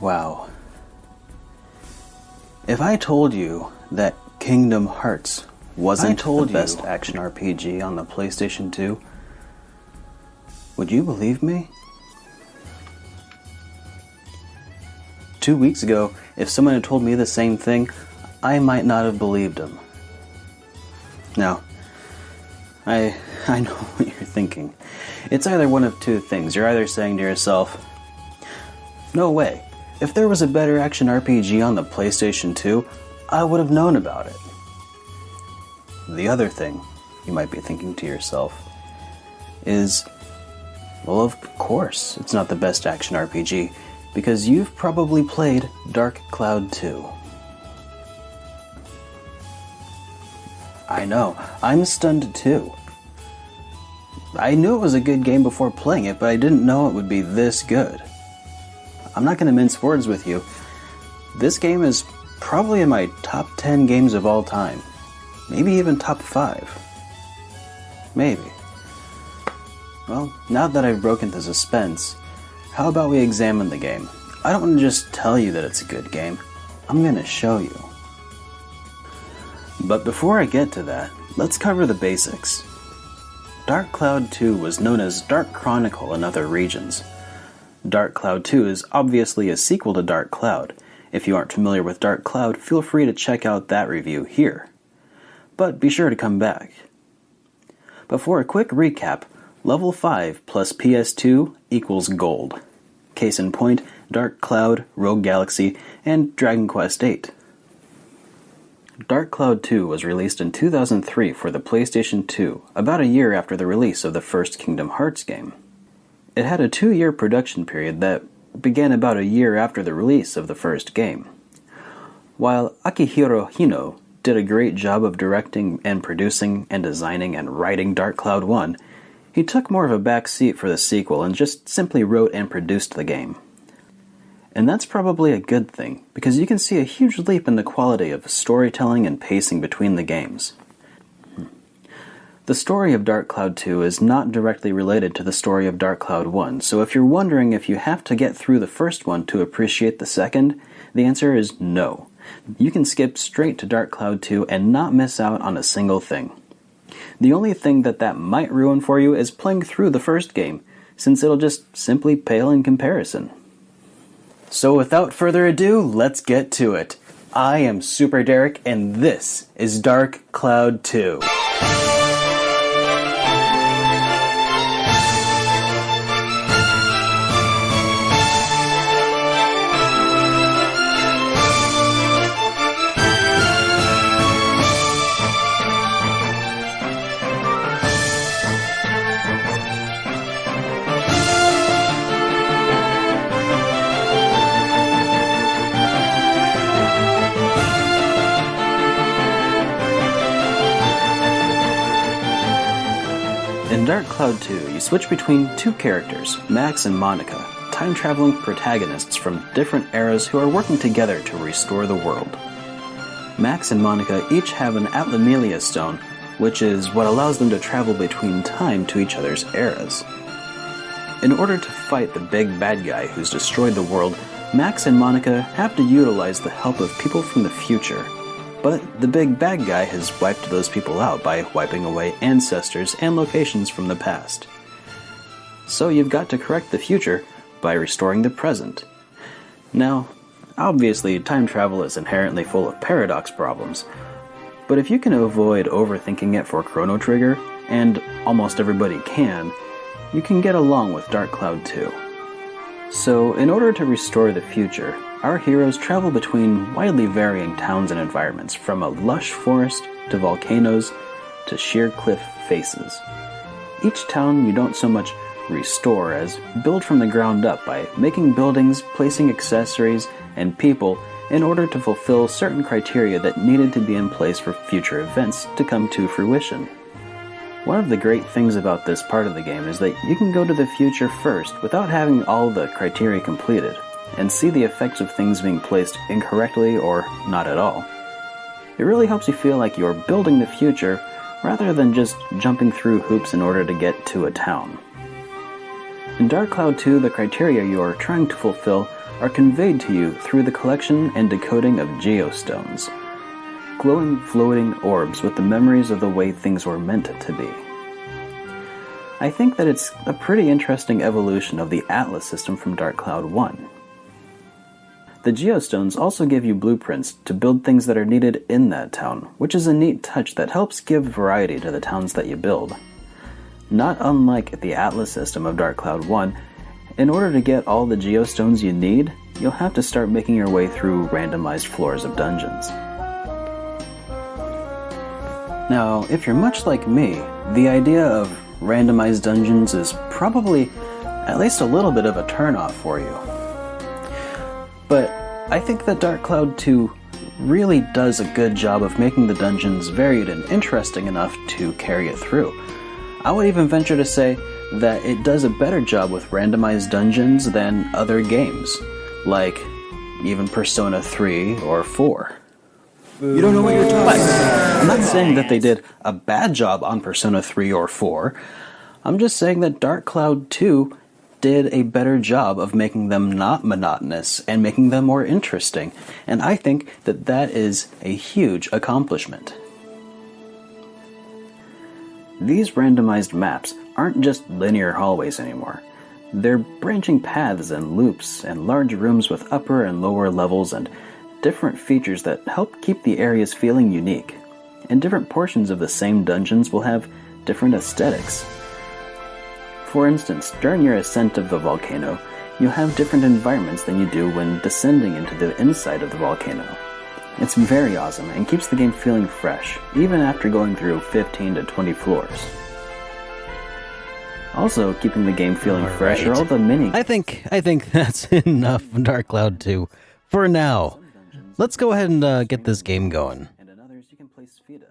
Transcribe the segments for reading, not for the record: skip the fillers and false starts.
Wow. If I told you that Kingdom Hearts wasn't the best action RPG on the PlayStation 2, would you believe me? 2 weeks ago, if someone had told me the same thing, I might not have believed him. Now, I know what you're thinking. It's either one of two things. You're either saying to yourself, no way, if there was a better action RPG on the PlayStation 2, I would have known about it. The other thing you might be thinking to yourself is, well, of course it's not the best action RPG, because you've probably played Dark Cloud 2. I know, I'm stunned too. I knew it was a good game before playing it, but I didn't know it would be this good. I'm not going to mince words with you. This game is probably in my top 10 games of all time. Maybe even top 5. Maybe. Well, now that I've broken the suspense, how about we examine the game? I don't want to just tell you that it's a good game. I'm going to show you. But before I get to that, let's cover the basics. Dark Cloud 2 was known as Dark Chronicle in other regions. Dark Cloud 2 is obviously a sequel to Dark Cloud. If you aren't familiar with Dark Cloud, feel free to check out that review here. But be sure to come back. But for a quick recap, level 5 plus PS2 equals gold. Case in point, Dark Cloud, Rogue Galaxy, and Dragon Quest VIII. Dark Cloud 2 was released in 2003 for the PlayStation 2, about a year after the release of the first Kingdom Hearts game. It had a 2-year production period that began about a year after the release of the first game. While Akihiro Hino did a great job of directing and producing and designing and writing Dark Cloud 1, he took more of a back seat for the sequel and just simply wrote and produced the game. And that's probably a good thing, because you can see a huge leap in the quality of storytelling and pacing between the games. The story of Dark Cloud 2 is not directly related to the story of Dark Cloud 1, so if you're wondering if you have to get through the first one to appreciate the second, the answer is no. You can skip straight to Dark Cloud 2 and not miss out on a single thing. The only thing that might ruin for you is playing through the first game, since it'll just simply pale in comparison. So without further ado, let's get to it. I am SuperDerek, and this is Dark Cloud 2. In Dark Cloud 2, you switch between two characters, Max and Monica, time-traveling protagonists from different eras who are working together to restore the world. Max and Monica each have an Atlamelia stone, which is what allows them to travel between time to each other's eras. In order to fight the big bad guy who's destroyed the world, Max and Monica have to utilize the help of people from the future. But the big bad guy has wiped those people out by wiping away ancestors and locations from the past. So you've got to correct the future by restoring the present. Now, obviously time travel is inherently full of paradox problems, but if you can avoid overthinking it for Chrono Trigger, and almost everybody can get along with Dark Cloud 2. So, in order to restore the future, our heroes travel between widely varying towns and environments, from a lush forest to volcanoes to sheer cliff faces. Each town you don't so much restore as build from the ground up by making buildings, placing accessories, and people in order to fulfill certain criteria that needed to be in place for future events to come to fruition. One of the great things about this part of the game is that you can go to the future first without having all the criteria completed, and see the effects of things being placed incorrectly or not at all. It really helps you feel like you're building the future rather than just jumping through hoops in order to get to a town. In Dark Cloud 2, the criteria you are trying to fulfill are conveyed to you through the collection and decoding of geostones, glowing floating orbs with the memories of the way things were meant to be. I think that it's a pretty interesting evolution of the Atlas system from Dark Cloud 1. The geostones also give you blueprints to build things that are needed in that town, which is a neat touch that helps give variety to the towns that you build. Not unlike the Atlas system of Dark Cloud 1, in order to get all the geostones you need, you'll have to start making your way through randomized floors of dungeons. Now, if you're much like me, the idea of randomized dungeons is probably at least a little bit of a turnoff for you. But I think that Dark Cloud 2 really does a good job of making the dungeons varied and interesting enough to carry it through. I would even venture to say that it does a better job with randomized dungeons than other games, like even Persona 3 or 4. You don't know what you're talking about. I'm not saying that they did a bad job on Persona 3 or 4. I'm just saying that Dark Cloud 2 did a better job of making them not monotonous and making them more interesting, and I think that that is a huge accomplishment. These randomized maps aren't just linear hallways anymore. They're branching paths and loops and large rooms with upper and lower levels and different features that help keep the areas feeling unique. And different portions of the same dungeons will have different aesthetics. For instance, during your ascent of the volcano, you'll have different environments than you do when descending into the inside of the volcano. It's very awesome and keeps the game feeling fresh, even after going through 15 to 20 floors. Also, keeping the game feeling fresh are all the mini... I think that's enough of Dark Cloud 2 for now. Let's go ahead and get this game going. And in others, you can play Sfida.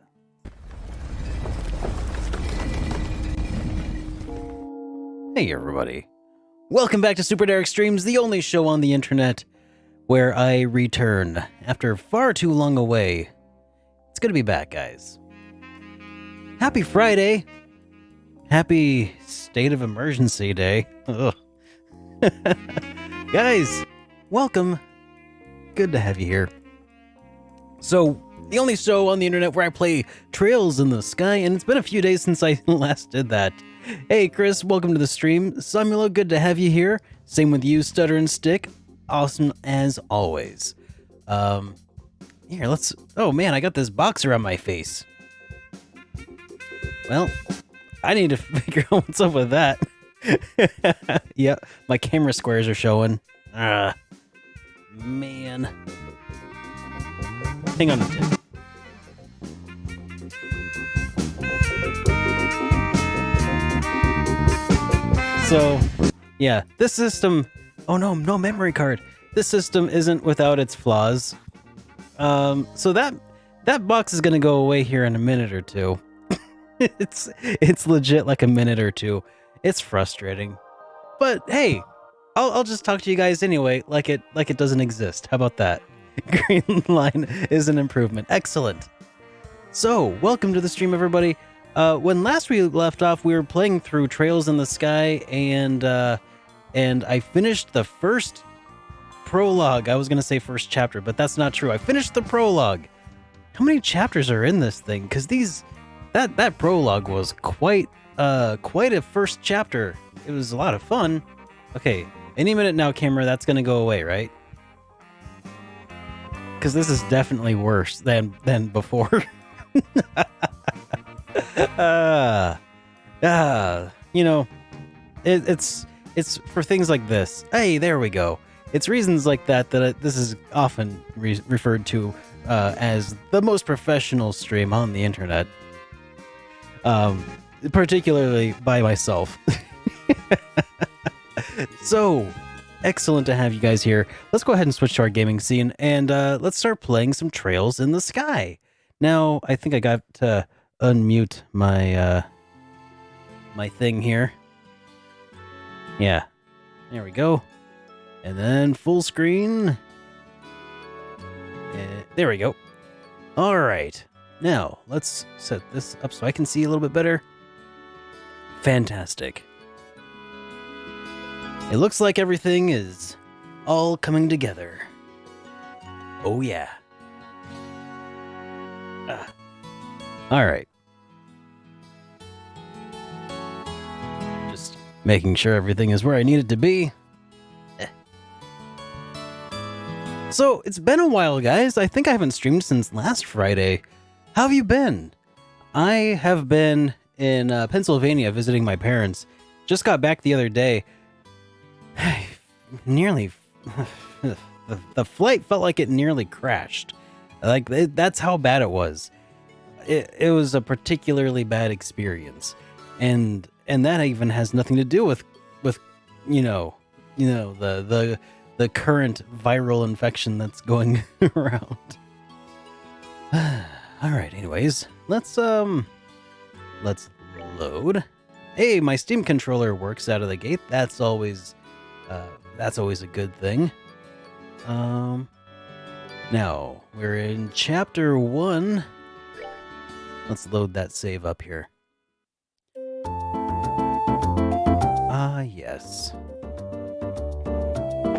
Hey everybody. Welcome back to SuperDerek Streams, the only show on the internet where I return after far too long away. It's good to be back, guys. Happy Friday. Happy State of Emergency Day. Ugh. Guys, welcome. Good to have you here. So, the only show on the internet where I play Trails in the Sky, and it's been a few days since I last did that. Hey Chris, welcome to the stream. Samuel, good to have you here. Same with you, Stutter and Stick. Awesome as always. Here, let's... Oh man, I got this box around my face. Well, I need to figure out what's up with that. Yep, my camera squares are showing. Man. Hang on a second. So, yeah, this system... Oh no, no memory card. This system isn't without its flaws. So that box is gonna go away here in a minute or two. It's legit like a minute or two. It's frustrating. But hey, I'll just talk to you guys anyway, like it doesn't exist. How about that? Green line is an improvement. Excellent. So, welcome to the stream, everybody. When last we left off, we were playing through Trails in the Sky, and I finished the first prologue. I was gonna say first chapter, but that's not true. I finished the prologue. How many chapters are in this thing? Because that prologue was quite a first chapter. It was a lot of fun. Okay, any minute now, camera, that's gonna go away, right? Because this is definitely worse than before. You know, it's for things like this. Hey, there we go. It's reasons like that this is often referred to as the most professional stream on the internet. Particularly by myself. So, excellent to have you guys here. Let's go ahead and switch to our gaming scene, and let's start playing some Trails in the Sky. Now, I think I got to unmute my my thing here. Yeah, there we go. And then full screen. There we go. All right. Now, let's set this up so I can see a little bit better. Fantastic. It looks like everything is all coming together. Oh yeah. All right. Just making sure everything is where I need it to be. So, it's been a while, guys. I think I haven't streamed since last Friday. How have you been? I have been in Pennsylvania visiting my parents. Just got back the other day. Nearly... the flight felt like it nearly crashed. Like, that's how bad it was. It was a particularly bad experience. And that even has nothing to do with the current viral infection that's going around. All right, anyways, let's load. Hey, my Steam controller works out of the gate. That's always a good thing. Now we're in chapter 1. Let's load that save up here. Yes.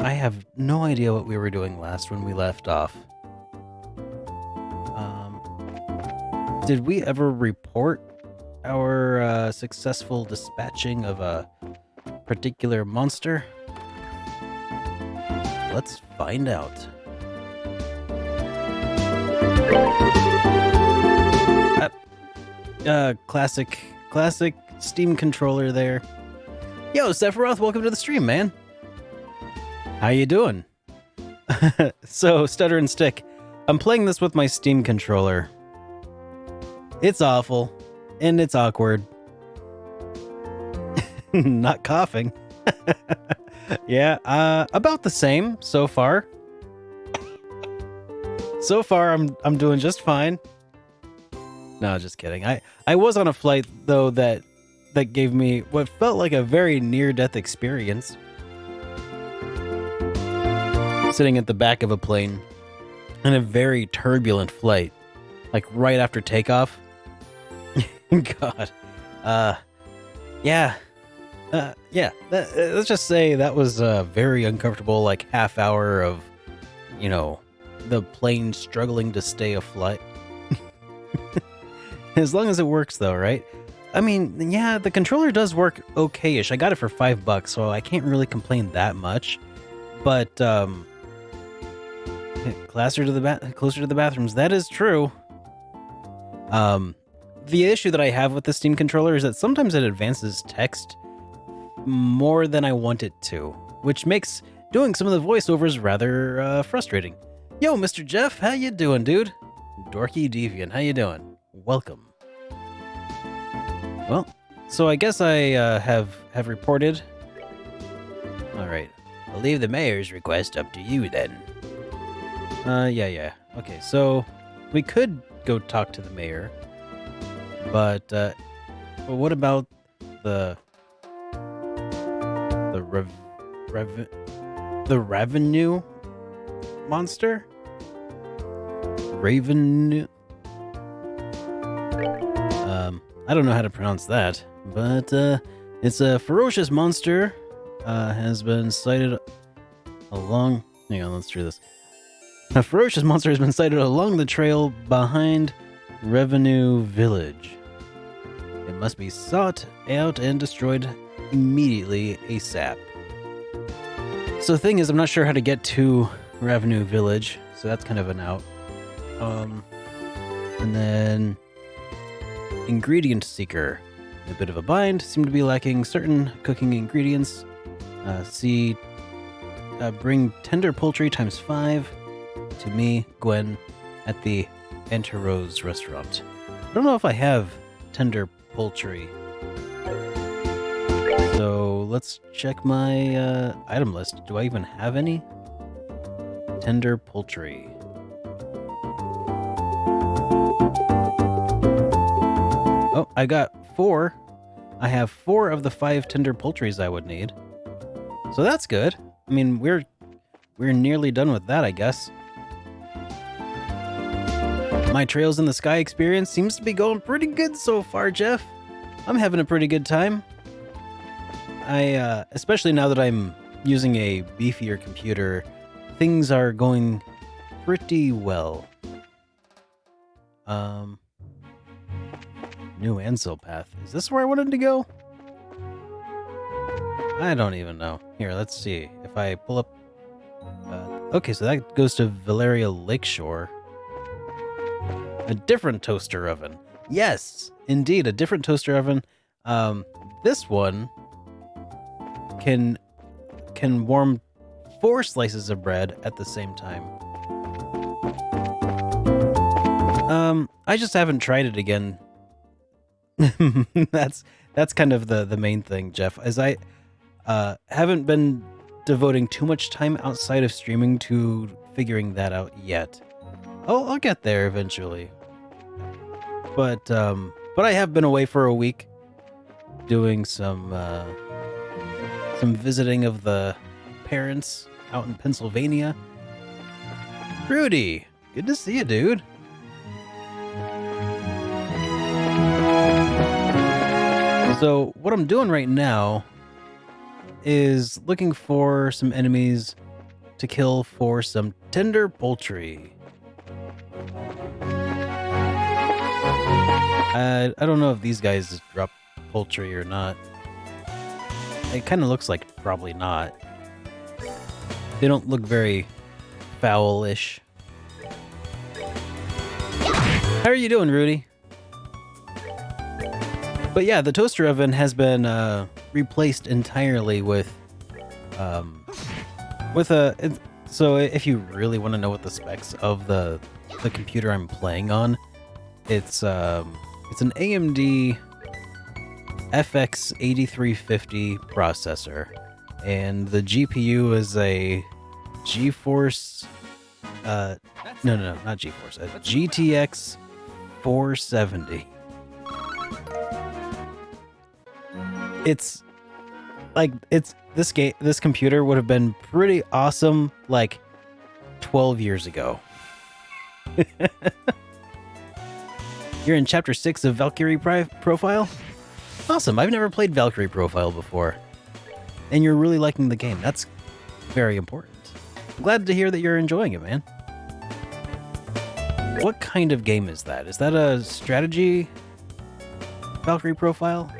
I have no idea what we were doing last when we left off. Did we ever report our successful dispatching of a particular monster? Let's find out. Classic Steam controller there. Yo, Sephiroth, welcome to the stream, man. How you doing? So, Stutter and Stick, I'm playing this with my Steam controller. It's awful, and it's awkward. Not coughing. Yeah, about the same so far. So far, I'm doing just fine. No, just kidding. I was on a flight though that gave me what felt like a very near-death experience. Sitting at the back of a plane in a very turbulent flight, like right after takeoff. God, yeah. Let's just say that was a very uncomfortable, like, half hour of, the plane struggling to stay afloat. As long as it works, though, right? I mean, yeah, the controller does work okay-ish. I got it for $5, so I can't really complain that much. But closer to the bathrooms. That is true. The issue that I have with the Steam controller is that sometimes it advances text more than I want it to, which makes doing some of the voiceovers rather frustrating. Yo, Mr. Jeff, how you doing, dude? Dorky Deviant, how you doing? Welcome. Well, so I guess I have reported. All right, I'll leave the mayor's request up to you then. Yeah. Okay, so we could go talk to the mayor, but what about the revenue monster? Ravenue? I don't know how to pronounce that, but it's a ferocious monster. Has been sighted along. Hang on, let's do this. A ferocious monster has been sighted along the trail behind Revenue Village. It must be sought out and destroyed immediately ASAP. So the thing is, I'm not sure how to get to Revenue Village, so that's kind of an out. And then Ingredient Seeker. A bit of a bind. Seem to be lacking certain cooking ingredients. Bring tender poultry ×5 to me, Gwen, at the Enterose restaurant. I don't know if I have tender poultry. So let's check my item list. Do I even have any? Tender poultry. Oh, I got 4. I have 4 of the 5 tender poultries I would need. So that's good. I mean, we're nearly done with that, I guess. My Trails in the Sky experience seems to be going pretty good so far, Jeff. I'm having a pretty good time. Especially now that I'm using a beefier computer, things are going pretty well. New Ansel path. Is this where I wanted to go? I don't even know. Here, let's see. If I pull up... okay, so that goes to Valeria Lakeshore. A different toaster oven. Yes, indeed, a different toaster oven. This one can warm 4 slices of bread at the same time. I just haven't tried it again. That's kind of the main thing, Jeff, as I haven't been devoting too much time outside of streaming to figuring that out yet. I'll get there eventually. But I have been away for a week doing some visiting of the parents out in Pennsylvania. Rudy, good to see you, dude. So what I'm doing right now is looking for some enemies to kill for some tender poultry. I don't know if these guys drop poultry or not. It kind of looks like probably not. They don't look very foul-ish. How are you doing, Rudy? But yeah, the toaster oven has been replaced entirely with a. So if you really want to know what the specs of the computer I'm playing on, it's an AMD FX 8350 processor, and the GPU is a GeForce. No, not GeForce. A GTX 470. This computer would have been pretty awesome like 12 years ago. You're in chapter 6 of Valkyrie Profile? Awesome. I've never played Valkyrie Profile before. And you're really liking the game. That's very important. I'm glad to hear that you're enjoying it, man. What kind of game is that? Is that a strategy Valkyrie Profile?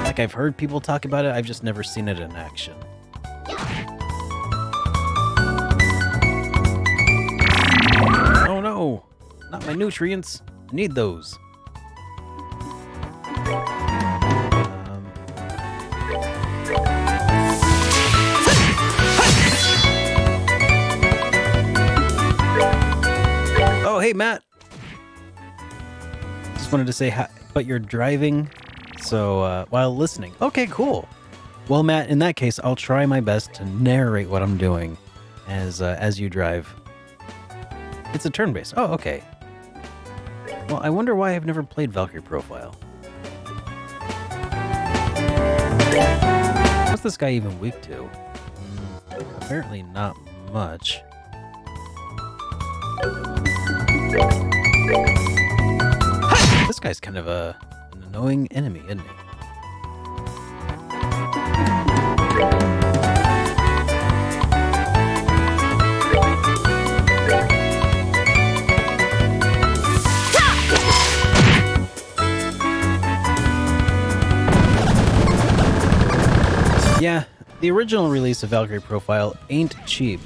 Like, I've heard people talk about it, I've just never seen it in action. Oh no! Not my nutrients! I need those. Oh, hey, Matt! Just wanted to say hi, but you're driving. So, while listening. Okay, cool. Well, Matt, in that case, I'll try my best to narrate what I'm doing as you drive. It's a turn-based. Oh, okay. Well, I wonder why I've never played Valkyrie Profile. What's this guy even weak to? Apparently not much. This guy's kind of an annoying enemy, isn't he? Yeah, the original release of Valkyrie Profile ain't cheap.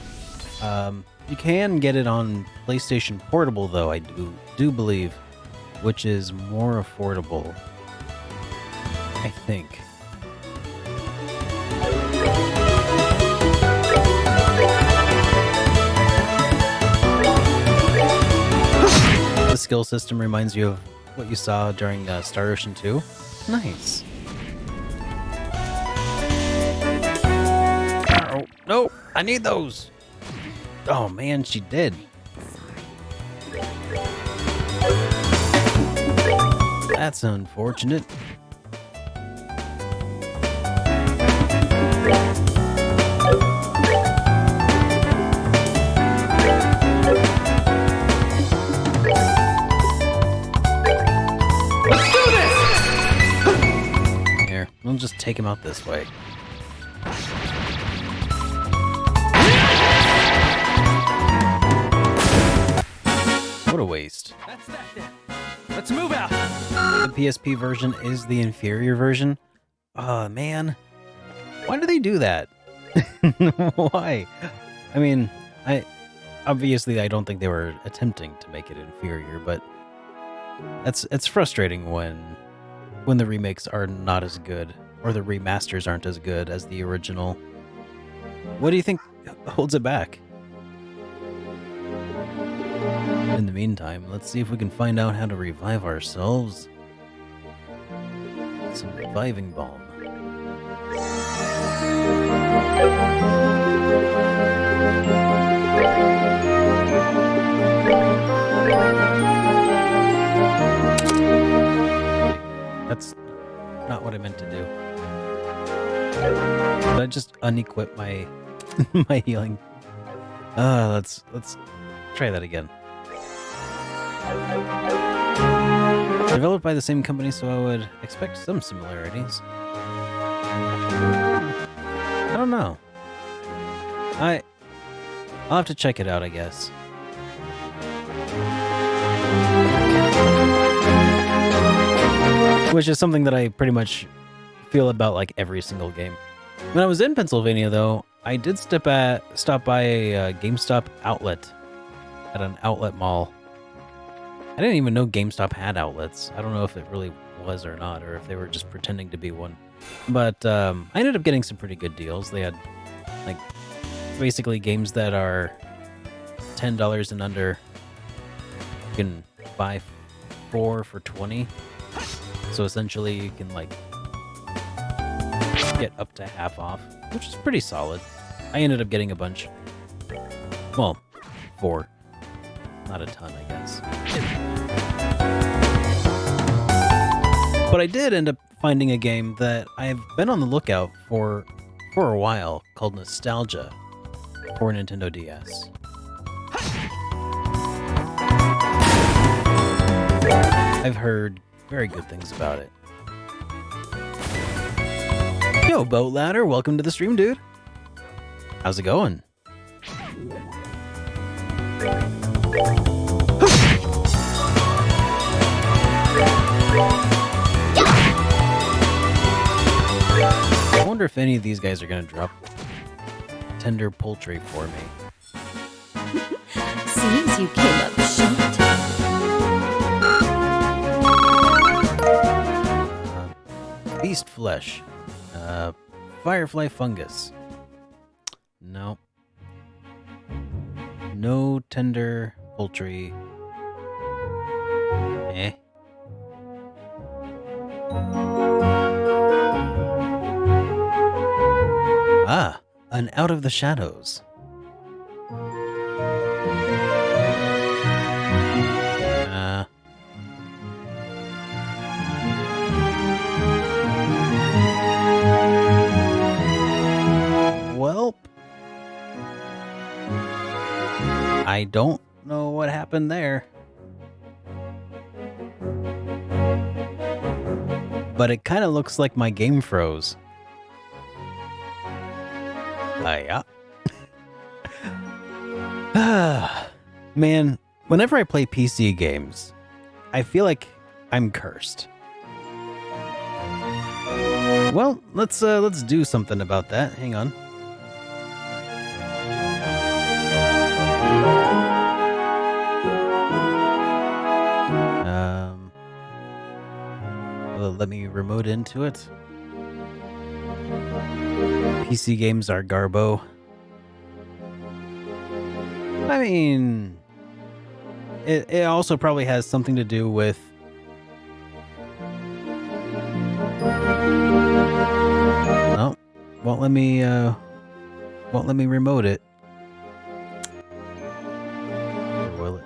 You can get it on PlayStation Portable, though, I do believe, which is more affordable, I think. The skill system reminds you of what you saw during Star Ocean 2. Nice. Oh, no, I need those. Oh man, she did. That's unfortunate. Let's do this. Here, we'll I'll just take him out this way. What a waste. That's that then. Let's move out. The PSP version is the inferior version. Oh, man. Why do they do that? Why? I mean, obviously I don't think they were attempting to make it inferior, but it's frustrating when the remakes are not as good or the remasters aren't as good as the original. What do you think holds it back? In the meantime, let's see if we can find out how to revive ourselves. Some reviving balm. That's not what I meant to do. Did I just unequip my my healing? Let's try that again. Developed by the same company, so I would expect some similarities. I don't know. I'll have to check it out, I guess. Which is something that I pretty much feel about like every single game. When I was in Pennsylvania, though, I did stop by a GameStop outlet at an outlet mall. I didn't even know GameStop had outlets. I don't know if it really was or not, or if they were just pretending to be one. But I ended up getting some pretty good deals. They had like basically games that are $10 and under. You can buy 4 for $20. So essentially you can like get up to half off, which is pretty solid. I ended up getting a bunch. Well, 4. Not a ton, I guess. But I did end up finding a game that I've been on the lookout for a while called Nostalgia for Nintendo DS. I've heard very good things about it. Yo, Boat Ladder, welcome to the stream, dude. How's it going? I wonder if any of these guys are gonna drop tender poultry for me. Seems you came up short. Beast flesh. Firefly fungus. No. No tender poultry. Eh. Ah, an Out of the Shadows. Well, I don't know what happened there. But it kind of looks like my game froze. Yeah. Man, whenever I play PC games, I feel like I'm cursed. Well, let's do something about that. Hang on. Well, let me remote into it. PC games are garbo. I mean, it also probably has something to do with oh, won't let me remote it. Or will it?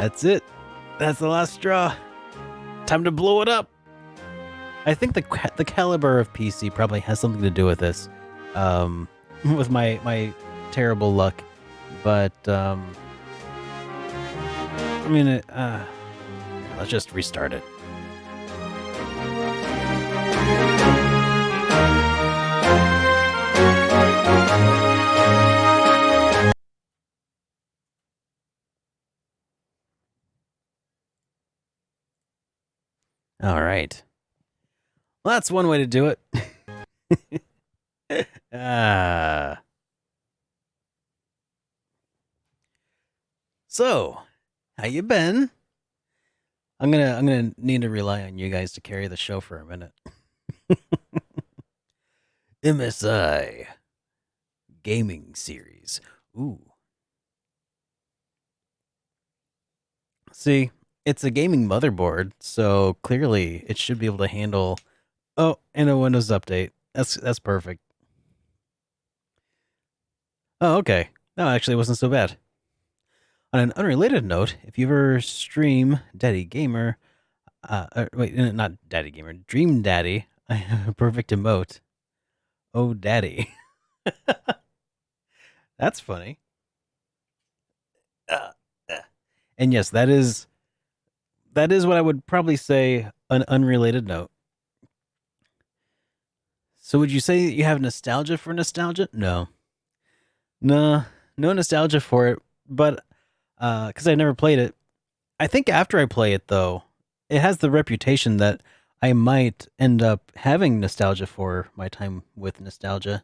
That's it. That's the last straw. Time to blow it up. I think the caliber of PC probably has something to do with this, with my terrible luck. But I mean, let's just restart it. All right. Well, that's one way to do it. So, how you been? I'm gonna need to rely on you guys to carry the show for a minute. MSI gaming series. Ooh. See, it's a gaming motherboard, so clearly it should be able to handle. Oh, and a Windows update. That's perfect. Oh, okay. No, actually, it wasn't so bad. On an unrelated note, if you ever stream Daddy Gamer, wait, not Daddy Gamer, Dream Daddy, I have a perfect emote. Oh, Daddy. That's funny. And yes, that is what I would probably say an unrelated note. So would you say you have nostalgia for nostalgia? No. No nostalgia for it, but because I never played it. I think after I play it, though, it has the reputation that I might end up having nostalgia for my time with nostalgia.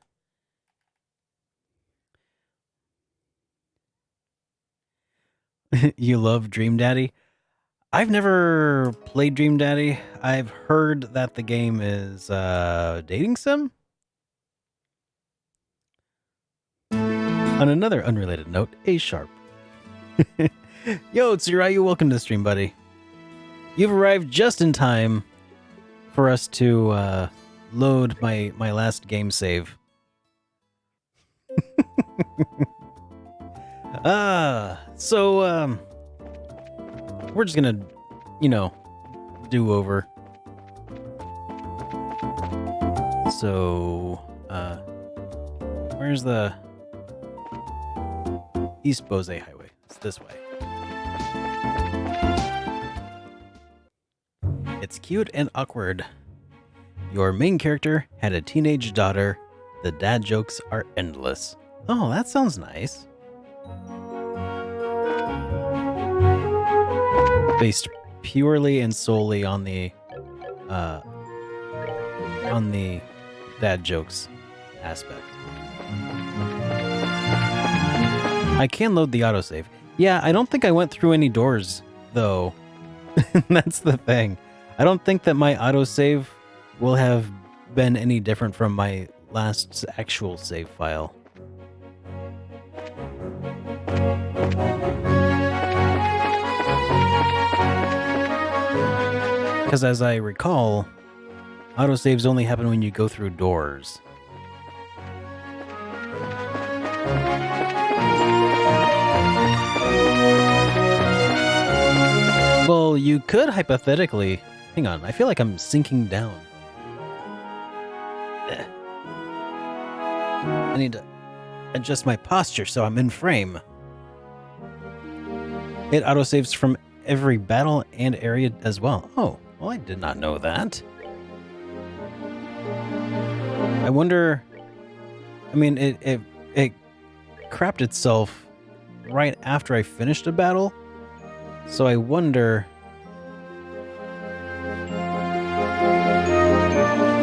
You love Dream Daddy? I've never played Dream Daddy. I've heard that the game is dating sim. On another unrelated note, A Sharp. Yo, Tsuraiyu, welcome to the stream, buddy. You've arrived just in time for us to load my last game save. So we're just gonna, do over. So, where's the East Bose Highway? It's this way. It's cute and awkward. Your main character had a teenage daughter. The dad jokes are endless. Oh, that sounds nice. Based purely and solely on the dad jokes aspect. I can load the autosave. Yeah, I don't think I went through any doors, though. That's the thing. I don't think that my autosave will have been any different from my last actual save file. Because as I recall, autosaves only happen when you go through doors. Well, you could hypothetically... Hang on, I feel like I'm sinking down. I need to adjust my posture so I'm in frame. It autosaves from every battle and area as well. Oh, well, I did not know that. I wonder... I mean, it crapped itself right after I finished a battle. So I wonder...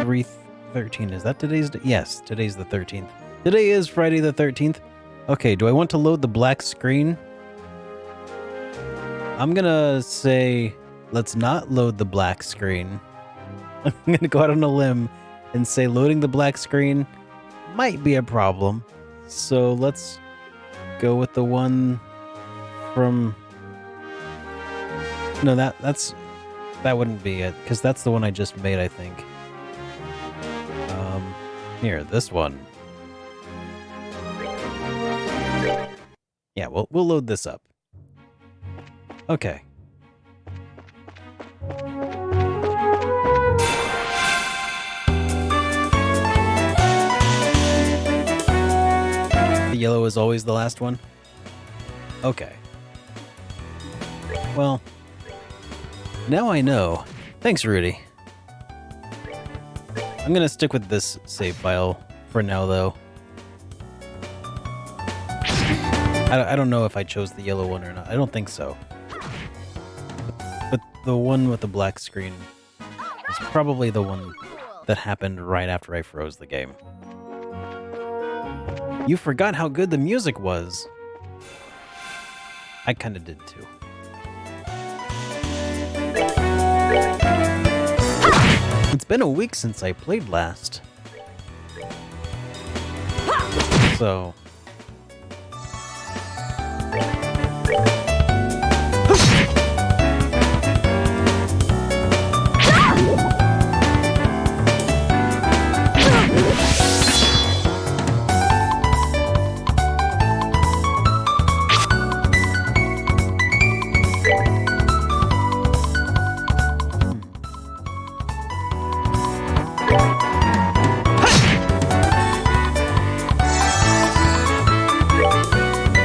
3/13, is that today's day? Yes, today's the 13th. Today is Friday the 13th. Okay, do I want to load the black screen? I'm gonna say, let's not load the black screen. I'm gonna go out on a limb and say loading the black screen might be a problem. So let's go with the one from... No, that wouldn't be it, because that's the one I just made, I think. Here, this one. Yeah, we'll load this up. Okay. yellow is always the last one? Okay. Well, now I know. Thanks, Rudy. I'm gonna stick with this save file for now, though. I don't know if I chose the yellow one or not. I don't think so. But the one with the black screen is probably the one that happened right after I froze the game. You forgot how good the music was. I kinda did too. It's been a week since I played last. So...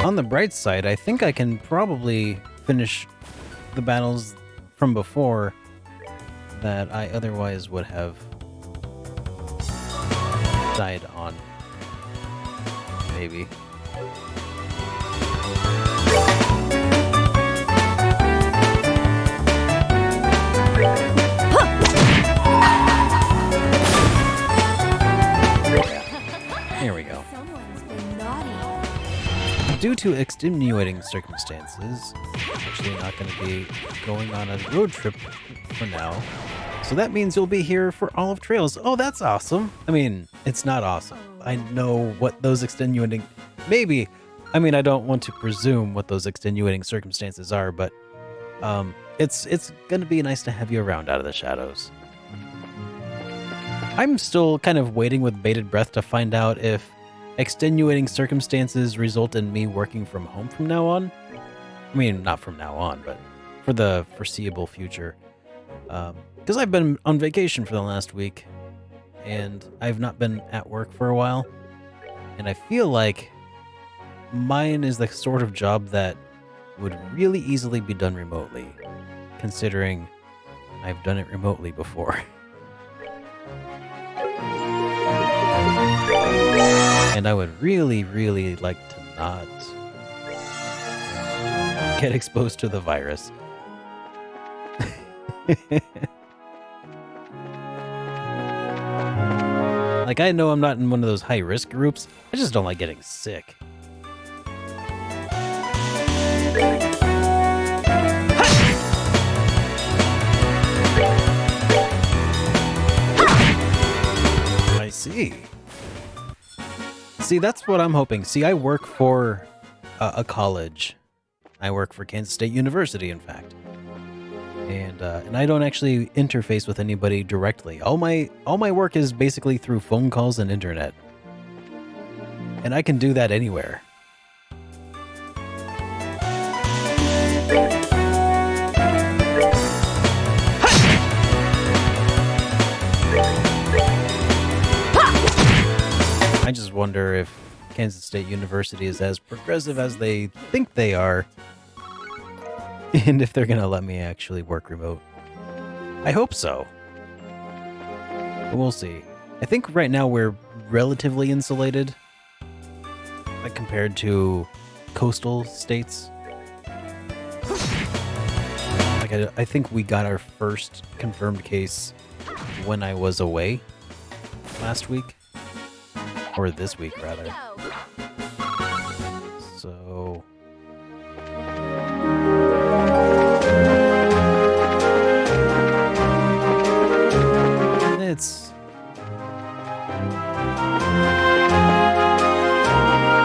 On the bright side, I think I can probably finish the battles from before that I otherwise would have died on. Maybe. Here we go. Someone's been naughty. Due to extenuating circumstances, I'm actually not going to be going on a road trip for now. So that means you'll be here for Olive Trails. Oh, that's awesome. I mean, it's not awesome. I know what those extenuating... Maybe. I mean, I don't want to presume what those extenuating circumstances are, but it's going to be nice to have you around out of the shadows. I'm still kind of waiting with bated breath to find out if extenuating circumstances result in me working from home from now on. I mean, not from now on, but for the foreseeable future. Because I've been on vacation for the last week, and I've not been at work for a while, and I feel like mine is the sort of job that would really easily be done remotely, considering I've done it remotely before. And I would really, really like to not get exposed to the virus. Like, I know I'm not in one of those high-risk groups. I just don't like getting sick. I see. See, that's what I'm hoping. See, I work for a college. I work for Kansas State University, in fact. And I don't actually interface with anybody directly. All my work is basically through phone calls and internet. And I can do that anywhere. I just wonder if Kansas State University is as progressive as they think they are, and if they're going to let me actually work remote. I hope so. But we'll see. I think right now we're relatively insulated, like compared to coastal states. Like I think we got our first confirmed case when I was away last week. Or this week, rather. So...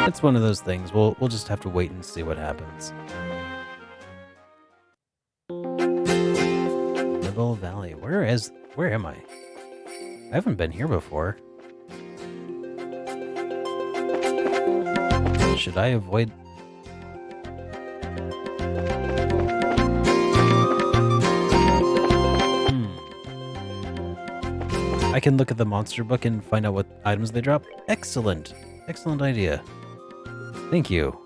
It's one of those things. We'll just have to wait and see what happens. Nibble Valley. Where am I? I haven't been here before. Should I avoid... I can look at the monster book and find out what items they drop. Excellent. Excellent idea. Thank you.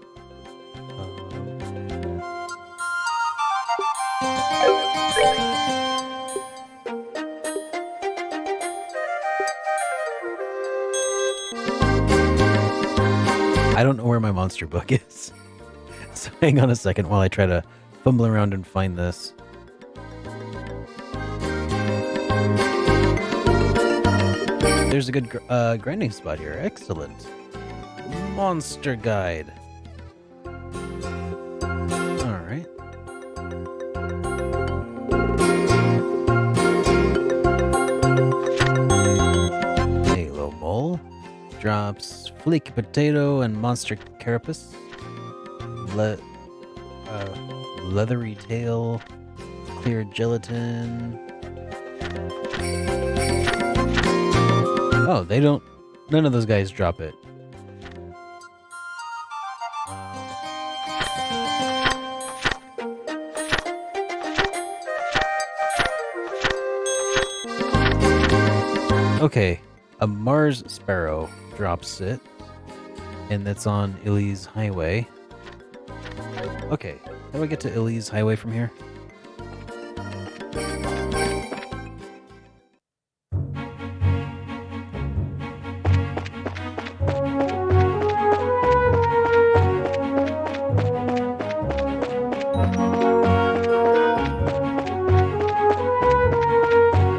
I don't know where my monster book is. So hang on a second while I try to fumble around and find this. There's a good grinding spot here. Excellent. Monster guide. Alright. Halo mole. Drops fleeky potato and monster carapace. Leathery tail. Clear gelatin. Oh, they don't... None of those guys drop it. Okay, a Mars Sparrow drops it, and that's on Illy's Highway. Okay, how do I get to Illy's Highway from here?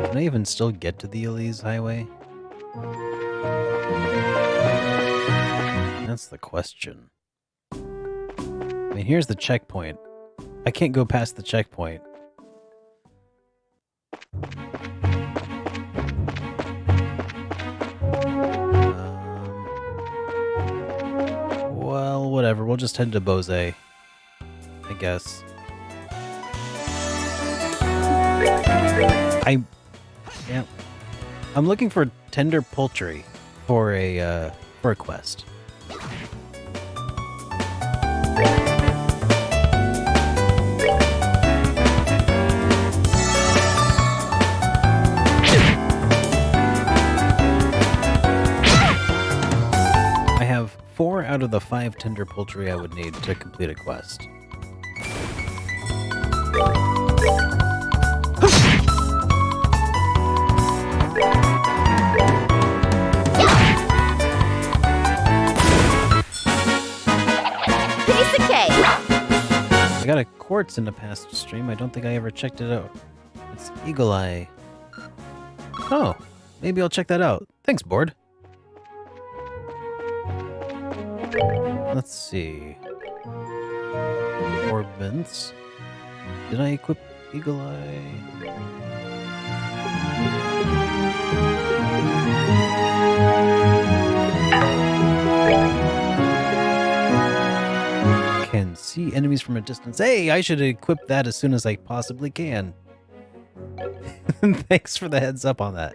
Can I even still get to the Illy's Highway? That's the question. I mean, here's the checkpoint. I can't go past the checkpoint. Well, whatever. We'll just head to Bose, I guess. Yeah. I'm looking for tender poultry for a quest. I have 4 out of the 5 tender poultry I would need to complete a quest. I got a quartz in the past stream. I don't think I ever checked it out. It's Eagle Eye. Oh, maybe I'll check that out. Thanks, board. Let's see. Orbments. Did I equip Eagle Eye? Can see enemies from a distance. Hey, I should equip that as soon as I possibly can. Thanks for the heads up on that.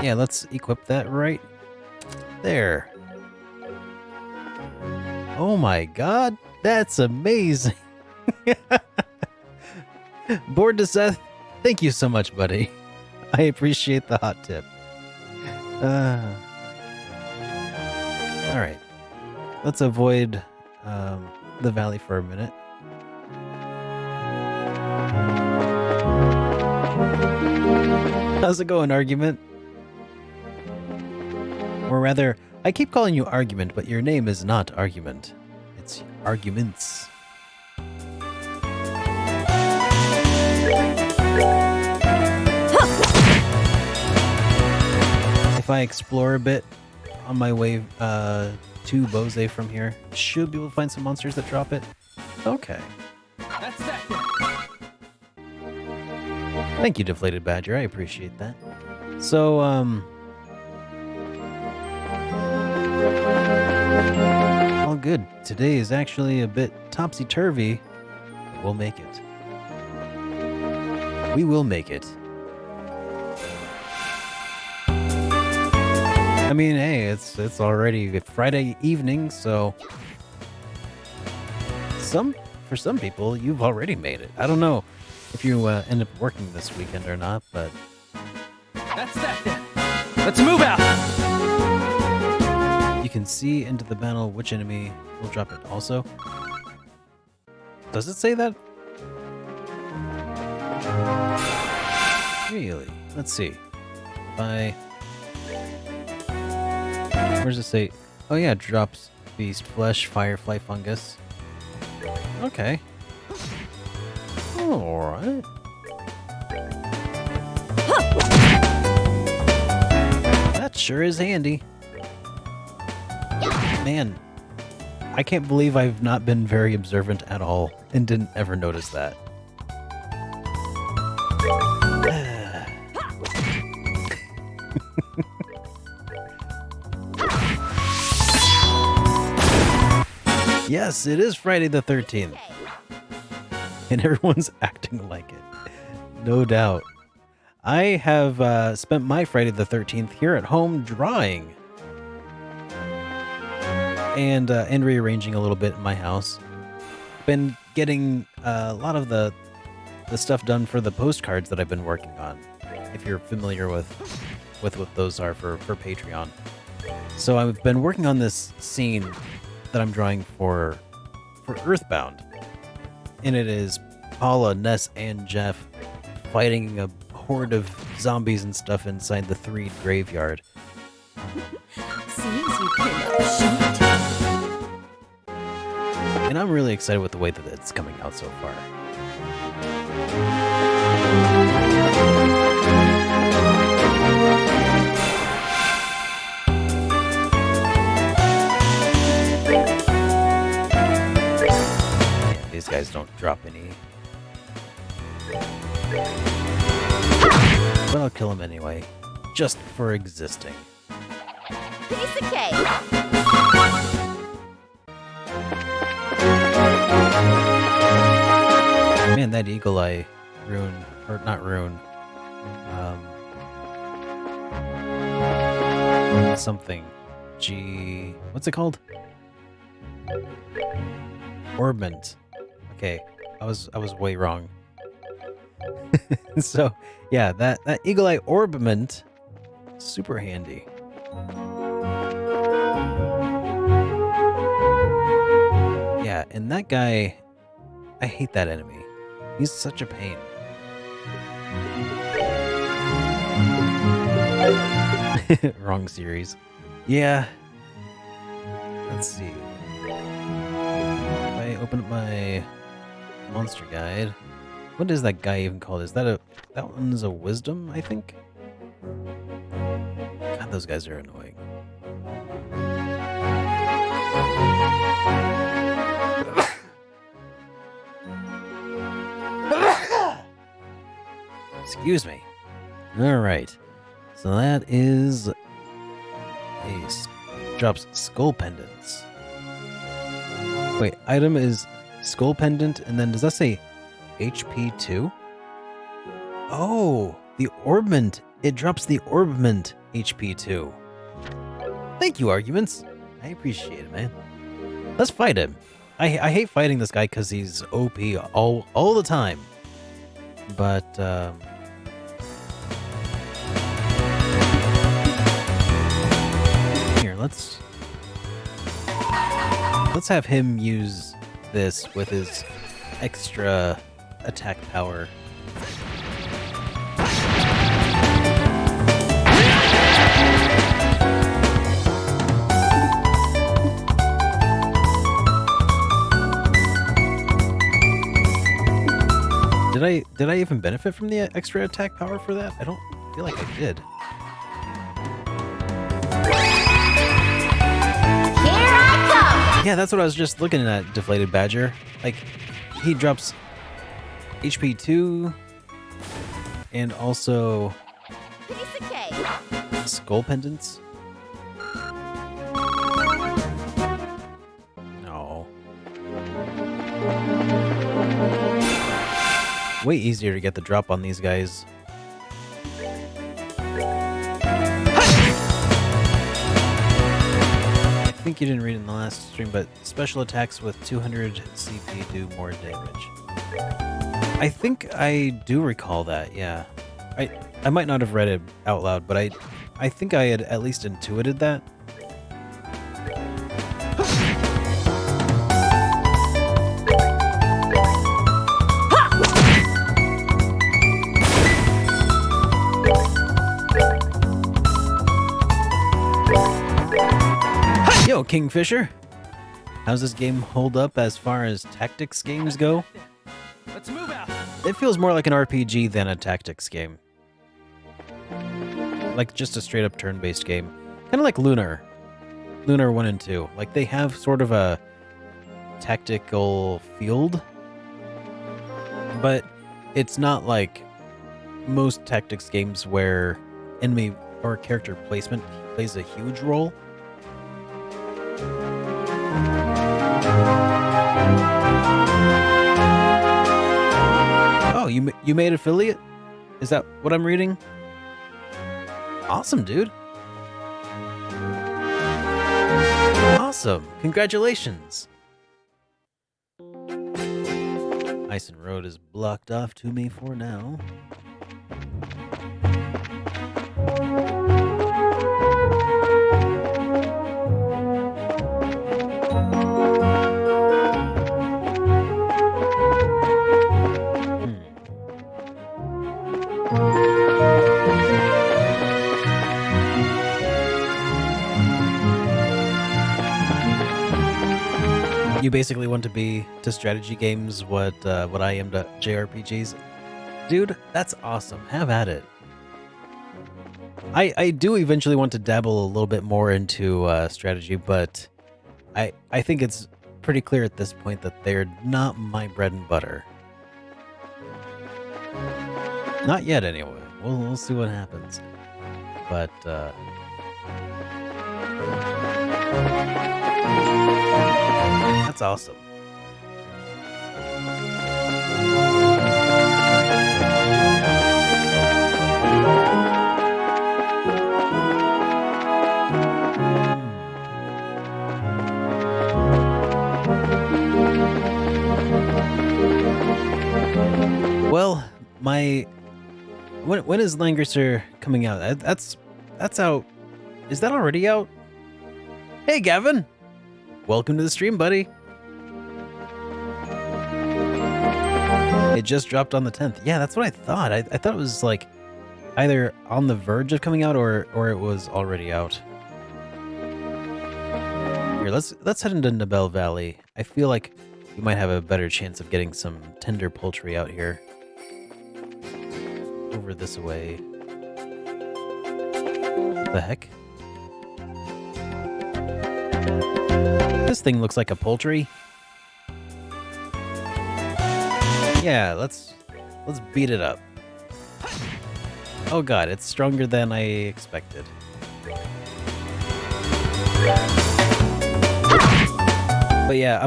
Yeah, let's equip that right there. Oh my god, that's amazing. Board to Seth, thank you so much, buddy. I appreciate the hot tip. Alright, let's avoid the valley for a minute. How's it going, Argument? Or rather, I keep calling you Argument, but your name is not Argument. It's Arguments. If I explore a bit on my way to Bose from here, should be able to find some monsters that drop it. Okay. That's that. Thank you, Deflated Badger. I appreciate that. So, all good. Today is actually a bit topsy-turvy. We'll make it. We will make it. I mean, hey, it's already Friday evening, so for some people, you've already made it. I don't know if you end up working this weekend or not, but That's that then. Let's move out. You can see into the battle which enemy will drop it also. Does it say that? Really? Let's see. Where does it say? Oh yeah, drops beast flesh, firefly fungus. Okay. Alright. That sure is handy. Man, I can't believe I've not been very observant at all and didn't ever notice that. Yes, it is Friday the 13th. And everyone's acting like it. No doubt. I have spent my Friday the 13th here at home drawing. And rearranging a little bit in my house. Been getting a lot of the stuff done for the postcards that I've been working on. If you're familiar with what those are for Patreon. So I've been working on this scene that I'm drawing for Earthbound. And it is Paula, Ness, and Jeff fighting a horde of zombies and stuff inside the Threed graveyard. Seems you came up short. And I'm really excited with the way that it's coming out so far. Man, these guys don't drop any. But I'll kill them anyway, just for existing. Piece of cake. Man, that eagle eye rune, or not rune, something. What's it called? Orbment. Okay, I was way wrong. So, yeah, that eagle eye orbment, super handy. Yeah, and that guy, I hate that enemy. He's such a pain. Wrong series. Yeah. Let's see. If I open up my monster guide, what is that guy even called? Is that one's a wisdom, I think? God, those guys are annoying. Excuse me. All right. So that is drops skull pendants. Wait, item is skull pendant, and then does that say HP 2? Oh, the orbment. It drops the orbment HP 2. Thank you, arguments. I appreciate it, man. Let's fight him. I hate fighting this guy because he's OP all the time. But here, let's have him use this with his extra attack power. Did I even benefit from the extra attack power for that? I don't feel like I did. Here I come. Yeah, that's what I was just looking at, Deflated Badger. Like, he drops HP 2 and also Piece of cake. skull pendants. No. Way easier to get the drop on these guys. I think you didn't read it in the last stream, but special attacks with 200 CP do more damage. I think I do recall that, yeah. I might not have read it out loud, but I think I had at least intuited that. Kingfisher. How's this game hold up as far as tactics games go? Let's move out. It feels more like an RPG than a tactics game. Like just a straight up turn-based game. Kind of like Lunar. Lunar 1 and 2. Like they have sort of a tactical field, but it's not like most tactics games where enemy or character placement plays a huge role. Oh, you made affiliate? Is that what I'm reading? Awesome, dude. Awesome. Congratulations. Ison Road is blocked off to me for now. You basically want to be to strategy games what I am to JRPGs. Dude, that's awesome. Have at it. I do eventually want to dabble a little bit more into strategy, but I think it's pretty clear at this point that they're not my bread and butter. Not yet, anyway. We'll see what happens. But that's awesome. Well, when is Langrisser coming out? That's out. Is that already out? Hey, Gavin. Welcome to the stream, buddy. It just dropped on the 10th. Yeah, that's what I thought. I thought it was like either on the verge of coming out or it was already out. Here, let's head into Nibel Valley. I feel like we might have a better chance of getting some tender poultry out here. Over this way. What the heck? This thing looks like a poultry. Yeah, let's beat it up. Oh god, it's stronger than I expected. But yeah,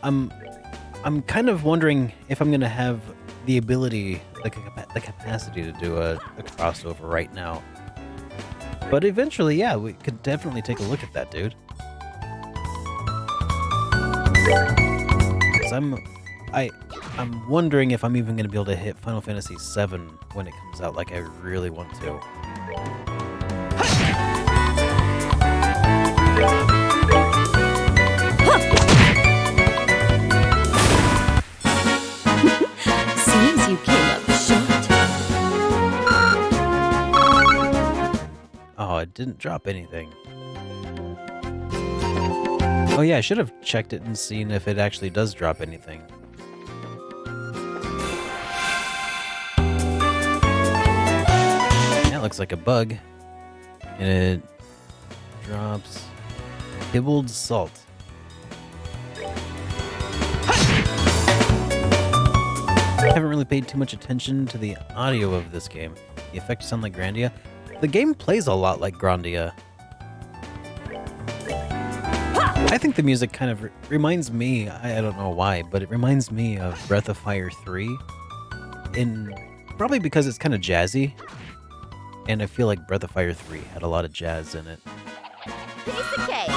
I'm kind of wondering if I'm gonna have the ability, the capacity to do a crossover right now. But eventually, yeah, we could definitely take a look at that, dude. 'Cause I'm wondering if I'm even going to be able to hit Final Fantasy VII when it comes out like I really want to. Seems you came up short. Oh, it didn't drop anything. Oh yeah, I should have checked it and seen if it actually does drop anything. That looks like a bug. And it drops kibbled salt. I haven't really paid too much attention to the audio of this game. The effects sound like Grandia. The game plays a lot like Grandia. I think the music kind of reminds me, I don't know why, but it reminds me of Breath of Fire 3. Probably because it's kind of jazzy. And I feel like Breath of Fire 3 had a lot of jazz in it. Piece of cake.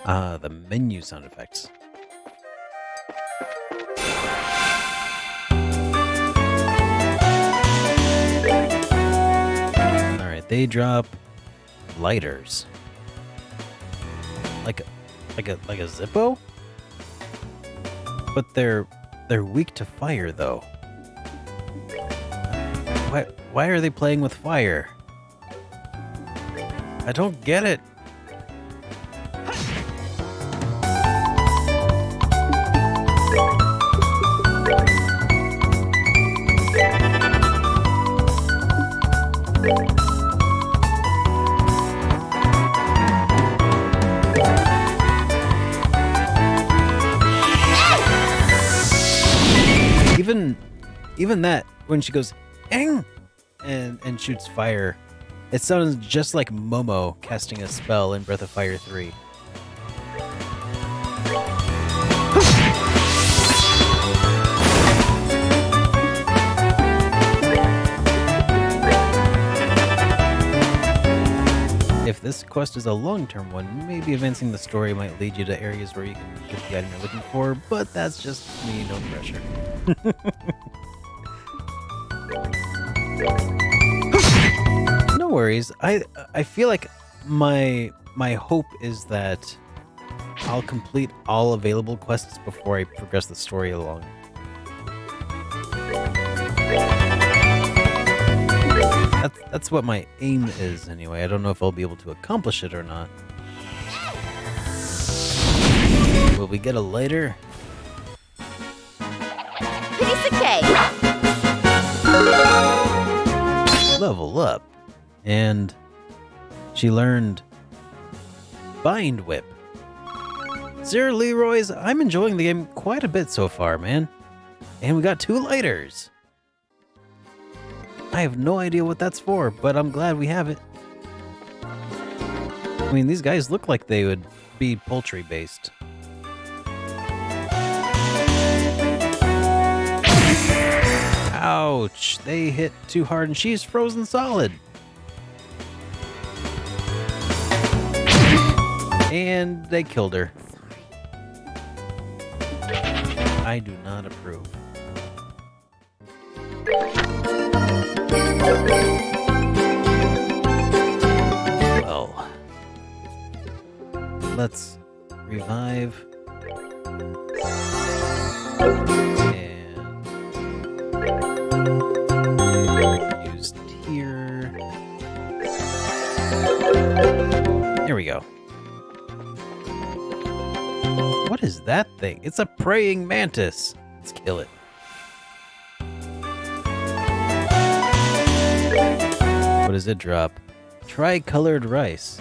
Ah, the menu sound effects. Alright, they drop lighters. Like a Zippo? But they're weak to fire though. Why are they playing with fire? I don't get it. Even that, when she goes, "Eng!" and shoots fire, it sounds just like Momo casting a spell in Breath of Fire 3. If this quest is a long-term one, maybe advancing the story might lead you to areas where you can get the item you're looking for, but that's just me, no pressure. No worries. I feel like my hope is that I'll complete all available quests before I progress the story along. That's what my aim is anyway. I don't know if I'll be able to accomplish it or not. Will we get a lighter? Piece of cake. Level up. And she learned Bind Whip. Sir Leroy's, I'm enjoying the game quite a bit so far, man. And we got 2 lighters. I have no idea what that's for, but I'm glad we have it. I mean, these guys look like they would be poultry-based. Ouch! They hit too hard and she's frozen solid. And they killed her. I do not approve. Well, let's revive and use tear. There we go. What is that thing? It's a praying mantis. Let's kill it. What does it drop? Tri-colored rice.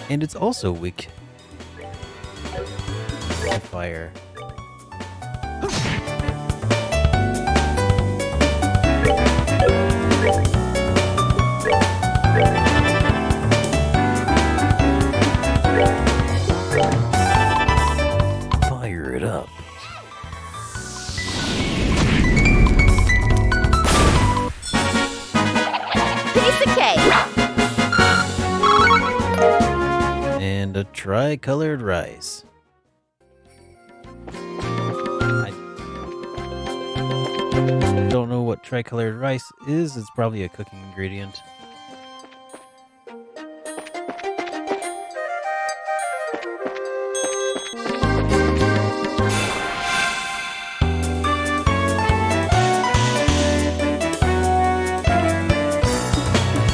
And it's also weak to fire. Fire it up. Piece of cake. And a tri-colored rice. I don't know what tri-colored rice is. It's probably a cooking ingredient.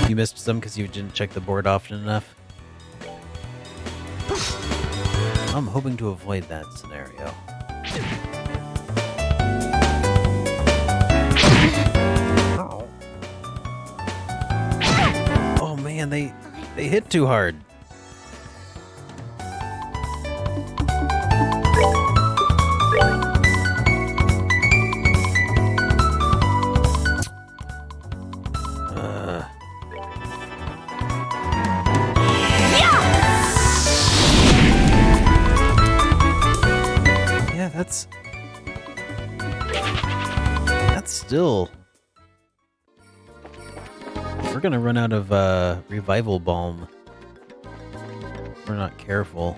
You missed some because you didn't check the board often enough. I'm hoping to avoid that scenario. Oh man, they hit too hard. Yeah, that's still. We're gonna run out of revival balm. If we're not careful.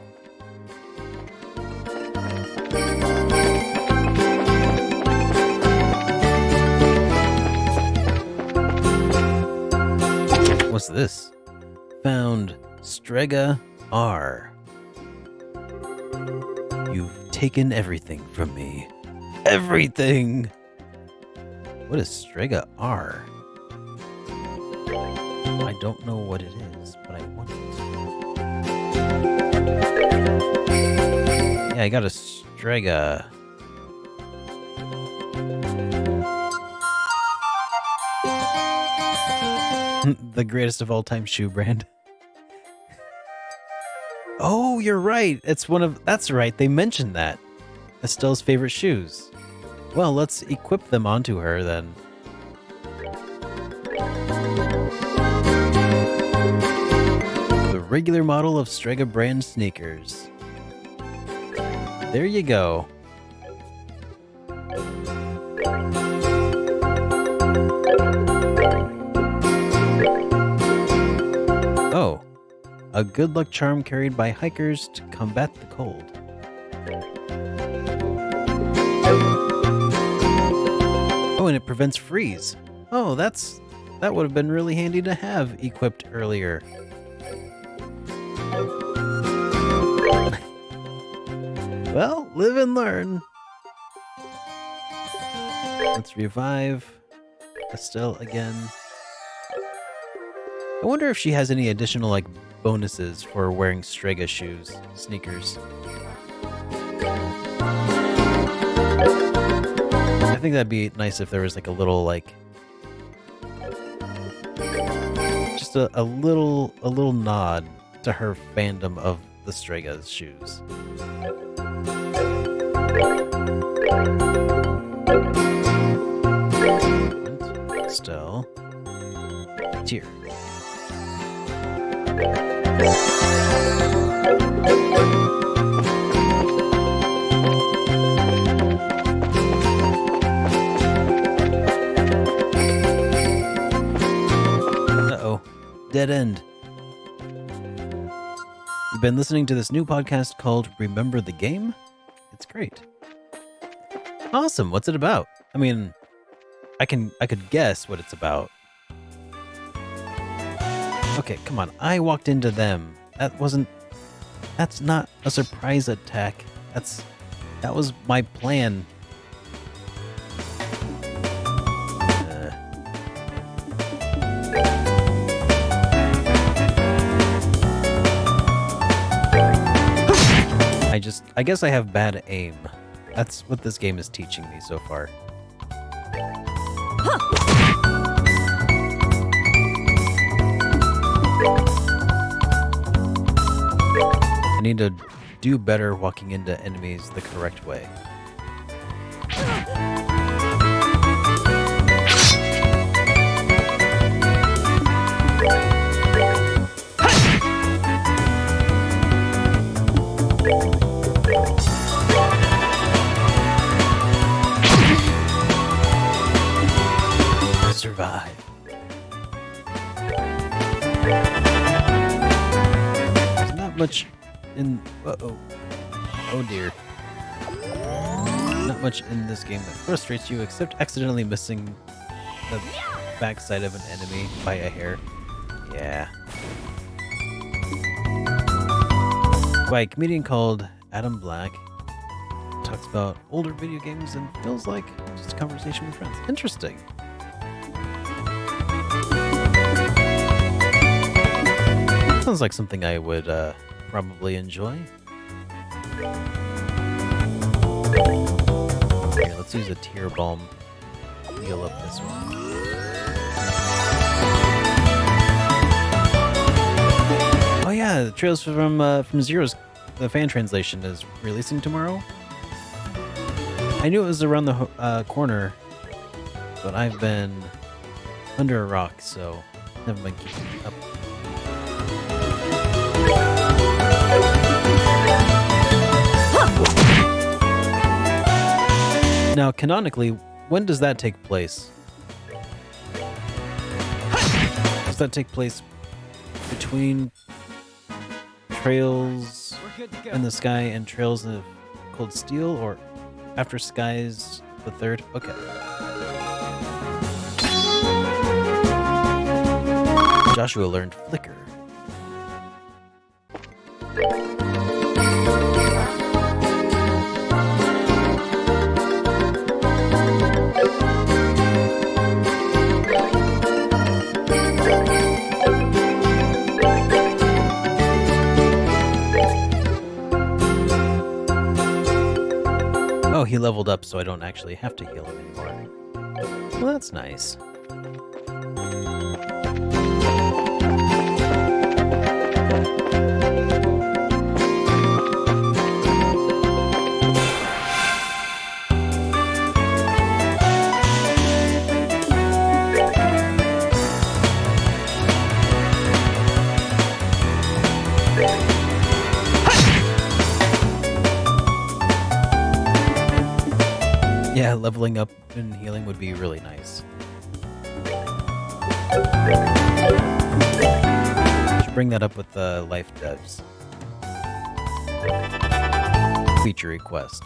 What's this? Found Strega R. You've taken everything from me. Everything! What is Strega R? I don't know what it is, but I want it. Yeah, I got a Strega. The greatest of all time shoe brand. Oh, you're right. It's one of... That's right. They mentioned that. Estelle's favorite shoes. Well, let's equip them onto her then. The regular model of Strega brand sneakers. There you go. Oh, a good luck charm carried by hikers to combat the cold. Oh, and it prevents freeze. Oh, that would have been really handy to have equipped earlier. Well, live and learn. Let's revive Estelle again. I wonder if she has any additional, like, bonuses for wearing Strega sneakers. I think that'd be nice if there was, like, a little, like, just a little nod to her fandom of the Strega's shoes. Estelle. Tier. Uh-oh. Dead end. You've been listening to this new podcast called Remember the Game? It's great. Awesome. What's it about? I mean, I could guess what it's about. Okay, come on. I walked into them. That's not a surprise attack. That was my plan. I guess I have bad aim. That's what this game is teaching me so far. I need to do better walking into enemies the correct way. Survive. There's not much in... Oh dear. Not much in this game that frustrates you except accidentally missing the backside of an enemy by a hair. Yeah. By a comedian called Adam Black. Talks about older video games and feels like just a conversation with friends. Interesting. Sounds like something I would probably enjoy. Here, let's use a tear balm. Heal up this one. Oh yeah, the Trails from Zero's the fan translation is releasing tomorrow. I knew it was around the corner, but I've been under a rock, so haven't been keeping up. Now, canonically, when does that take place? Does that take place between Trails in the Sky and Trails of Cold Steel, or after Skies the Third? Okay. Joshua learned Flicker. Oh, he leveled up, so I don't actually have to heal him anymore. Well, that's nice. Yeah, leveling up and healing would be really nice. Should bring that up with the life devs. Feature request.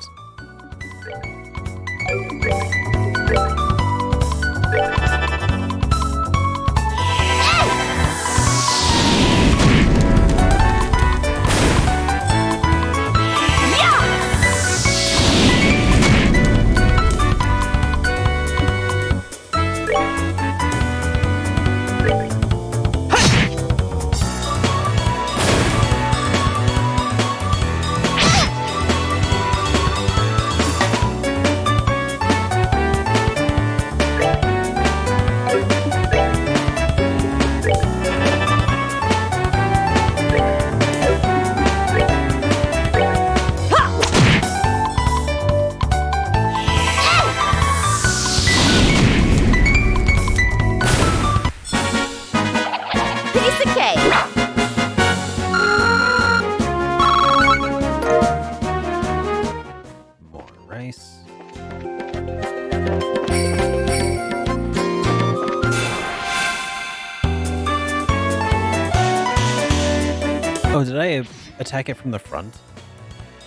Oh, did I attack it from the front?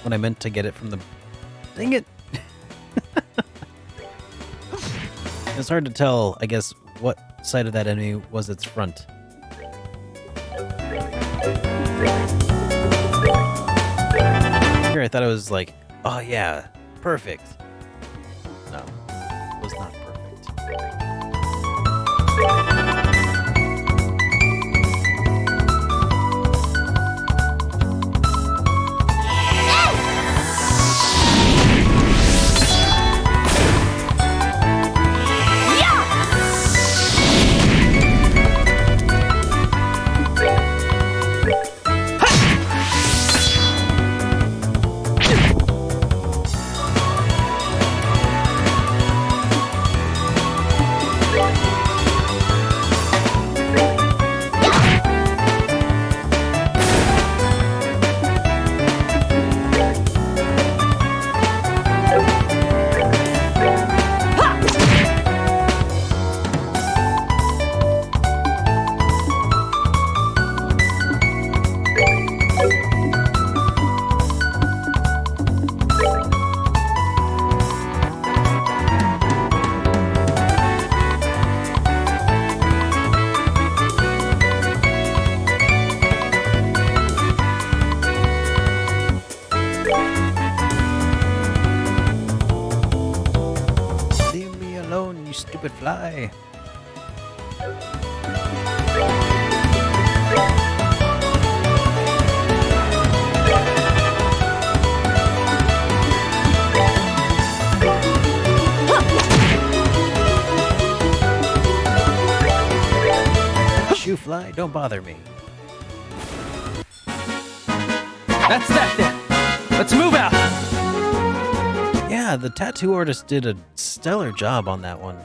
When I meant to get it from the... Dang it! It's hard to tell, I guess, what side of that enemy was its front. Here I thought it was like, oh yeah, perfect. No, it was not perfect. Stupid fly. Shoo fly, don't bother me. That's that then. Let's move out. Yeah, the tattoo artist did a stellar job on that one.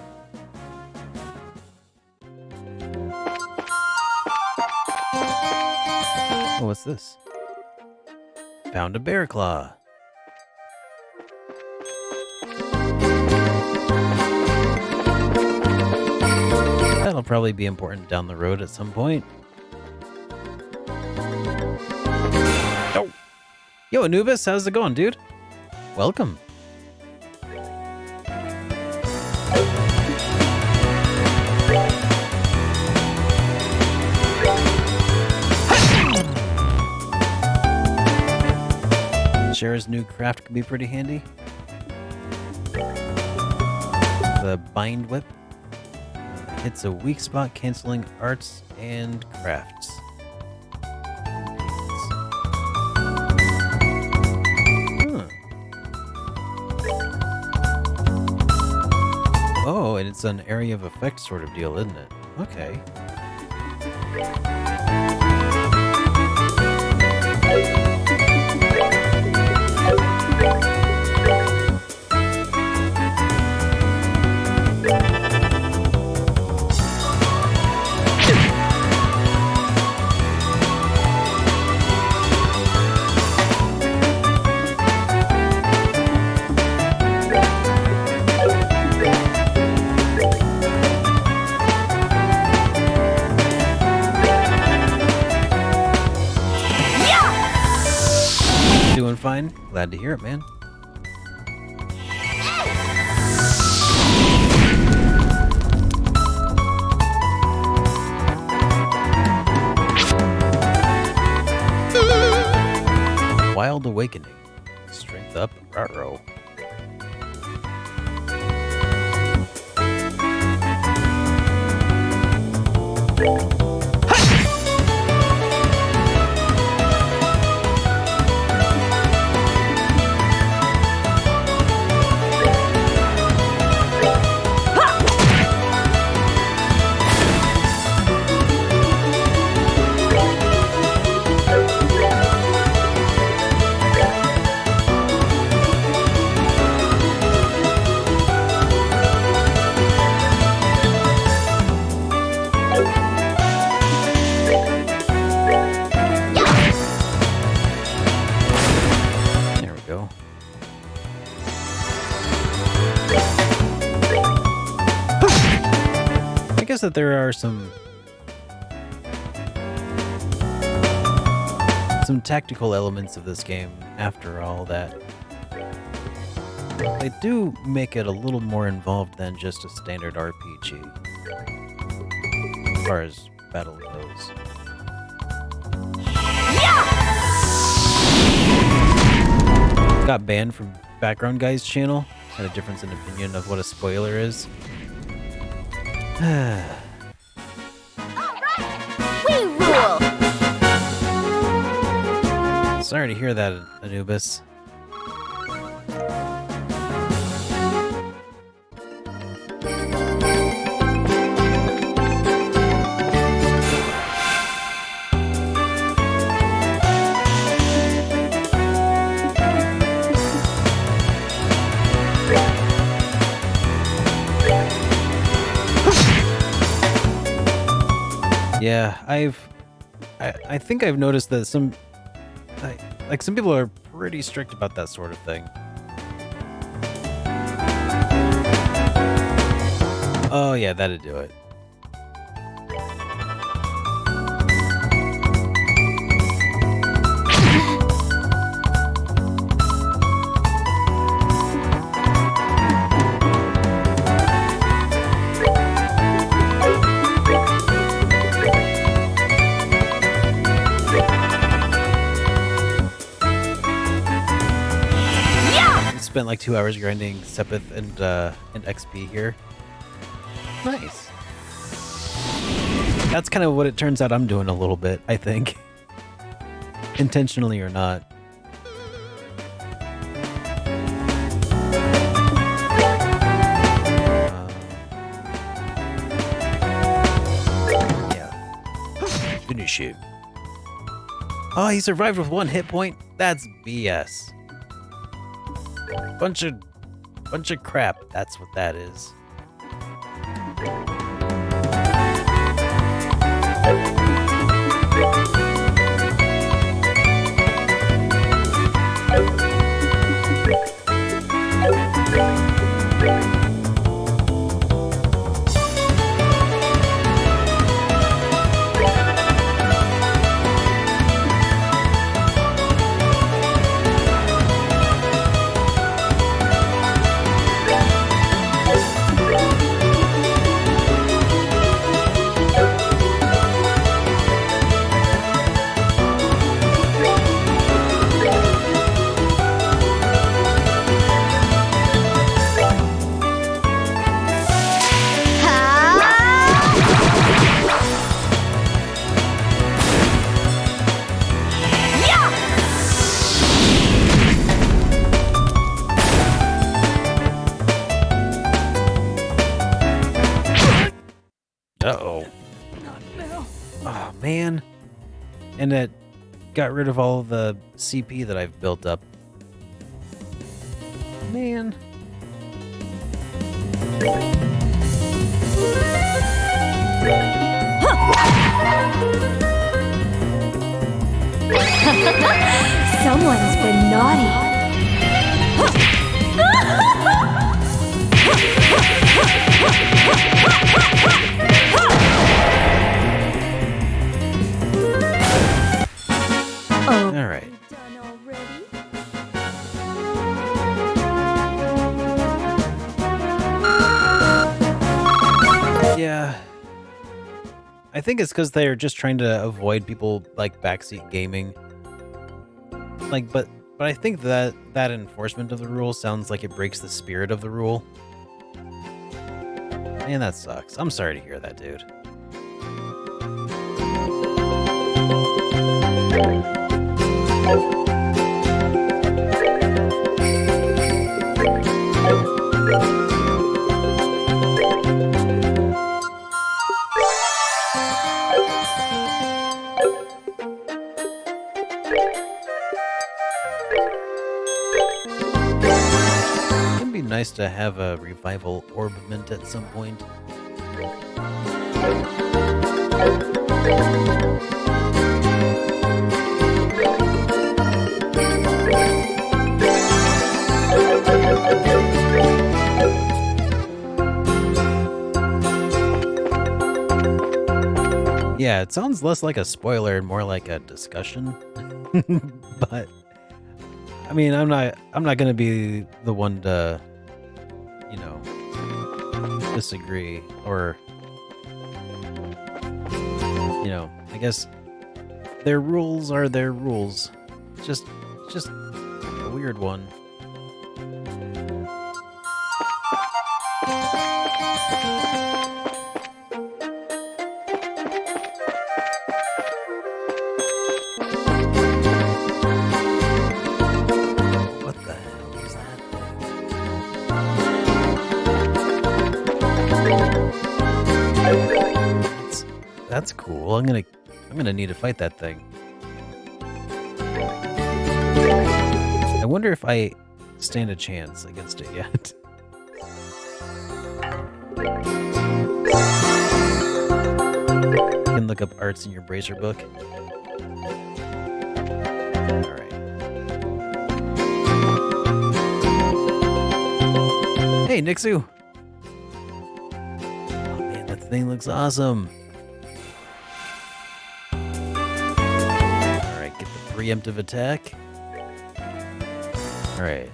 Oh, what's this? Found a bear claw. That'll probably be important down the road at some point. Oh. Yo, Anubis, how's it going, dude? Welcome. Cher's new craft could be pretty handy. The Bind Whip hits a weak spot, canceling arts and crafts. Huh. it's an area of effect sort of deal, isn't it? Okay. Doing fine. Glad to hear it, man. Wild Awakening. Strength up, ruh-roh. There we go. I guess that there are some tactical elements of this game after all that. They do make it a little more involved than just a standard RPG as far as battle goes. Got banned from Background Guy's channel. Had a difference in opinion of what a spoiler is. We rule! Sorry to hear that, Anubis. Yeah, I think I've noticed that some people are pretty strict about that sort of thing. Oh yeah, that'd do it. Spent like 2 hours grinding Sepith and XP here. Nice. That's kind of what it turns out I'm doing a little bit, I think. Intentionally or not. Yeah. Finish him. Oh, he survived with 1 hit point? That's BS. Bunch of crap. That's what that is. And it got rid of all the CP that I've built up. Man. Someone's been naughty. Oh, All right. done already? Yeah. I think it's because they're just trying to avoid people like backseat gaming. Like, but I think that enforcement of the rule sounds like it breaks the spirit of the rule. Man, that sucks. I'm sorry to hear that, dude. It'd be nice to have a revival orb mint at some point. Yeah, it sounds less like a spoiler and more like a discussion. But I mean, I'm not gonna be the one to, you know, disagree or, you know, I guess their rules are their rules. It's just a weird one. What the hell is that thing? That's cool. I'm gonna need to fight that thing. I wonder if I stand a chance against it yet. You can look up arts in your bracer book. Alright. Hey, Nixu! Oh man, that thing looks awesome. Alright, get the preemptive attack. Alright.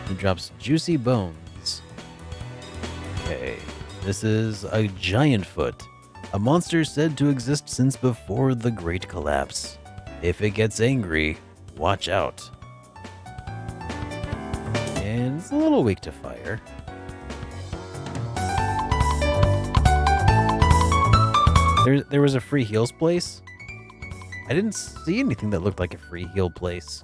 He drops juicy bones. Okay. This is a giant foot. A monster said to exist since before the Great Collapse. If it gets angry, watch out. And it's a little weak to fire. There was a free heals place. I didn't see anything that looked like a free heal place.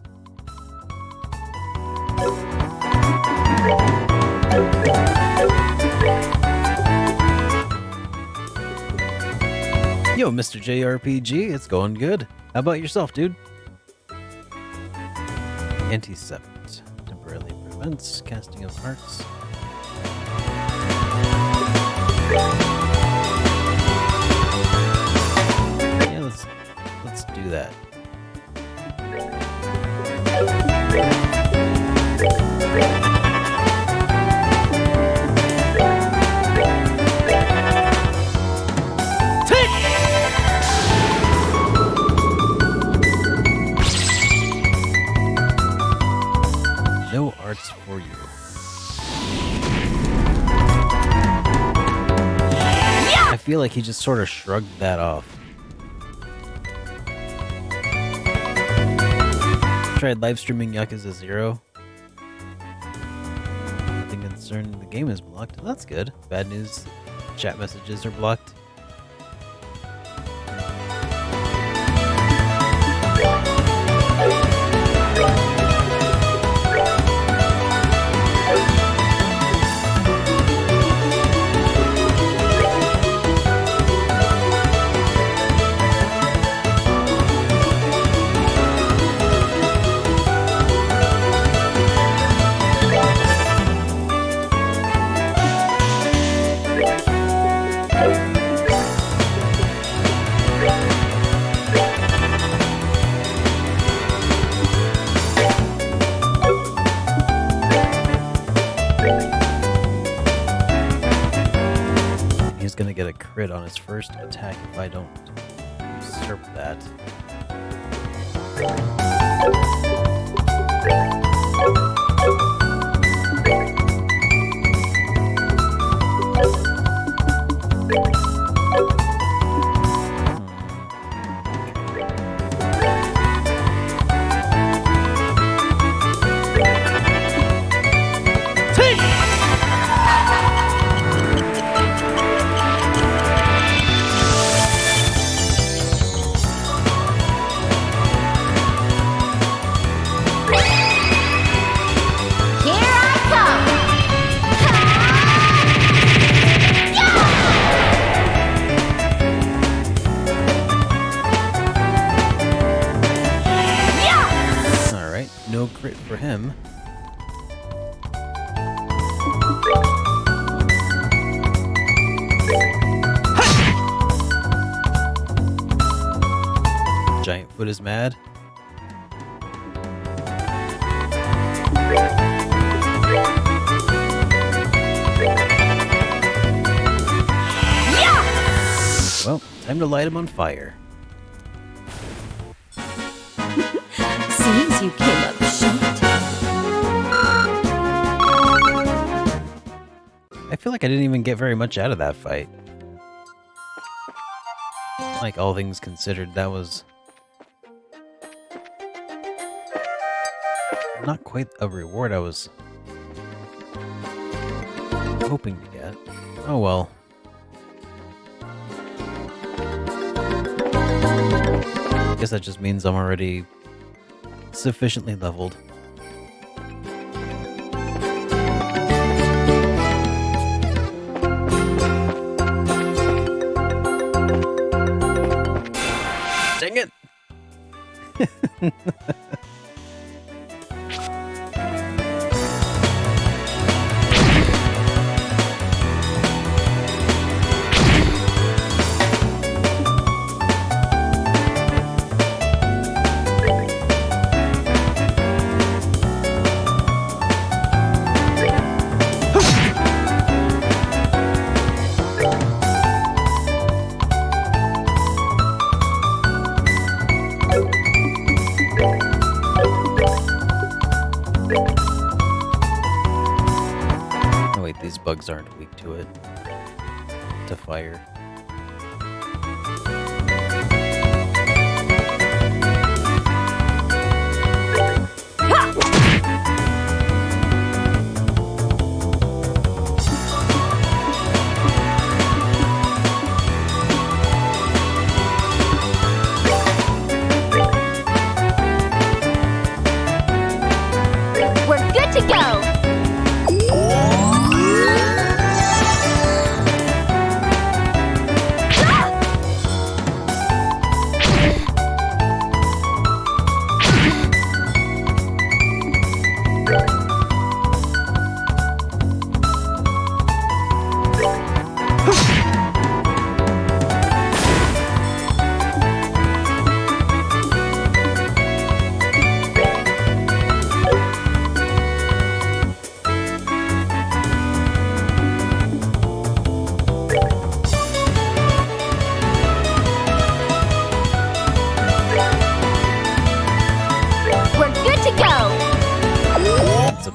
Yo, Mr. JRPG, it's going good. How about yourself, dude? Anticept temporarily prevents casting of arts. Yeah, let's do that. No arts for you. I feel like he just sort of shrugged that off. Tried live streaming Yakuza 0. Nothing concerning the game is blocked. That's good. Bad news. Chat messages are blocked. crit on his first attack if I don't usurp that. No crit for him. Giant Foot is mad. Well, time to light him on fire. Seems you came up short. I feel like I didn't even get very much out of that fight. Like, all things considered, that was not quite a reward I was hoping to get. Oh well. Guess that just means I'm already sufficiently leveled. Dang it! These bugs aren't weak to it. To fire. We're good to go.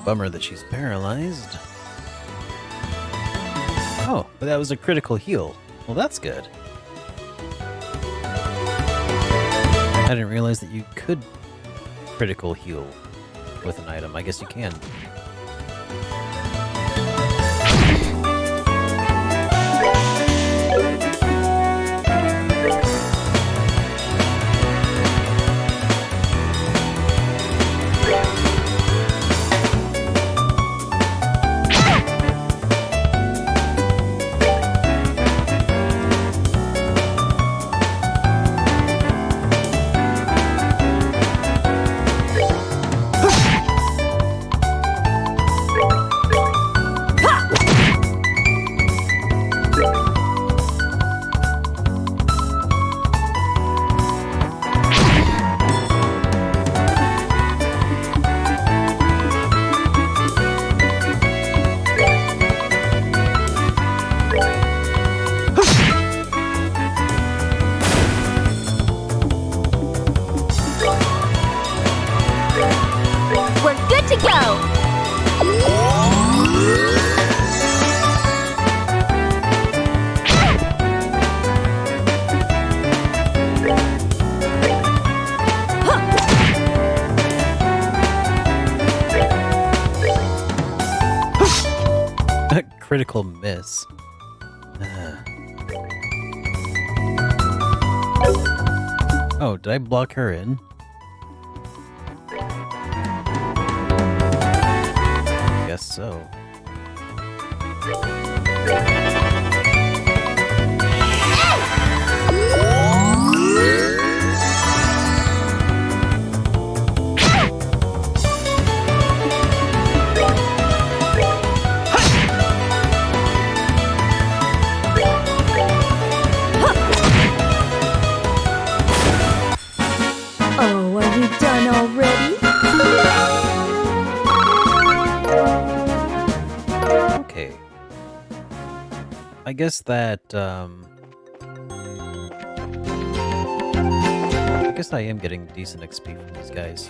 Bummer that she's paralyzed. Oh, but that was a critical heal. Well, that's good. I didn't realize that you could critical heal with an item. I guess you can. We're good to go! Critical miss. Oh, did I block her in? Guess so. Oh, are you done already? Okay. I guess that, I guess I am getting decent XP from these guys.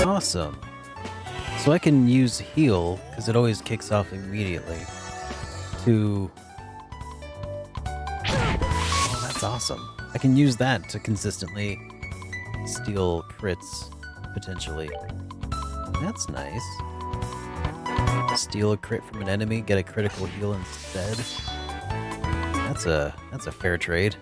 Awesome. So I can use heal, because it always kicks off immediately, to... Oh, that's awesome. I can use that to consistently steal crits, potentially. That's nice. Steal a crit from an enemy, get a critical heal instead. That's a fair trade.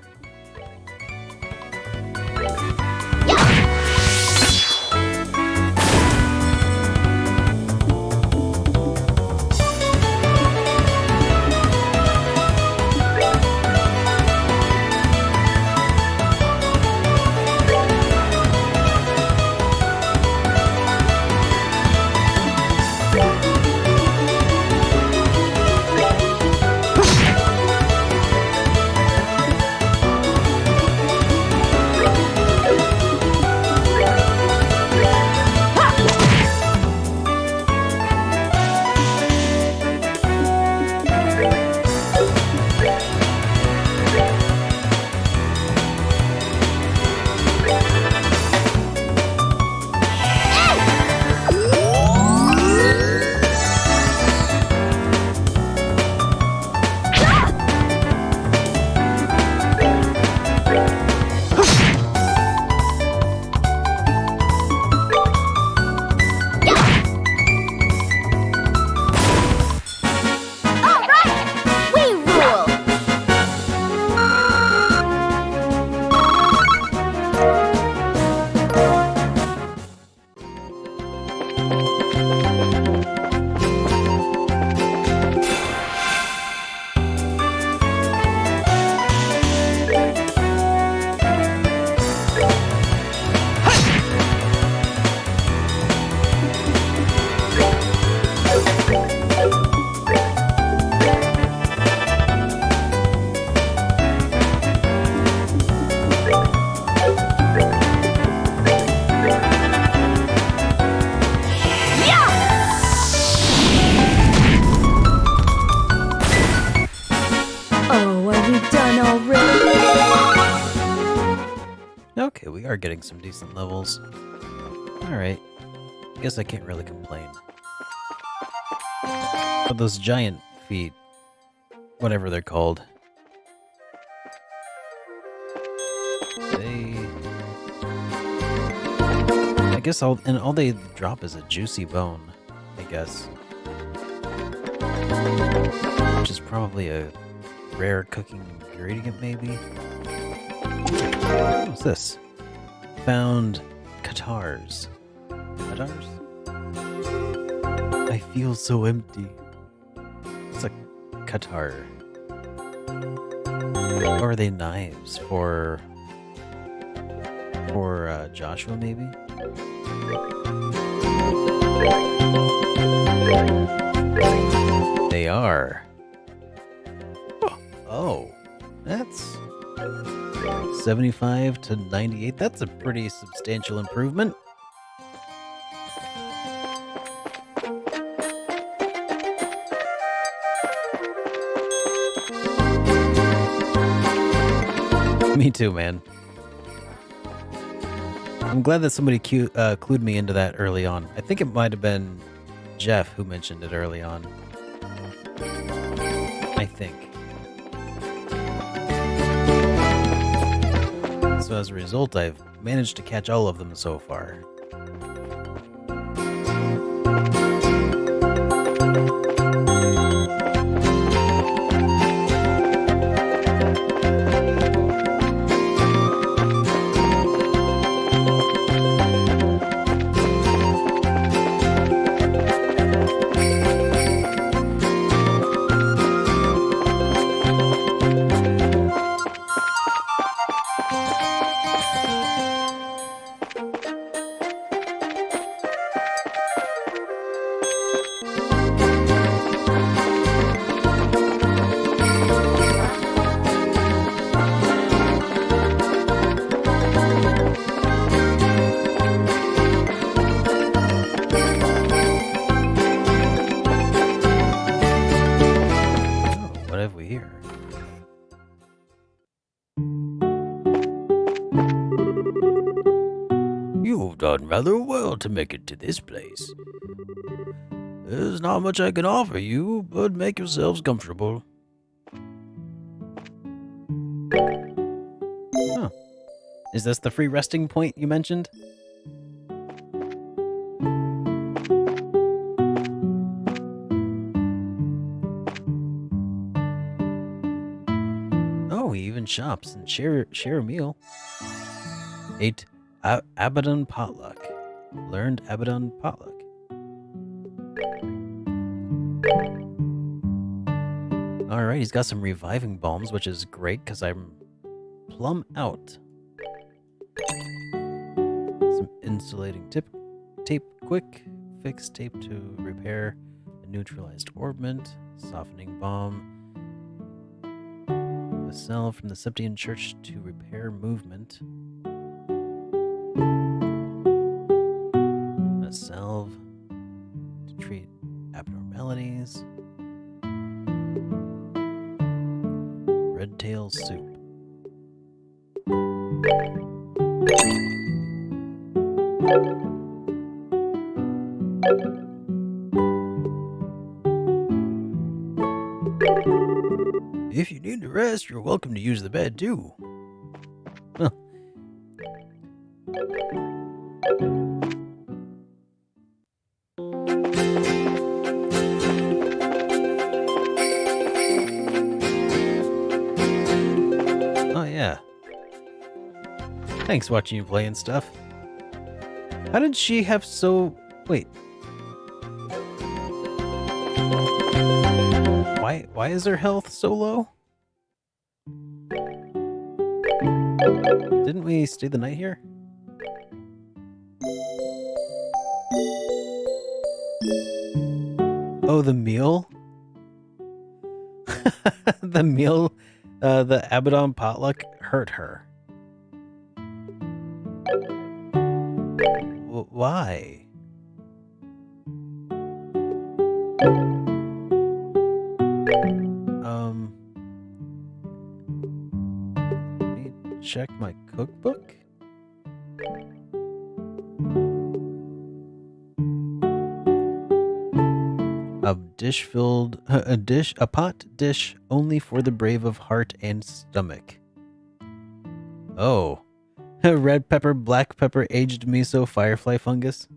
Okay, we are getting some decent levels. Alright. Guess I can't really complain. But those giant feet, whatever they're called, I guess all they drop is a juicy bone, I guess. Which is probably a rare cooking ingredient, maybe? What's this? Found Qatars. Qatars? I feel so empty. It's a Qatar. Or are they knives for Joshua, maybe? They are. Oh, that's 75 to 98. That's a pretty substantial improvement. Me too, man. I'm glad that somebody clued me into that early on. I think it might have been Jeff who mentioned it early on. I think. So as a result, I've managed to catch all of them so far. You've done rather well to make it to this place. There's not much I can offer you, but make yourselves comfortable. Huh. Is this the free resting point you mentioned? Oh, he even shops and share a meal. 8. Abaddon Potluck. Learned Abaddon Potluck. Alright, he's got some reviving bombs, which is great because I'm plumb out. Some insulating tape quick. Fix tape to repair a neutralized orbment. Softening bomb. A cell from the Septian Church to repair movement. A salve to treat abnormalities. Red tail soup. If you need to rest, you're welcome to use the bed too. Huh. Oh yeah. Thanks watching you play and stuff. How did she have so... Wait. Why is her health so low? Didn't we stay the night here? Oh, the meal? The meal, the Abaddon Potluck hurt her. Why? Let me check my cookbook. A pot dish only for the brave of heart and stomach. Oh. Red pepper, black pepper, aged miso, firefly fungus.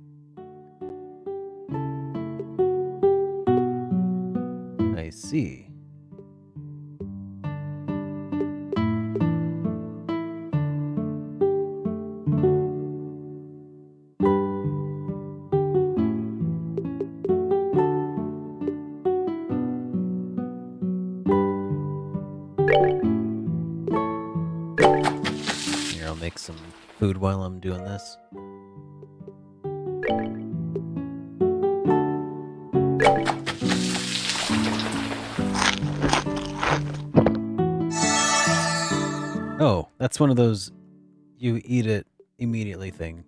I see. Here, I'll make some food while I'm doing this. Oh, that's one of those you eat it immediately thing.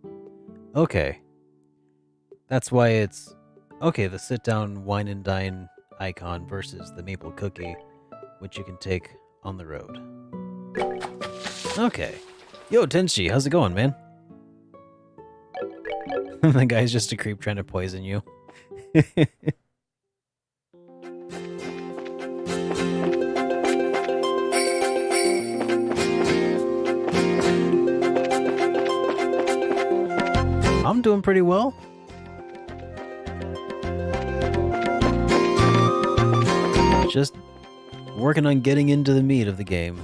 Okay. That's why it's... Okay, the sit-down wine and dine icon versus the maple cookie, which you can take on the road. Okay. Yo, Tenchi, how's it going, man? The guy's just a creep trying to poison you. I'm doing pretty well. Just working on getting into the meat of the game.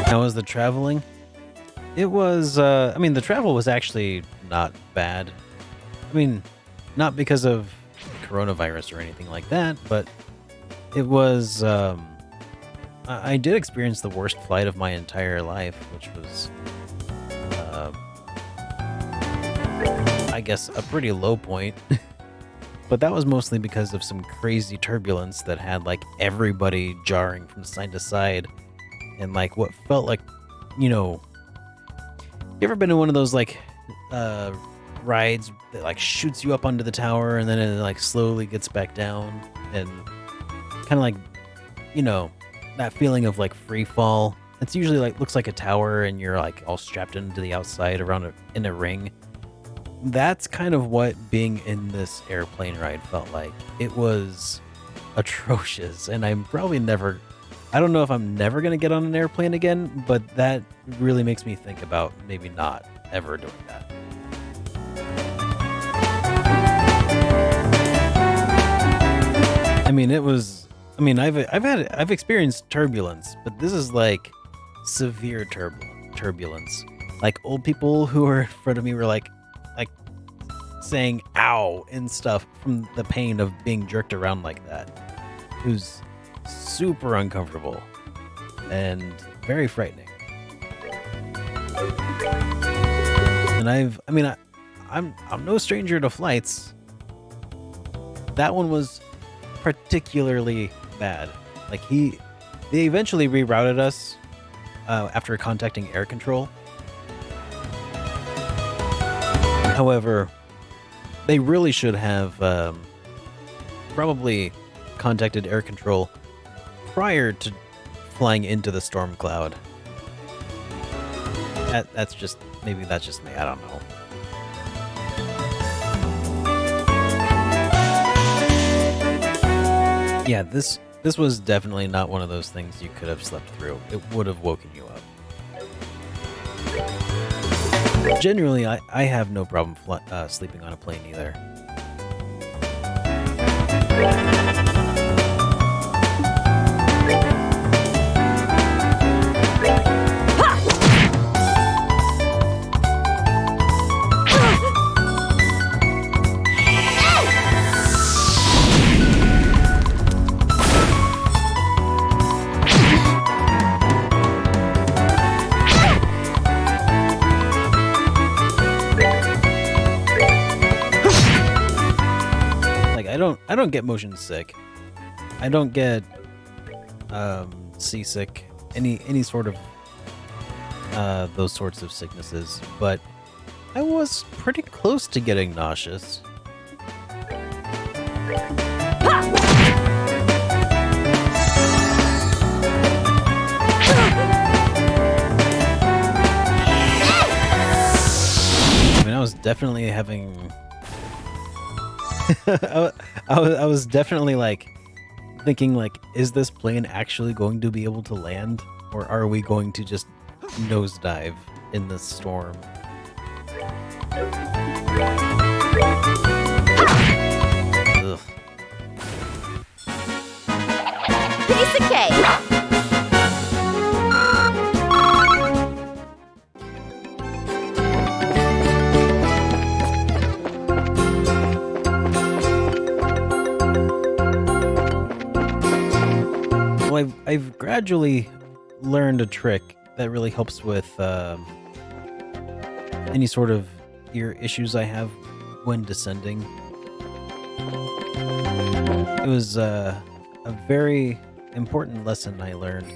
How was the traveling? It was, I mean, the travel was actually not bad. I mean, not because of coronavirus or anything like that, but it was, I did experience the worst flight of my entire life, which was, I guess, a pretty low point. But that was mostly because of some crazy turbulence that had, like, everybody jarring from side to side. And, like, what felt like, you know... You ever been in one of those, like, rides that, like, shoots you up onto the tower and then it, like, slowly gets back down? And kind of like, you know, that feeling of, like, free fall. It's usually, like, looks like a tower and you're, like, all strapped into the outside in a ring. That's kind of what being in this airplane ride felt like. It was atrocious, and I'm probably never... I don't know if I'm never going to get on an airplane again, but that really makes me think about maybe not ever doing that. I mean, it was... I mean, I've experienced turbulence, but this is like severe turbulence. Like, old people who were in front of me were like saying ow and stuff from the pain of being jerked around like that. It was super uncomfortable and very frightening. And I'm no stranger to flights. That one was particularly bad. Like, they eventually rerouted us after contacting air control. However, they really should have probably contacted air control prior to flying into the storm cloud. That's just me. I don't know. Yeah, this was definitely not one of those things you could have slept through. It would have woken you up. Generally, I have no problem sleeping on a plane either. I don't get motion sick. I don't get seasick any sort of those sorts of sicknesses, but I was pretty close to getting nauseous. I mean, I was definitely having. I was definitely like thinking like, is this plane actually going to be able to land, or are we going to just nosedive in the storm? Ugh. Piece of cake. Well, I've gradually learned a trick that really helps with any sort of ear issues I have when descending. It was a very important lesson I learned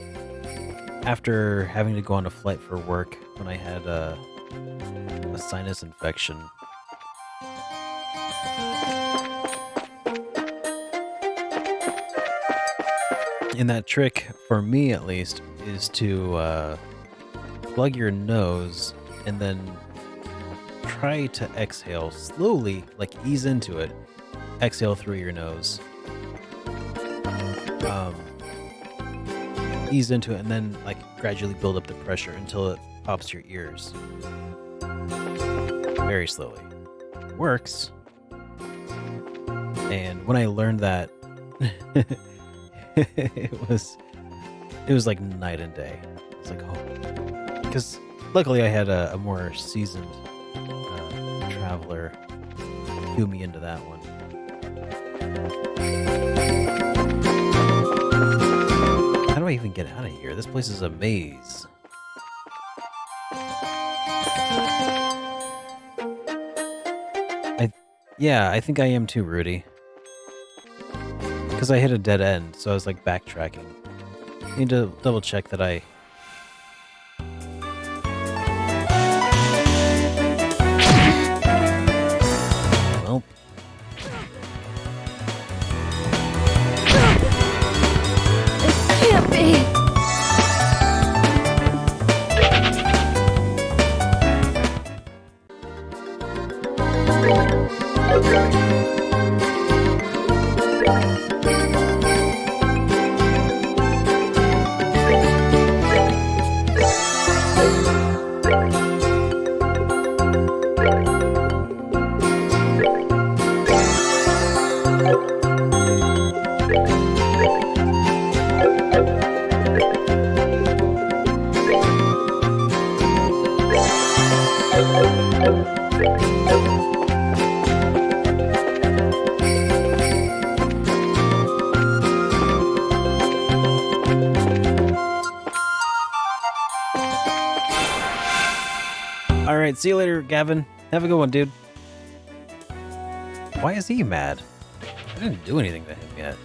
after having to go on a flight for work when I had a sinus infection. And that trick, for me at least, is to plug your nose and then try to exhale slowly, like ease into it. Exhale through your nose. Ease into it and then like gradually build up the pressure until it pops your ears. Very slowly. It works. And when I learned that, it was like night and day. It's like, oh, because luckily I had a more seasoned traveler cue me into that one. How do I even get out of here? This place is a maze. I think I am too, Rudy. Because I hit a dead end, so I was like backtracking. Need to double check that I... Well... It can't be. Alright, see you later, Gavin. Have a good one, dude. Why is he mad? I didn't do anything to him yet.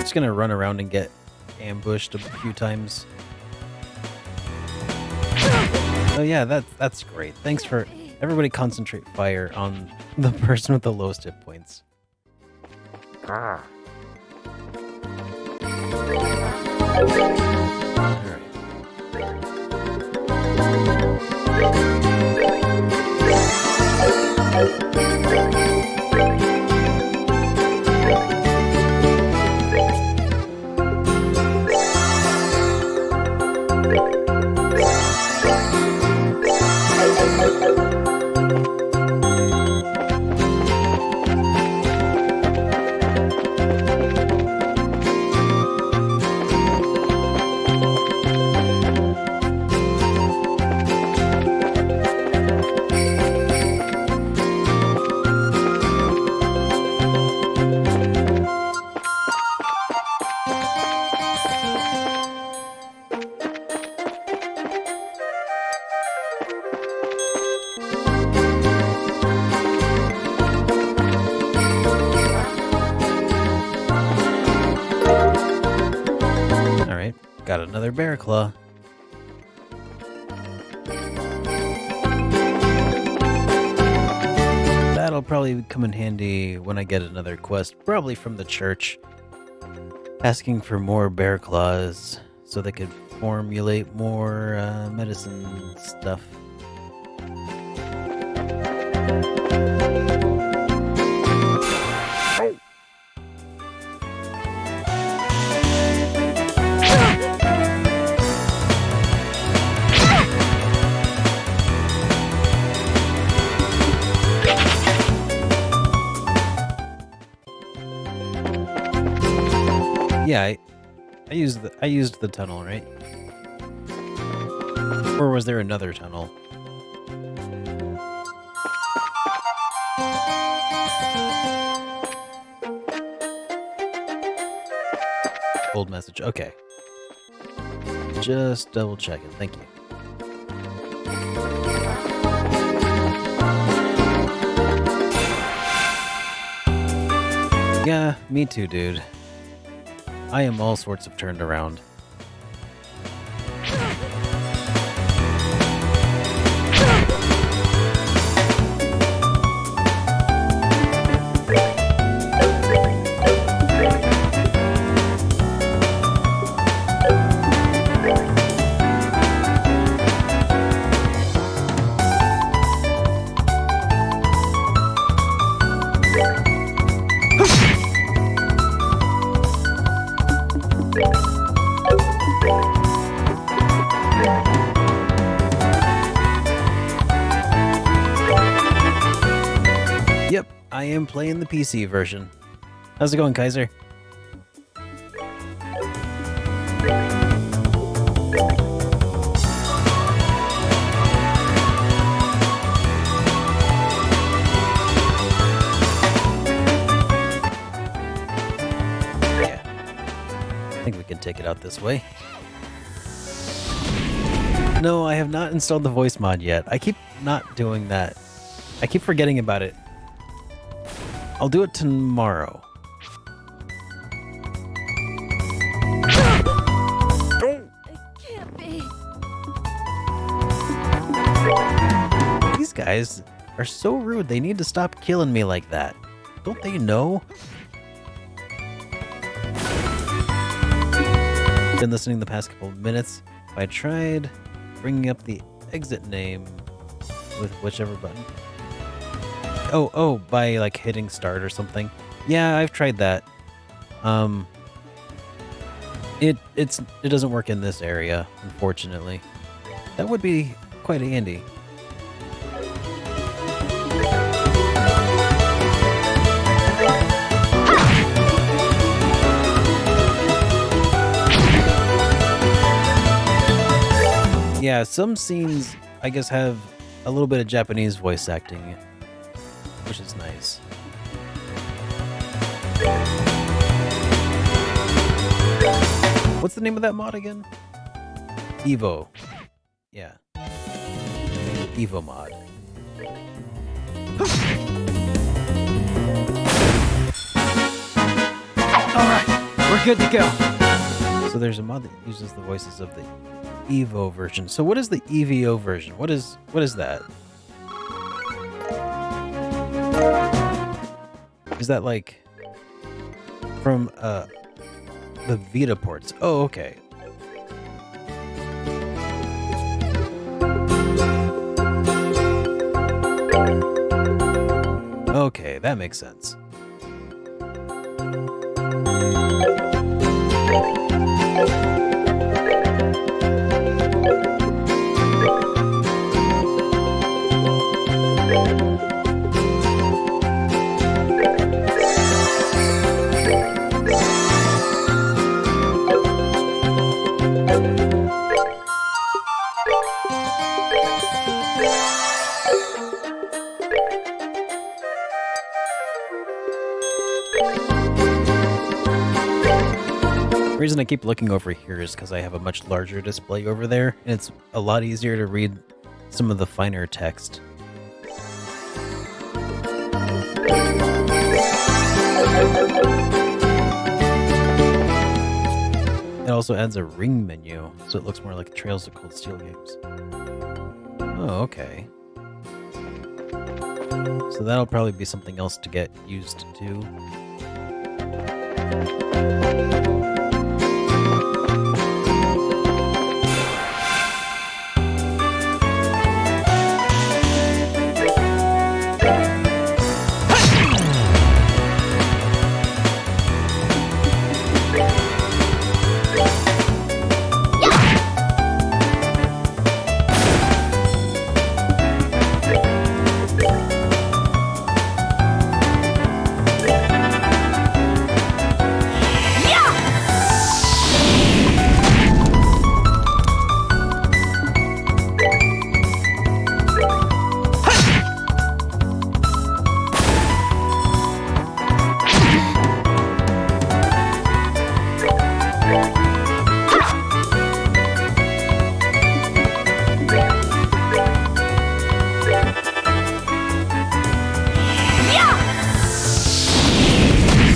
Just gonna run around and get ambushed a few times. Oh yeah, that's great. Thanks for everybody. Concentrate fire on the person with the lowest hit points. All Got another bear claw. That'll probably come in handy when I get another quest, probably from the church, asking for more bear claws so they could formulate more medicine stuff. Yeah, I used the tunnel, right? Or was there another tunnel? Old message. Okay. Just double checking. Thank you. Yeah, me too, dude. I am all sorts of turned around. Yep, I am playing the PC version. How's it going, Kaiser? Yeah. I think we can take it out this way. No, I have not installed the voice mod yet. I keep not doing that. I keep forgetting about it. I'll do it tomorrow. It can't be. These guys are so rude. They need to stop killing me like that. Don't they know? Been listening the past couple of minutes. I tried bringing up the exit name with whichever button. Oh, by like hitting start or something. Yeah, I've tried that. It doesn't work in this area, unfortunately. That would be quite handy. Yeah, some scenes I guess have a little bit of Japanese voice acting, which is nice. What's the name of that mod again? Evo. Yeah. Evo mod. Alright, we're good to go. So there's a mod that uses the voices of the Evo version. So what is the EVO version? What is that? Is that like from the Vita ports? Oh, okay. Okay, that makes sense. The reason I keep looking over here is because I have a much larger display over there, and it's a lot easier to read some of the finer text. And also adds a ring menu, so it looks more like Trails of Cold Steel games. Oh, okay. So that'll probably be something else to get used to.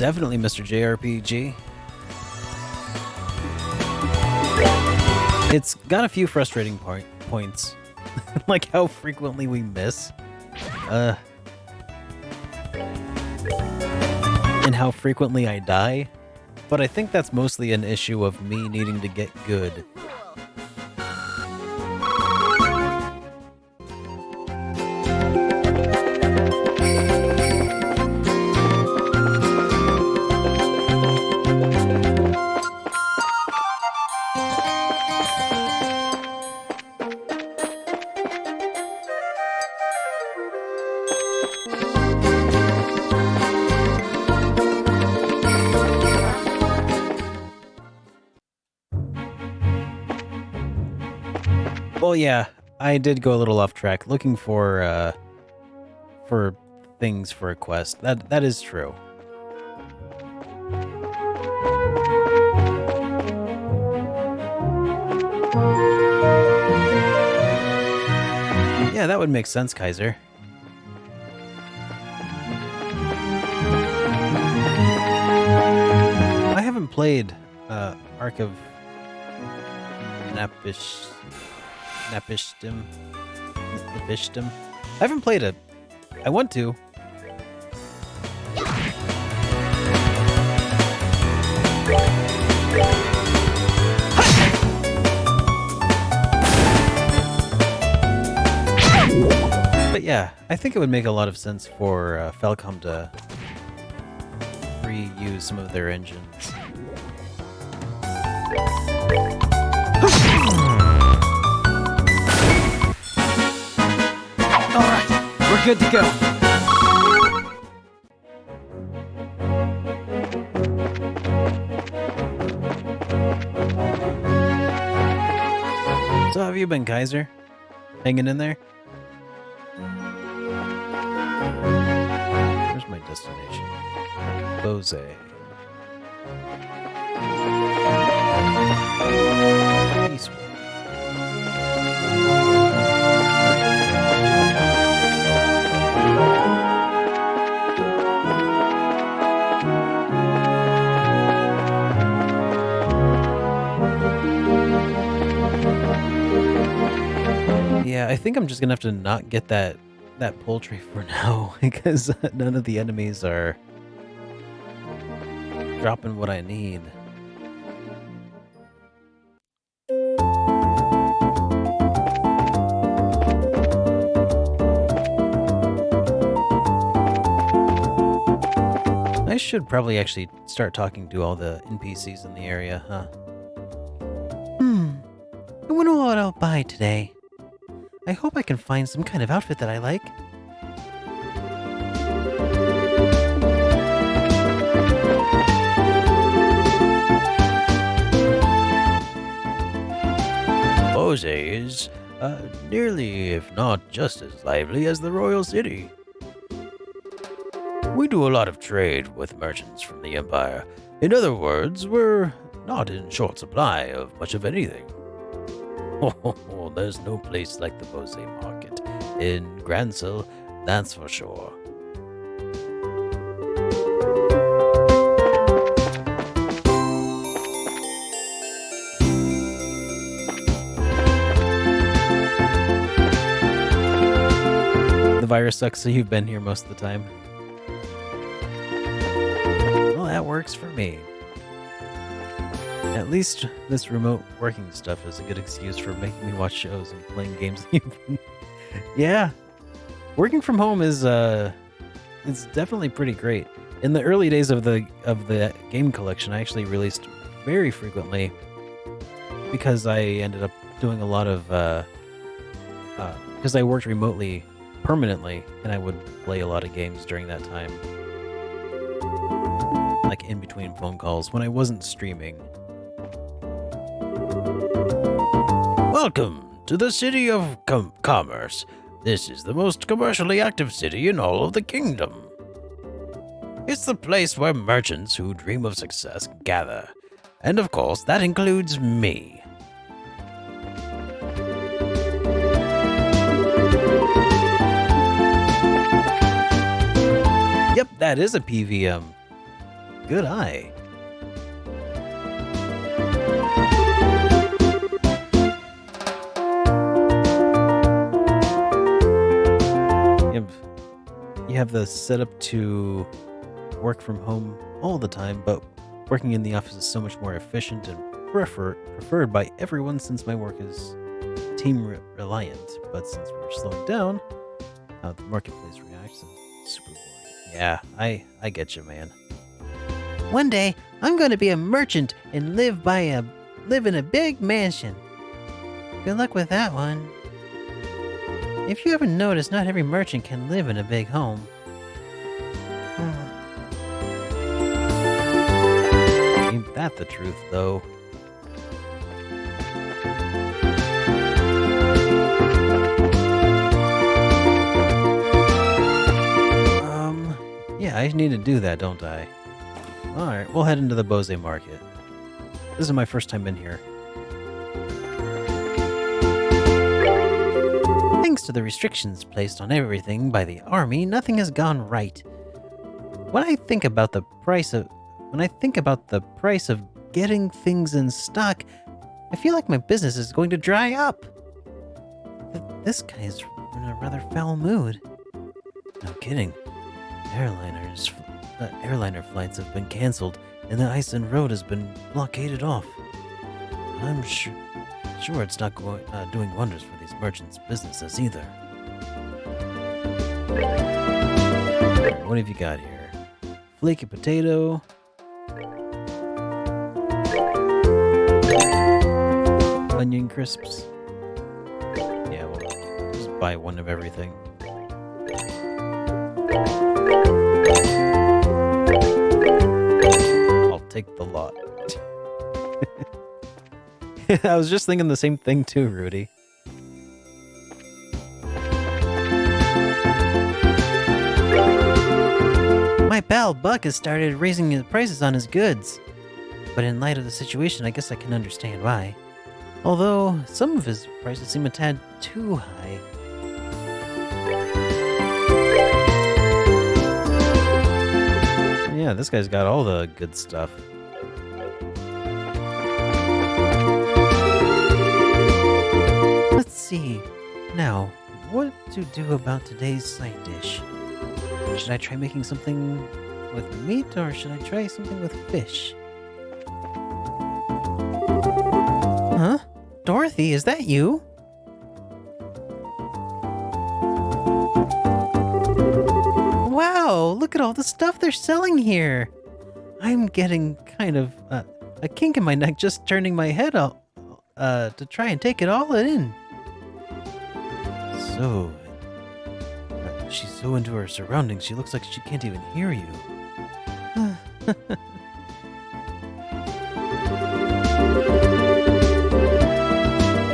Definitely Mr. JRPG. It's got a few frustrating points, like how frequently we miss, and how frequently I die, but I think that's mostly an issue of me needing to get good. Well, yeah, I did go a little off track looking for things for a quest. That is true. Yeah, that would make sense, Kaiser. I haven't played Ark of Napishtim. I haven't played it. I want to. But yeah, I think it would make a lot of sense for Falcom to reuse some of their engines. We're good to go. So how have you been, Kaiser? Hanging in there? Where's my destination? Bose. Eastward. Yeah, I think I'm just gonna have to not get that poultry for now because none of the enemies are dropping what I need. I should probably actually start talking to all the NPCs in the area, huh? I wonder what I'll buy today. I hope I can find some kind of outfit that I like. Bose is nearly, if not just as lively as the royal city. We do a lot of trade with merchants from the Empire. In other words, we're not in short supply of much of anything. Oh, there's no place like the Bose Market in Gransel, that's for sure. virus sucks, so you've been here most of the time. Well, that works for me. At least this remote working stuff is a good excuse for making me watch shows and playing games. Yeah, working from home is it's definitely pretty great. In the early days of the game collection, I actually released very frequently because I ended up doing a lot of because I worked remotely permanently, and I would play a lot of games during that time, like in between phone calls when I wasn't streaming. Welcome to the city of commerce. This is the most commercially active city in all of the kingdom. It's the place where merchants who dream of success gather. And of course, that includes me. Yep, that is a PVM. Good eye. You have the setup to work from home all the time, but working in the office is so much more efficient and preferred by everyone since my work is team reliant. But since we're slowing down, how the marketplace reacts is super boring. Yeah, I get you, man. One day, I'm going to be a merchant and live in a big mansion. Good luck with that one. If you haven't noticed, not every merchant can live in a big home. Ain't that the truth, though? Yeah, I need to do that, don't I? Alright, we'll head into the Bose Market. This is my first time in here. Thanks to the restrictions placed on everything by the army, nothing has gone right. When I think about the price of getting things in stock, I feel like my business is going to dry up. This guy is in a rather foul mood. No kidding. Airliner flights have been canceled, and the ice and road has been blockaded off. I'm sure it's not doing wonders for these merchants' businesses either. What have you got here? Flaky potato. Onion crisps. Yeah, we'll just buy one of everything. I'll take the lot. I was just thinking the same thing too, Rudy. My pal Buck has started raising his prices on his goods. But in light of the situation, I guess I can understand why. Although, some of his prices seem a tad too high. Yeah, this guy's got all the good stuff. Let's see. Now, what to do about today's side dish? Should I try making something with meat, or should I try something with fish? Huh? Dorothy, is that you? Wow, look at all the stuff they're selling here. I'm getting kind of a kink in my neck just turning my head out to try and take it all in. So, she's so into her surroundings, she looks like she can't even hear you.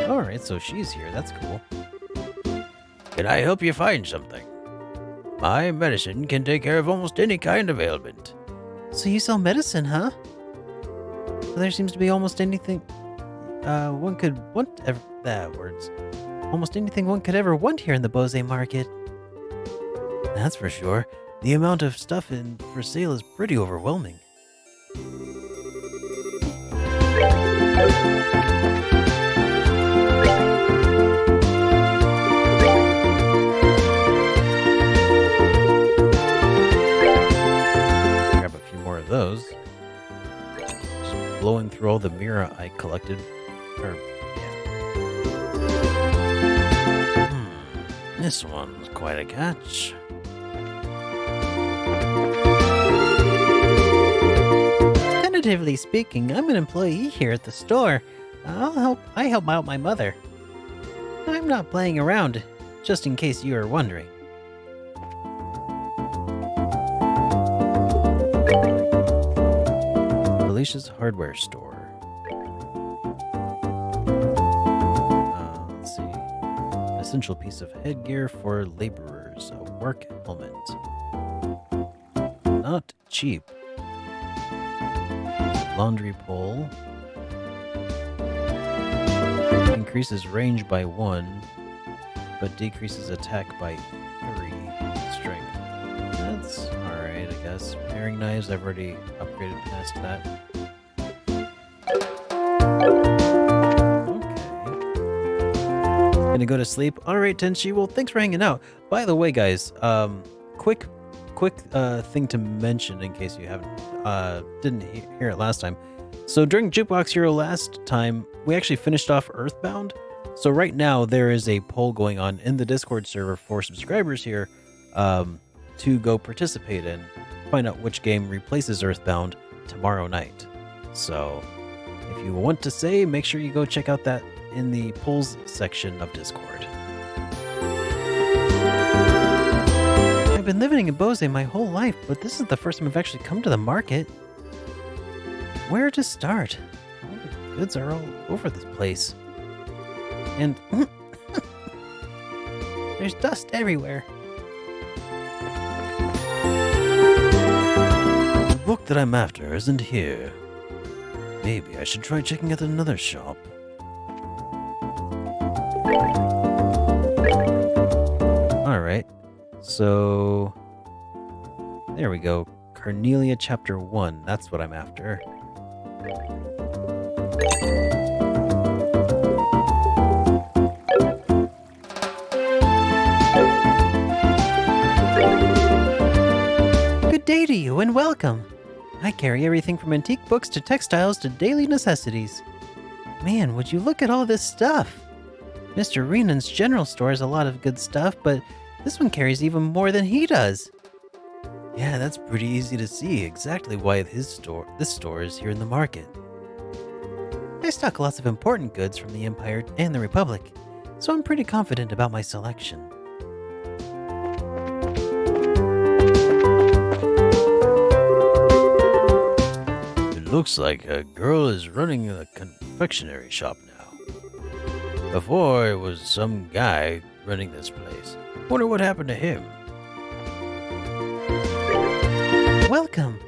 Alright, so she's here. That's cool. Can I help you find something? My medicine can take care of almost any kind of ailment. So you sell medicine, huh? So there seems to be almost anything one could want. Almost anything one could ever want here in the Bose Market. That's for sure. The amount of stuff for sale is pretty overwhelming. through all the mirror I collected. Or, this one's quite a catch. Tentatively speaking, I'm an employee here at the store. I help out my mother. I'm not playing around, just in case you are wondering. Felicia's hardware store. Let's see. Essential piece of headgear for laborers. A work helmet. Not cheap. Laundry pole. Increases range by 1, but decreases attack by 3 strength. That's alright, I guess. Paring knives, I've already upgraded past that. Okay. Gonna go to sleep. Alright, Tenchi. Well, thanks for hanging out. By the way, guys, quick thing to mention in case you didn't hear it last time. So during Jukebox Hero last time, we actually finished off Earthbound. So right now there is a poll going on in the Discord server for subscribers here to go participate in, find out which game replaces Earthbound tomorrow night. So if you want to say, make sure you go check out that in the polls section of Discord. I've been living in Bose my whole life, but this is the first time I've actually come to the market. Where to start? All the goods are all over this place. And there's dust everywhere. The book that I'm after isn't here. Maybe I should try checking out another shop. Alright, so there we go. Carnelia Chapter 1, that's what I'm after. Good day to you and welcome. I carry everything from antique books to textiles to daily necessities. Man, would you look at all this stuff? Mr. Renan's general store has a lot of good stuff, but this one carries even more than he does. Yeah, that's pretty easy to see exactly why this store is here in the market. I stock lots of important goods from the Empire and the Republic, so I'm pretty confident about my selection. It looks like a girl is running a confectionery shop now. Before, it was some guy running this place. Wonder what happened to him. Welcome!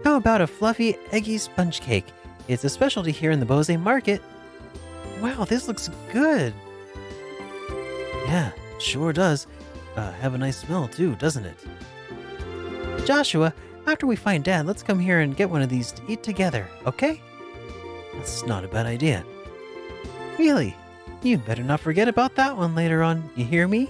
How about a fluffy, eggy sponge cake? It's a specialty here in the Bose market. Wow, this looks good! Yeah, sure does. Have a nice smell too, doesn't it? Joshua, after we find Dad, let's come here and get one of these to eat together, okay? That's not a bad idea. Really? You better not forget about that one later on, you hear me?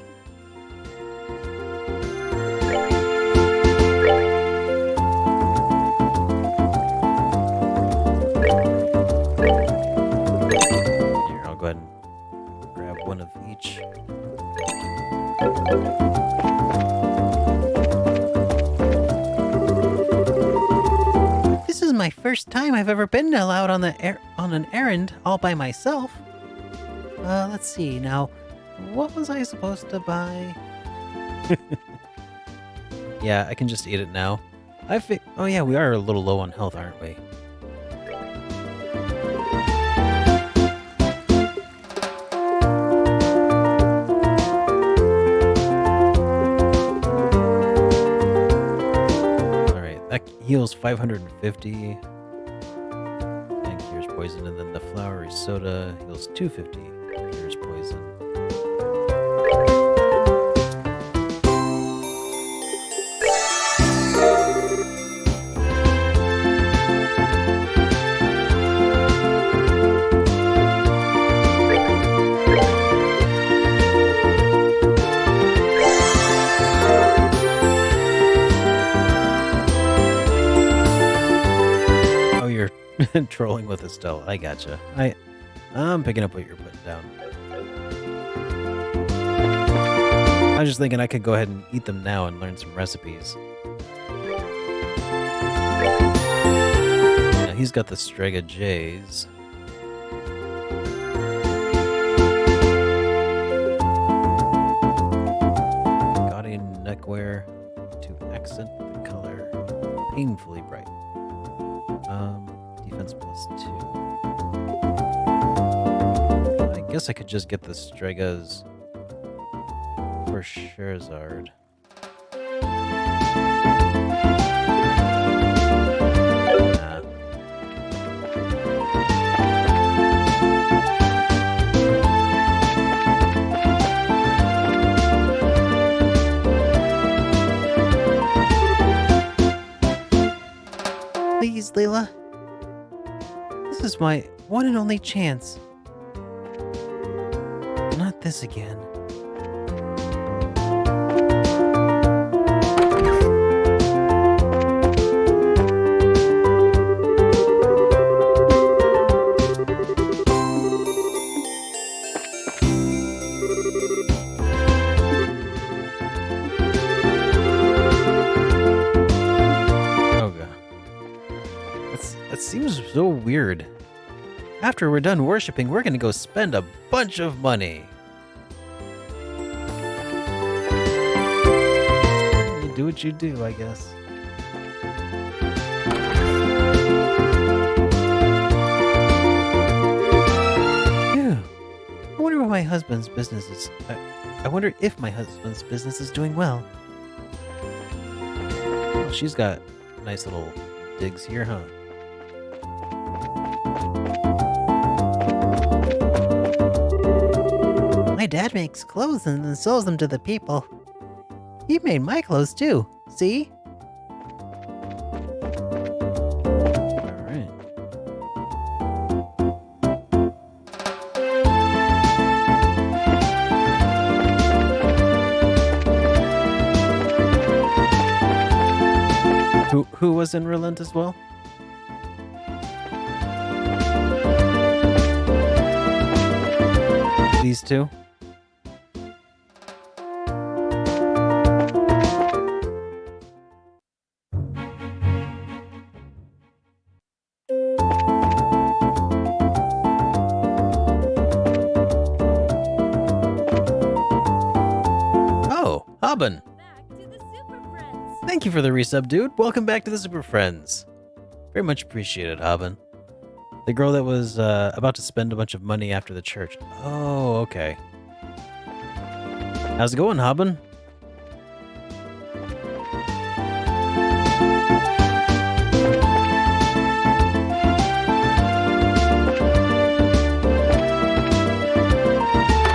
Here, I'll go ahead and grab one of each. This is my first time I've ever been allowed on an errand all by myself. Let's see now. What was I supposed to buy? Yeah, I can just eat it now. Oh yeah, we are a little low on health, aren't we? Alright, that heals 550. And cures poison, and then the flowery soda heals 250. Cures poison. Oh, you're Trolling with Estelle. I gotcha. I'm picking up what you're putting down. I was just thinking I could go ahead and eat them now and learn some recipes. Now he's got the Strega J's. Gaudian neckwear to accent the color. Painfully bright. Defense +2. I guess I could just get the Stregas for Scherzard. Nah. Please, Leela. This is my one and only chance. Not this again. That seems so weird. After we're done worshiping, we're gonna go spend a bunch of money. You do what you do, I guess. Phew. I wonder what my husband's business is. I wonder if my husband's business is doing well. Well, she's got nice little digs here, huh? My dad makes clothes and then sells them to the people. He made my clothes too. See? All right. Who was in Relent as well? These two? Oh, Haben. Back to the Super Friends. Thank you for the resub, dude. Welcome back to the Super Friends. Very much appreciated, Haben. The girl that was about to spend a bunch of money after the church. Oh, okay. How's it going, Haben?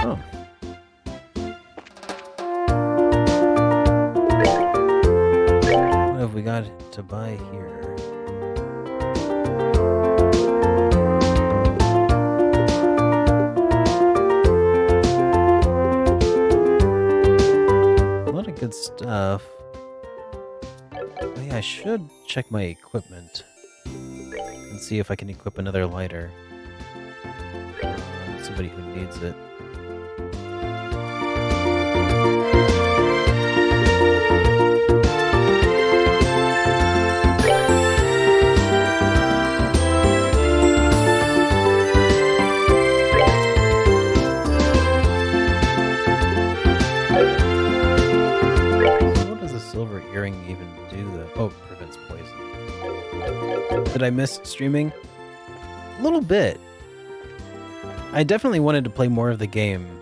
Oh. What have we got to buy here? Good stuff. Oh yeah, I should check my equipment and see if I can equip another lighter. Somebody who needs it. Silver earring even do the... Oh, prevents poison. Did I miss streaming? A little bit. I definitely wanted to play more of the game,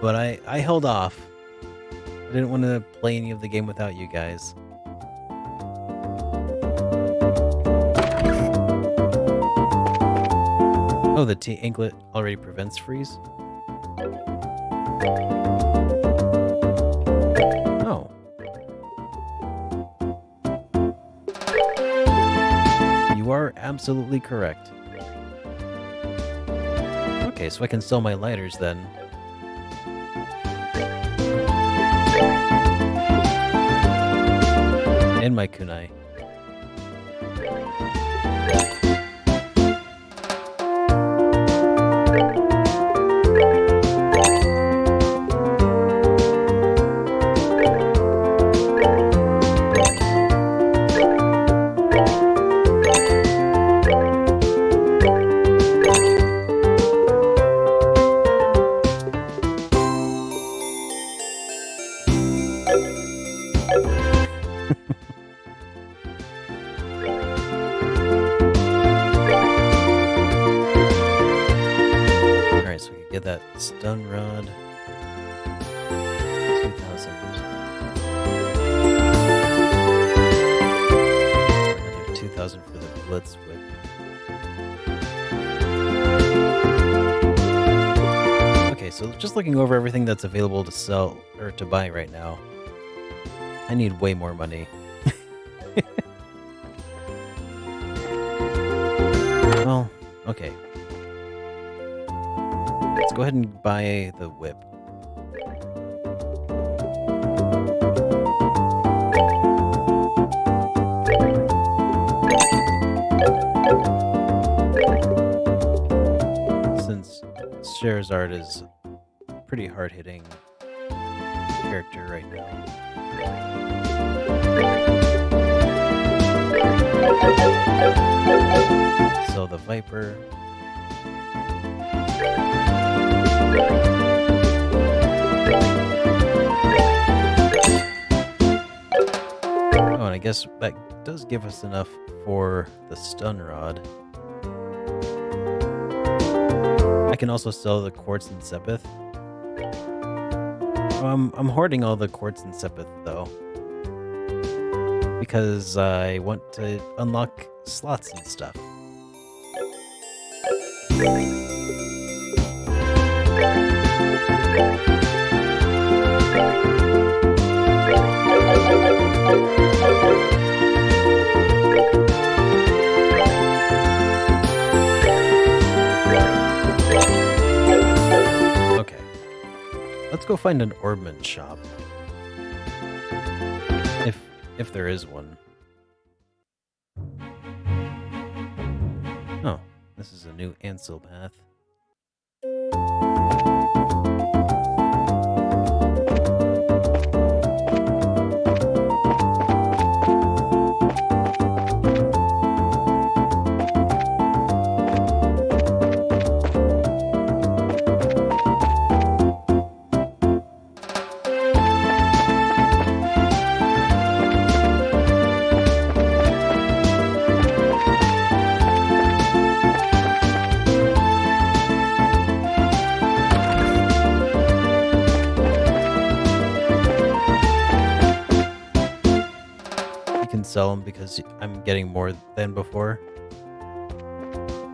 but I held off. I didn't want to play any of the game without you guys. Oh, the anklet already prevents freeze? You are absolutely correct. Okay, so I can sell my lighters then. And my kunai. stun rod. 2,000. Another 2,000 for the blitz whip. Okay, so just looking over everything that's available to sell or to buy right now. I need way more money. Well, okay. Let's go ahead and buy the whip. Since Sherazard is a pretty hard-hitting character right now. So the Viper. Oh, and I guess that does give us enough for the stun rod. I can also sell the quartz and sepith. I'm hoarding all the quartz and sepith though, because I want to unlock slots and stuff. Okay, let's go find an Orbman shop. If there is one. Oh, this is a new Ansel path. Sell them because I'm getting more than before.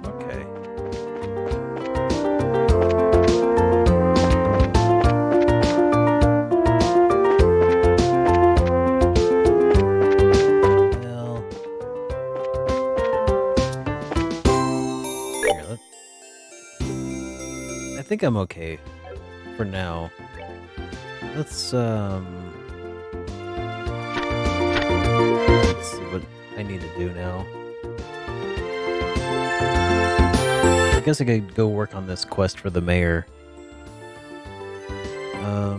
Okay. Well, here, I think I'm okay for now. Let's see what I need to do now. I guess I could go work on this quest for the mayor. The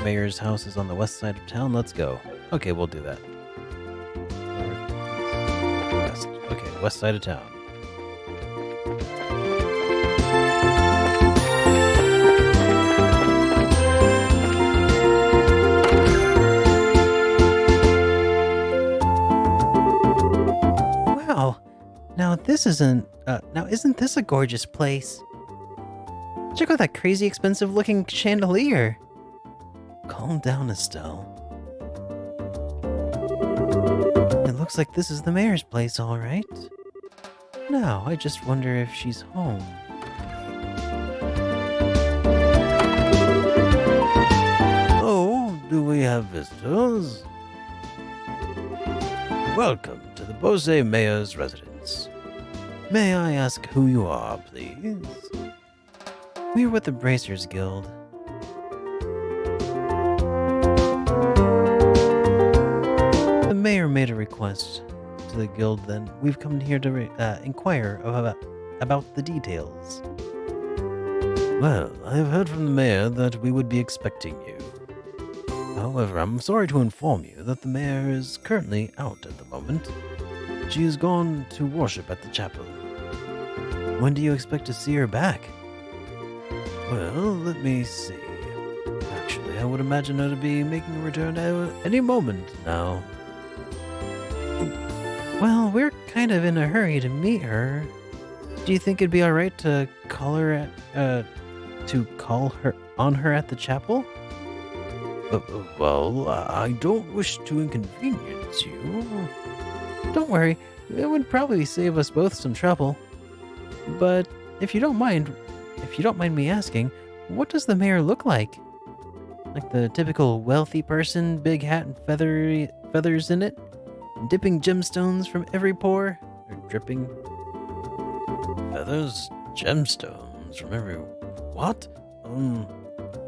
mayor's house is on the west side of town. Let's go. Okay, we'll do that. West. Okay, west side of town. Now isn't this a gorgeous place? Check out that crazy expensive looking chandelier. Calm down, Estelle. It looks like this is the mayor's place, all right. Now, I just wonder if she's home. Oh, do we have visitors? Welcome to the Bose Mayor's residence. May I ask who you are, please? We're with the Bracers Guild. The mayor made a request to the guild, then we've come here to inquire about the details. Well, I have heard from the mayor that we would be expecting you. However, I'm sorry to inform you that the mayor is currently out at the moment. She has gone to worship at the chapel. When do you expect to see her back? Well, let me see. Actually, I would imagine her to be making a return any moment now. Well, we're kind of in a hurry to meet her. Do you think it'd be alright to call her on her at the chapel? Well, I don't wish to inconvenience you. Don't worry, it would probably save us both some trouble. But if you don't mind me asking, what does the mayor look like? Like the typical wealthy person, big hat and feathers in it, dipping gemstones from every pore, or dripping. Feathers, gemstones from every. What?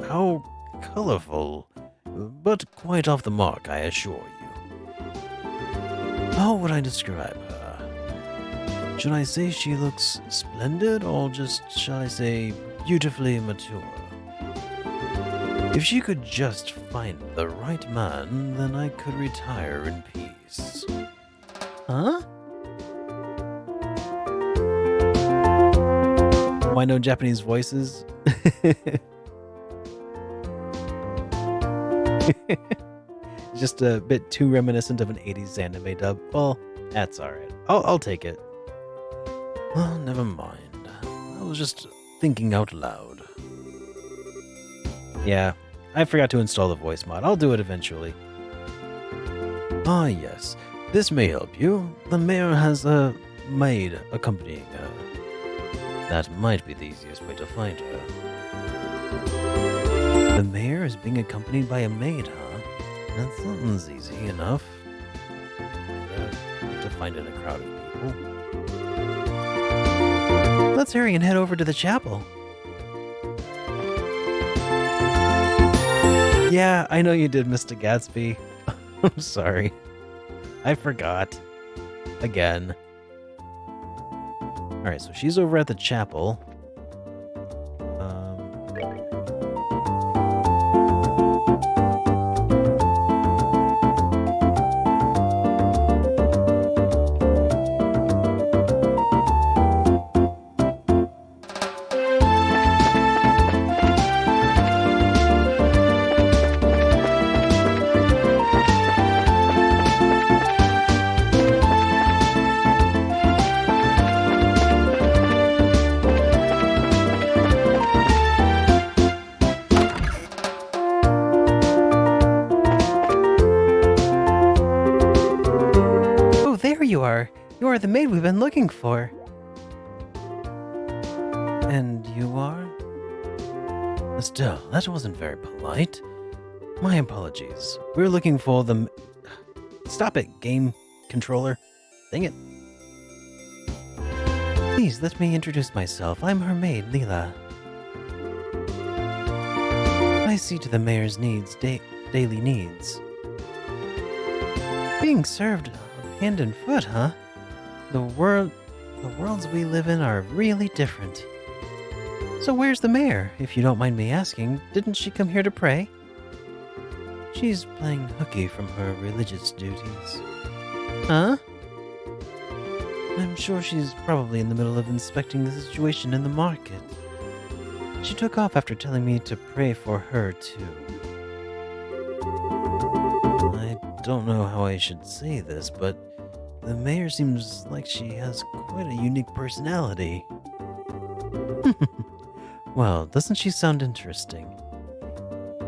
How colorful. But quite off the mark, I assure you. How would I describe her? Should I say she looks splendid, or just, shall I say, beautifully mature? If she could just find the right man, then I could retire in peace. Huh? Why no Japanese voices? Just a bit too reminiscent of an 80s anime dub. Well, that's alright. I'll take it. Well, never mind. I was just thinking out loud. Yeah, I forgot to install the voice mod. I'll do it eventually. Ah, yes. This may help you. The mayor has a maid accompanying her. That might be the easiest way to find her. The mayor is being accompanied by a maid, huh? That sounds easy enough. To find in a crowd of people. Let's hurry and head over to the chapel. Yeah, I know you did, Mr. Gatsby. I'm sorry. I forgot. Again. Alright, so she's over at the chapel. You are the maid we've been looking for. And you are? Still, that wasn't very polite. My apologies. We're looking for the... Stop it, game controller. Dang it. Please, let me introduce myself. I'm her maid, Leela. I see to the mayor's daily needs. Being served hand and foot, huh? The worlds we live in are really different. So where's the mayor, if you don't mind me asking? Didn't she come here to pray? She's playing hooky from her religious duties. Huh? I'm sure she's probably in the middle of inspecting the situation in the market. She took off after telling me to pray for her, too. I don't know how I should say this, but the mayor seems like she has quite a unique personality. Well, doesn't she sound interesting?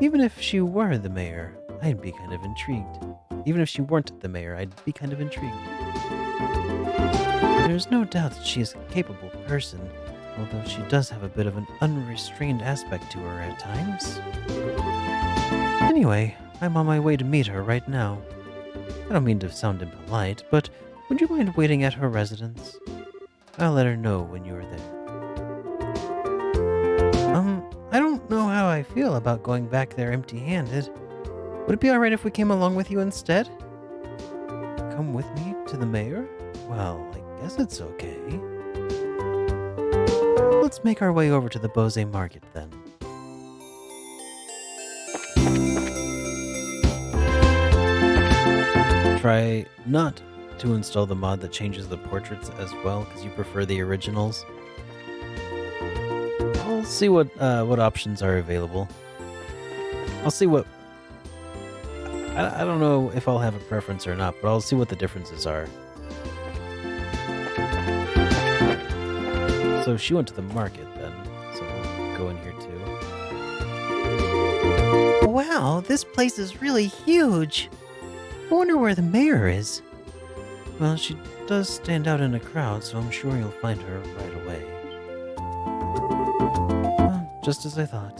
Even if she were the mayor, I'd be kind of intrigued. Even if she weren't the mayor, I'd be kind of intrigued. There's no doubt that she is a capable person, although she does have a bit of an unrestrained aspect to her at times. Anyway, I'm on my way to meet her right now. I don't mean to sound impolite, but would you mind waiting at her residence? I'll let her know when you're there. I don't know how I feel about going back there empty-handed. Would it be alright if we came along with you instead? Come with me to the mayor? Well, I guess it's okay. Let's make our way over to the Bose Market then. Try not to install the mod that changes the portraits as well, because you prefer the originals. I'll see what options are available. I'll see what... I don't know if I'll have a preference or not, but I'll see what the differences are. So she went to the market then. So we'll go in here too. Wow, this place is really huge. I wonder where the mayor is. Well, she does stand out in a crowd, so I'm sure you'll find her right away. Just as I thought.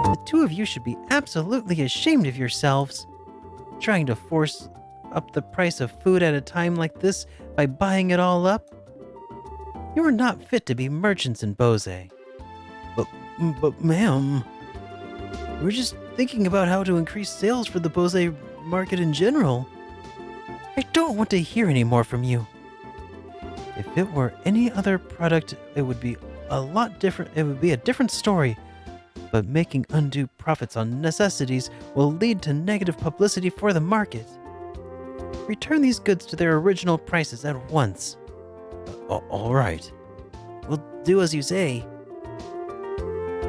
The two of you should be absolutely ashamed of yourselves. Trying to force up the price of food at a time like this by buying it all up. You are not fit to be merchants in Bose. But ma'am, we're just thinking about how to increase sales for the Bose market in general. I don't want to hear any more from you. If it were any other product, it would be a lot different. It would be a different story. But making undue profits on necessities will lead to negative publicity for the market. Return these goods to their original prices at once. All right. We'll do as you say.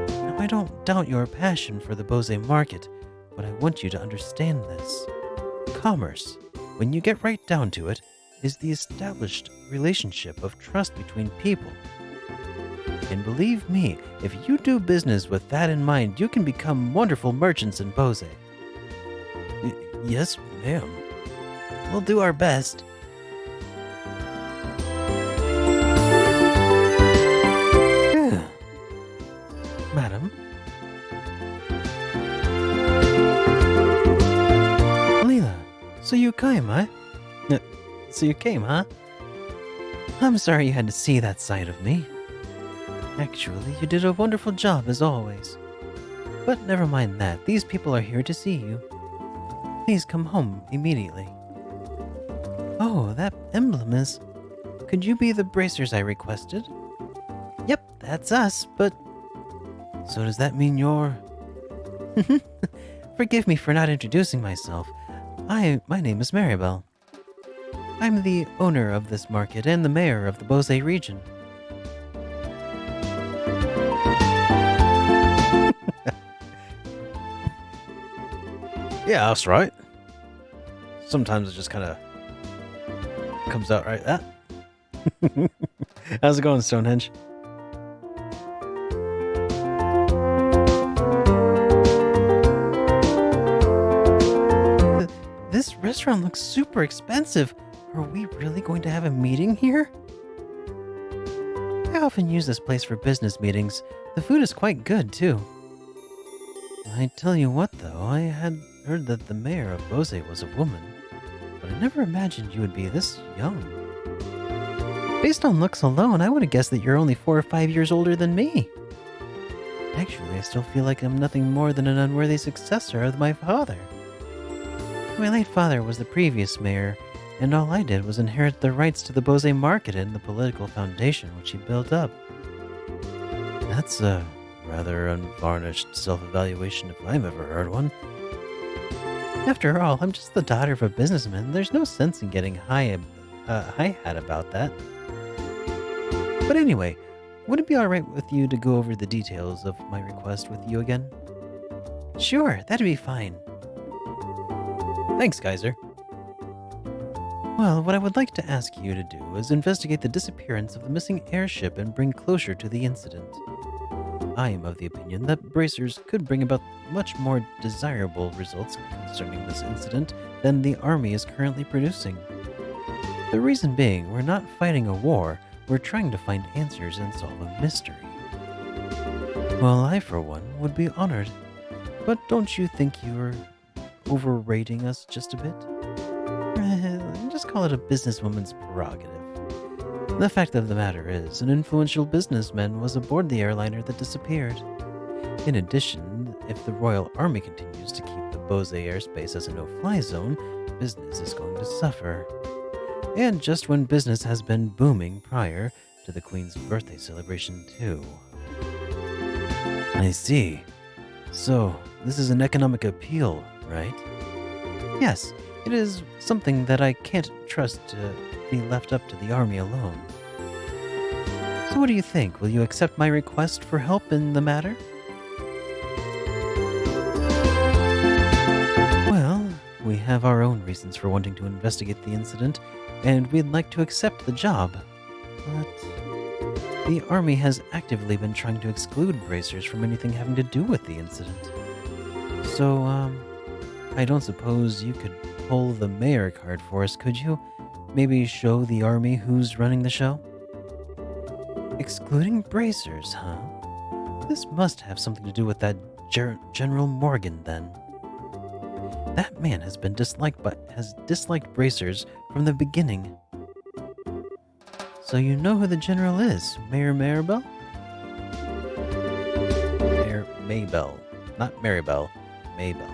Now, I don't doubt your passion for the Bose market, but I want you to understand this. Commerce, when you get right down to it, is the established relationship of trust between people. And believe me, if you do business with that in mind, you can become wonderful merchants in Bose. Yes, ma'am. We'll do our best. Madam? Leela, so you came, huh? So you came, huh? I'm sorry you had to see that side of me. Actually, you did a wonderful job as always. But never mind that. These people are here to see you. Please come home immediately. Oh, that emblem is... Could you be the bracers I requested? Yep, that's us, but... So does that mean you're... Forgive me for not introducing myself. My name is Maribel. I'm the owner of this market and the mayor of the Bose region. Yeah, that's right. Sometimes it just kind of comes out right. How's it going, Stonehenge? This restaurant looks super expensive. Are we really going to have a meeting here? I often use this place for business meetings. The food is quite good, too. I tell you what, though, I had heard that the mayor of Bose was a woman, but I never imagined you would be this young. Based on looks alone, I would have guessed that you're only 4 or 5 years older than me. Actually, I still feel like I'm nothing more than an unworthy successor of my father. My late father was the previous mayor, and all I did was inherit the rights to the Bose market and the political foundation which he built up. That's a rather unvarnished self-evaluation if I've ever heard one. After all, I'm just the daughter of a businessman. There's no sense in getting high-hat about that. But anyway, would it be alright with you to go over the details of my request with you again? Sure, that'd be fine. Thanks, Kaiser. Well, what I would like to ask you to do is investigate the disappearance of the missing airship and bring closure to the incident. I am of the opinion that bracers could bring about much more desirable results concerning this incident than the army is currently producing. The reason being, we're not fighting a war, we're trying to find answers and solve a mystery. Well, I, for one, would be honored. But don't you think you're overrating us just a bit? Just call it a businesswoman's prerogative. The fact of the matter is, an influential businessman was aboard the airliner that disappeared. In addition, if the Royal Army continues to keep the Bose airspace as a no-fly zone, business is going to suffer. And just when business has been booming prior to the Queen's birthday celebration too. I see. So, this is an economic appeal, right? Yes, it is something that I can't trust to be left up to the army alone. So what do you think? Will you accept my request for help in the matter? Well, we have our own reasons for wanting to investigate the incident, and we'd like to accept the job. But the Army has actively been trying to exclude bracers from anything having to do with the incident. So, I don't suppose you could pull the mayor card for us, could you? Maybe show the Army who's running the show? Excluding bracers, huh? This must have something to do with that General Morgan, then. That man has been disliked bracers from the beginning. So you know who the general is, Mayor Maribel? Mayor Maybell. Not Maribel, Maybell.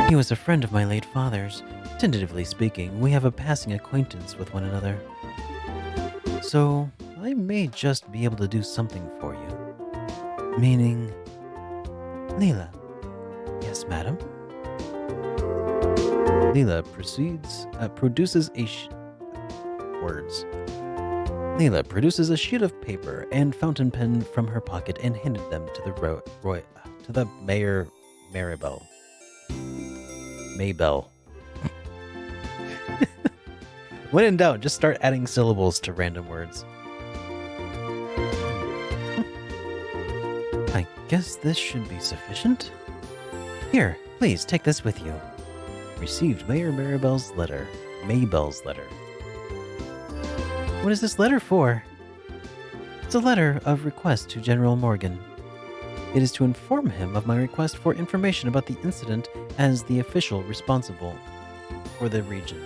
He was a friend of my late father's. Tentatively speaking, we have a passing acquaintance with one another. So, I may just be able to do something for you. Meaning... Leela. Yes, madam? Leela produces produces a sheet of paper and fountain pen from her pocket and handed them to the Mayor Maribel. Maybell. When in doubt, just start adding syllables to random words. I guess this should be sufficient. Here, please take this with you. Received Mayor Maribel's letter. Maybell's letter. What is this letter for? It's a letter of request to General Morgan. It is to inform him of my request for information about the incident as the official responsible for the region.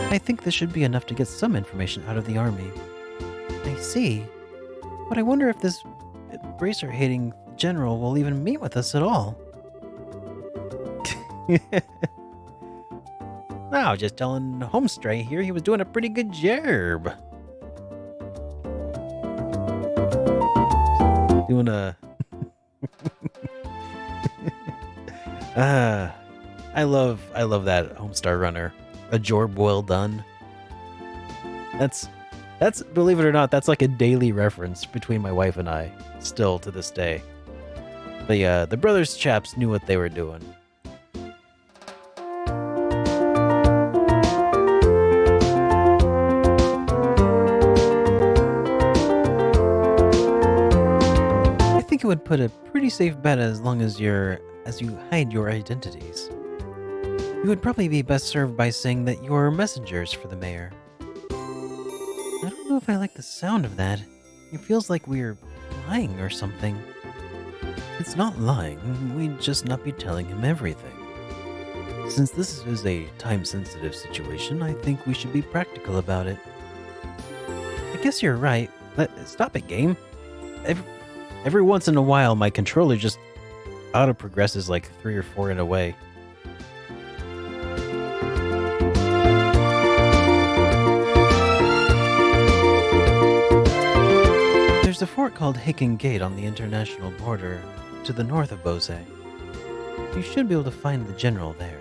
I think this should be enough to get some information out of the Army. I see. But I wonder if this bracer-hating general will even meet with us at all. No, just telling Homestray here he was doing a pretty good job. Doing a... I love that Homestar Runner. A job well done. That's believe it or not, that's like a daily reference between my wife and I, still to this day. The brothers chaps knew what they were doing. I think it would put a pretty safe bet as long as you hide your identities. You would probably be best served by saying that you're messengers for the mayor. I don't know if I like the sound of that. It feels like we're lying or something. It's not lying, we'd just not be telling him everything. Since this is a time-sensitive situation, I think we should be practical about it. I guess you're right. Stop it, game. Every once in a while, my controller just auto-progresses like 3 or 4 in a way. There's a fort called Haken Gate on the international border to the north of Bose. You should be able to find the general there.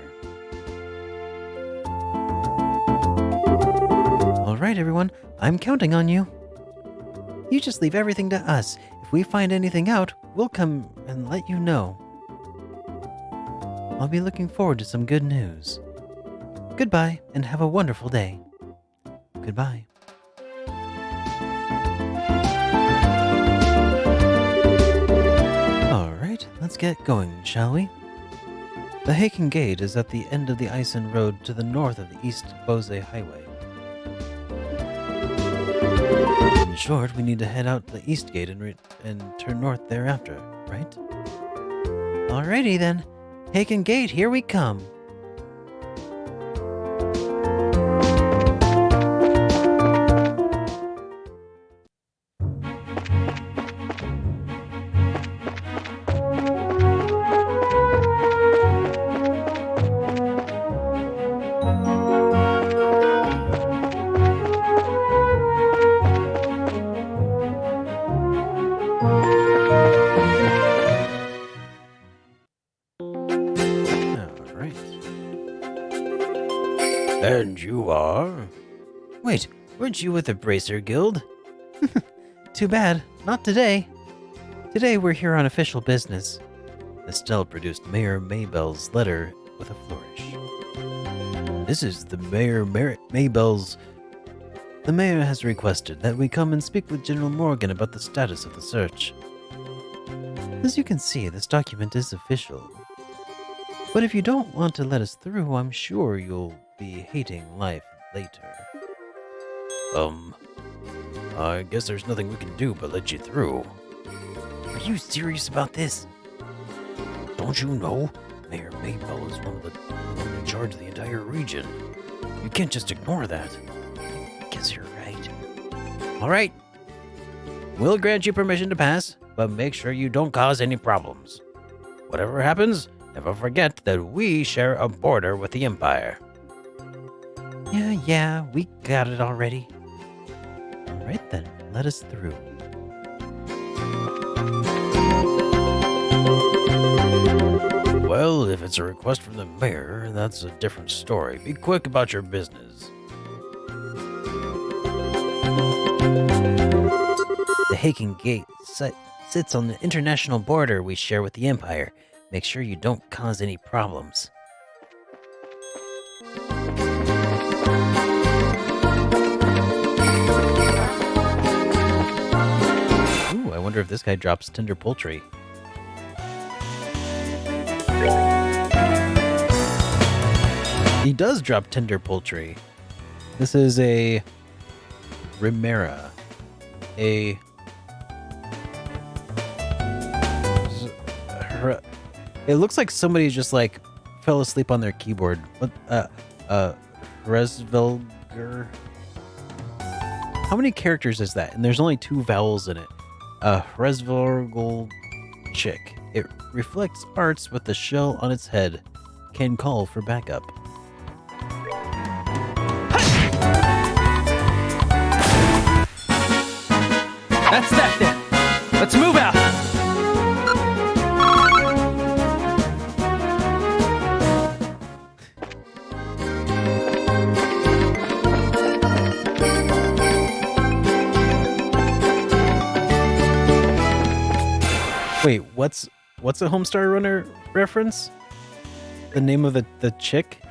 Alright everyone, I'm counting on you. You just leave everything to us. If we find anything out, we'll come and let you know. I'll be looking forward to some good news. Goodbye, and have a wonderful day. Goodbye. Alright, let's get going, shall we? The Haken Gate is at the end of the Isen Road to the north of the East Bose Highway. In short, we need to head out the East Gate and turn north thereafter, right? Alrighty then. Haken Gate, here we come. And you are? Wait, weren't you with the Bracer Guild? Too bad, not today. Today we're here on official business. Estelle produced Mayor Maybell's letter with a flourish. This is the Mayor Maybell's. The mayor has requested that we come and speak with General Morgan about the status of the search. As you can see, this document is official. But if you don't want to let us through, I'm sure you'll be hating life later. I guess there's nothing we can do but let you through. Are you serious about this? Don't you know? Mayor Maybell is one in charge of the entire region. You can't just ignore that. I guess you're right. All right. We'll grant you permission to pass, but make sure you don't cause any problems. Whatever happens, never forget that we share a border with the Empire. Yeah, we got it already. All right then, let us through. Well, if it's a request from the mayor, that's a different story. Be quick about your business. The Haken Gate sits on the international border we share with the Empire. Make sure you don't cause any problems. Ooh, I wonder if this guy drops tender poultry. He does drop tender poultry. This is a Remera. It looks like somebody just like fell asleep on their keyboard. What? Resvelger. How many characters is that? And there's only 2 vowels in it. Resvelgel chick. It reflects arts with the shell on its head. Can call for backup. That's that then. Let's move out. Wait, what's a Homestar Runner reference? The name of the chick?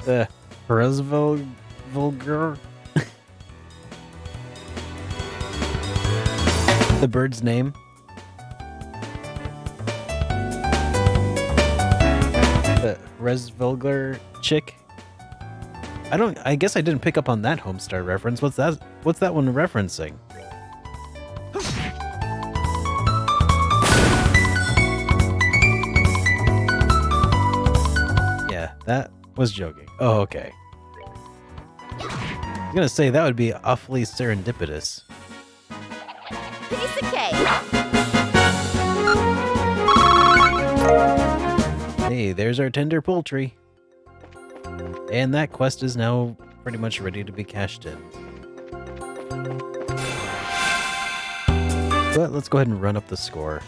The Resvelger? The bird's name? The Resvelger chick? I guess I didn't pick up on that Homestar reference. What's that one referencing? Yeah, that was joking. Oh, okay. I was gonna say that would be awfully serendipitous. Piece of cake. Hey, there's our tender poultry. And that quest is now pretty much ready to be cashed in. But let's go ahead and run up the score.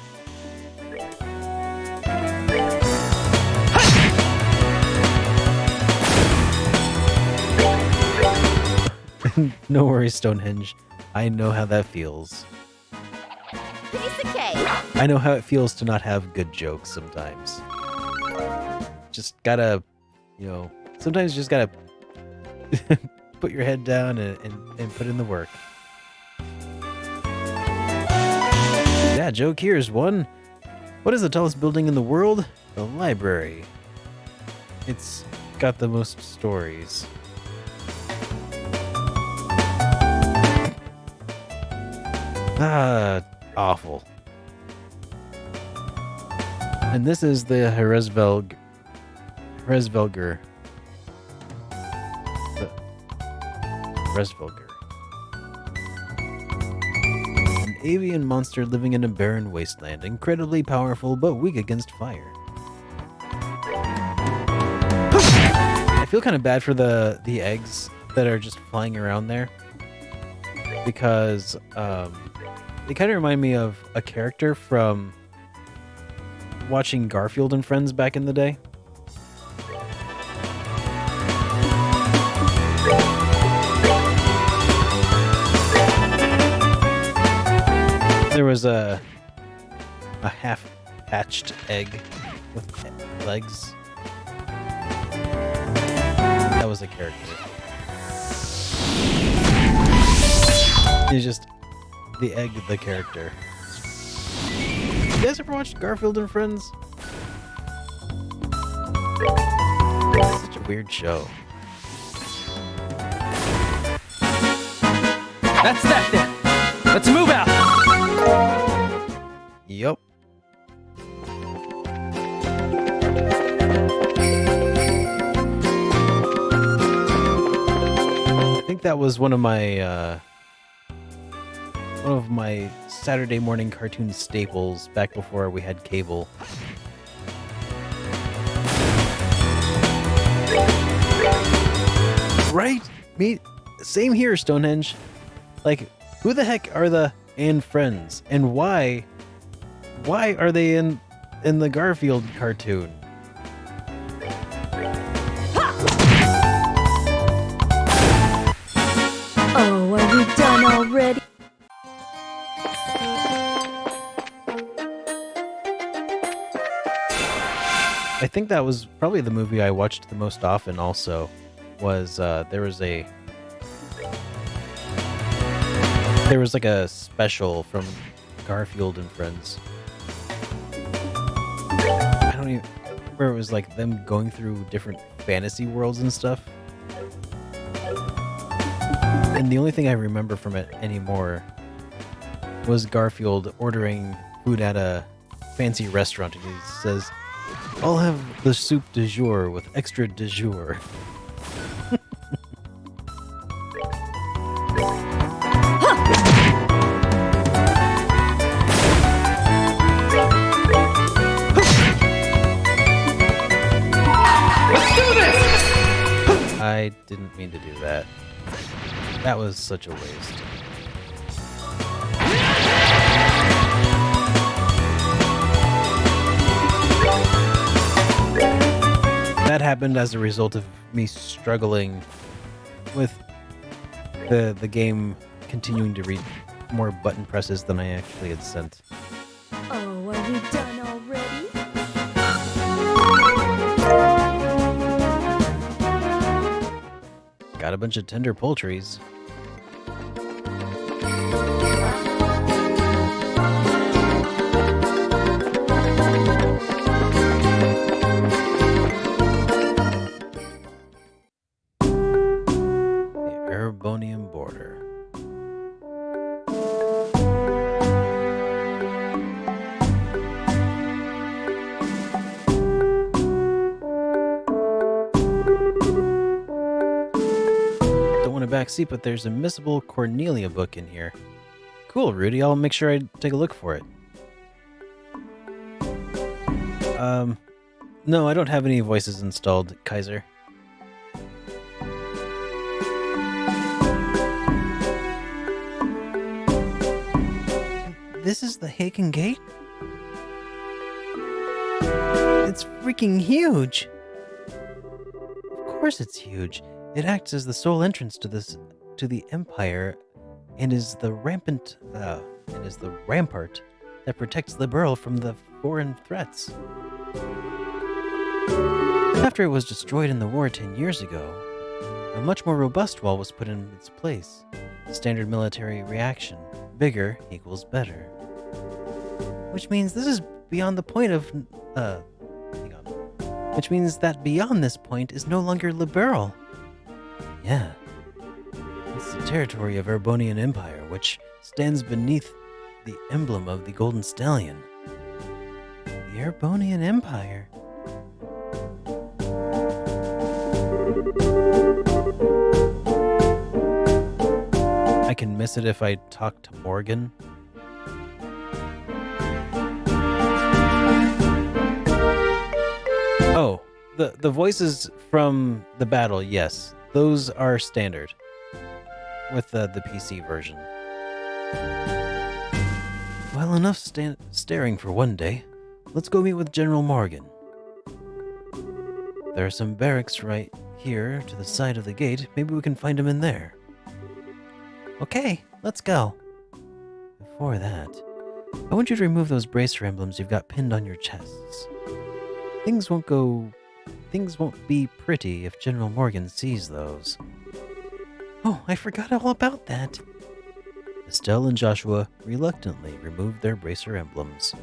No worries, Stonehenge. I know how that feels. Piece of cake. I know how it feels to not have good jokes sometimes. Just gotta, sometimes you just gotta put your head down and put in the work. Yeah, joke here is one. What is the tallest building in the world? The library. It's got the most stories. Awful. And this is the Resvelger. The Resvelger. An avian monster living in a barren wasteland, incredibly powerful but weak against fire. I feel kind of bad for the eggs that are just flying around there, because they kind of remind me of a character from watching Garfield and Friends back in the day. There was a half-hatched egg with legs. that was a character. He's just the egg, the character. You guys ever watched Garfield and Friends? It's such a weird show. That's that then. Let's move out. Yup. I think that was one of my Saturday morning cartoon staples back before we had cable. Right? Same here, Stonehenge. Like, who the heck are the and friends, and why are they in the Garfield cartoon? Oh, are we done already? I think that was probably the movie I watched the most often. Also, was there was like a special from Garfield and Friends. I don't even where it was like them going through different fantasy worlds and stuff. And the only thing I remember from it anymore was Garfield ordering food at a fancy restaurant, and he says, "I'll have the soup du jour with extra du jour." I didn't mean to do that. That was such a waste. That happened as a result of me struggling with the game continuing to read more button presses than I actually had sent. Oh, are we done already? Got a bunch of tender poultries. The Erebonian border. Back seat, but there's a missable Cornelia book in here. Cool, Rudy. I'll make sure I take a look for it. No, I don't have any voices installed, Kaiser. This is the Haken Gate? It's freaking huge. Of course it's huge. It acts as the sole entrance to the Empire, and is the rampart that protects the borough from the foreign threats. After it was destroyed in the war 10 years ago, a much more robust wall was put in its place. Standard military reaction: bigger equals better. Which means this is beyond the point of Which means that beyond this point is no longer liberal. Yeah. It's the territory of Erebonian Empire, which stands beneath the emblem of the Golden Stallion. The Erebonian Empire. I can miss it if I talk to Morgan. Oh, the voices from the battle, yes. Those are standard with the PC version. Well, enough staring for one day. Let's go meet with General Morgan. There are some barracks right here to the side of the gate. Maybe we can find him in there. Okay, let's go. Before that, I want you to remove those bracer emblems you've got pinned on your chests. Things won't go things won't be pretty if General Morgan sees those. Oh, I forgot all about that. Estelle and Joshua reluctantly removed their bracer emblems.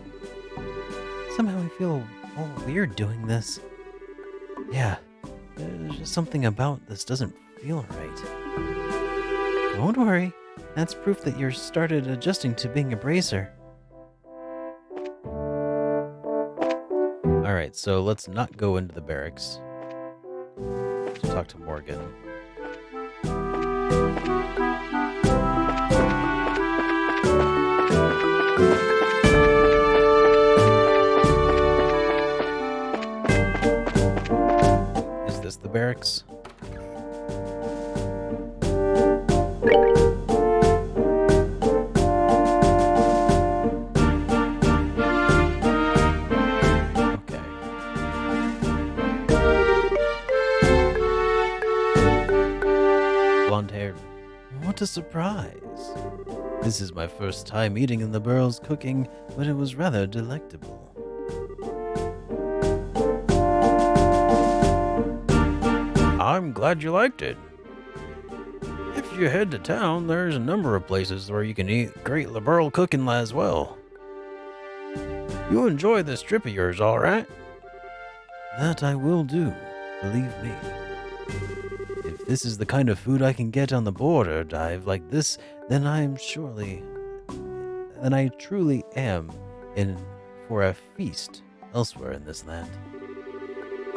Somehow I feel all weird doing this. Yeah, there's just something about this doesn't feel right. Don't worry, that's proof that you're started adjusting to being a bracer. Alright, so let's not go into the barracks to talk to Morgan. Is this the barracks? Blonde-haired. What a surprise. This is my first time eating in the Burrow's cooking, but it was rather delectable. I'm glad you liked it. If you head to town, there's a number of places where you can eat great liberal cooking as well. You'll enjoy this trip of yours, all right? That I will do, believe me. If this is the kind of food I can get on the border dive like this, then I truly am in for a feast elsewhere in this land.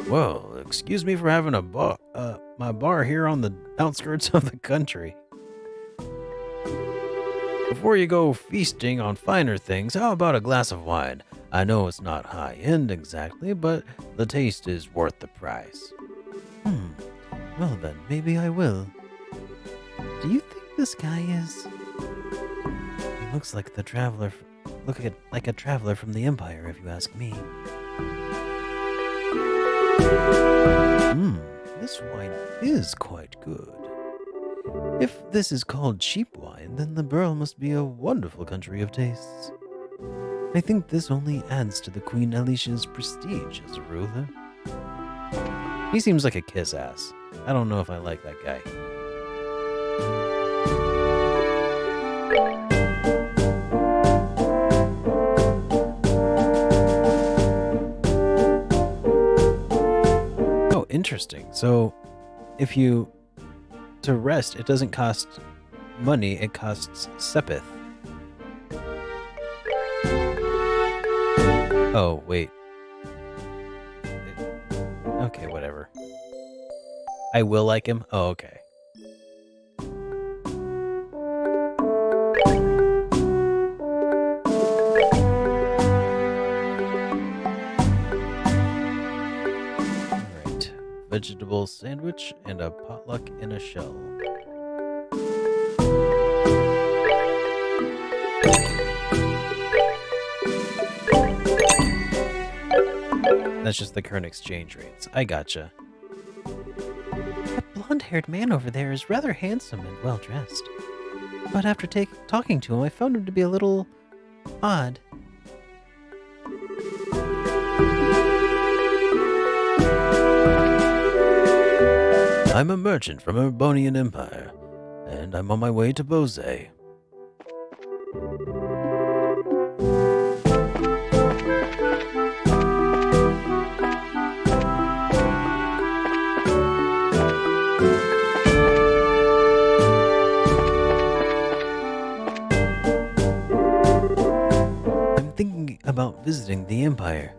Well, excuse me for having my bar here on the outskirts of the country. Before you go feasting on finer things, how about a glass of wine? I know it's not high-end exactly, but the taste is worth the price. Well then, maybe I will. Do you think this guy is... He looks like the traveler... like a traveler from the Empire, if you ask me. This wine is quite good. If this is called cheap wine, then the Burl must be a wonderful country of tastes. I think this only adds to the Queen Alicia's prestige as a ruler. He seems like a kiss-ass. I don't know if I like that guy. Oh, interesting. So, to rest, it doesn't cost money, it costs sepith. Oh, wait. Okay, whatever. I will like him? Oh, okay. Alright. Vegetable sandwich and a potluck in a shell. That's just the current exchange rates. I gotcha. That blonde-haired man over there is rather handsome and well-dressed. But after talking to him, I found him to be a little odd. I'm a merchant from Urbonian Empire, and I'm on my way to Bose. About visiting the Empire.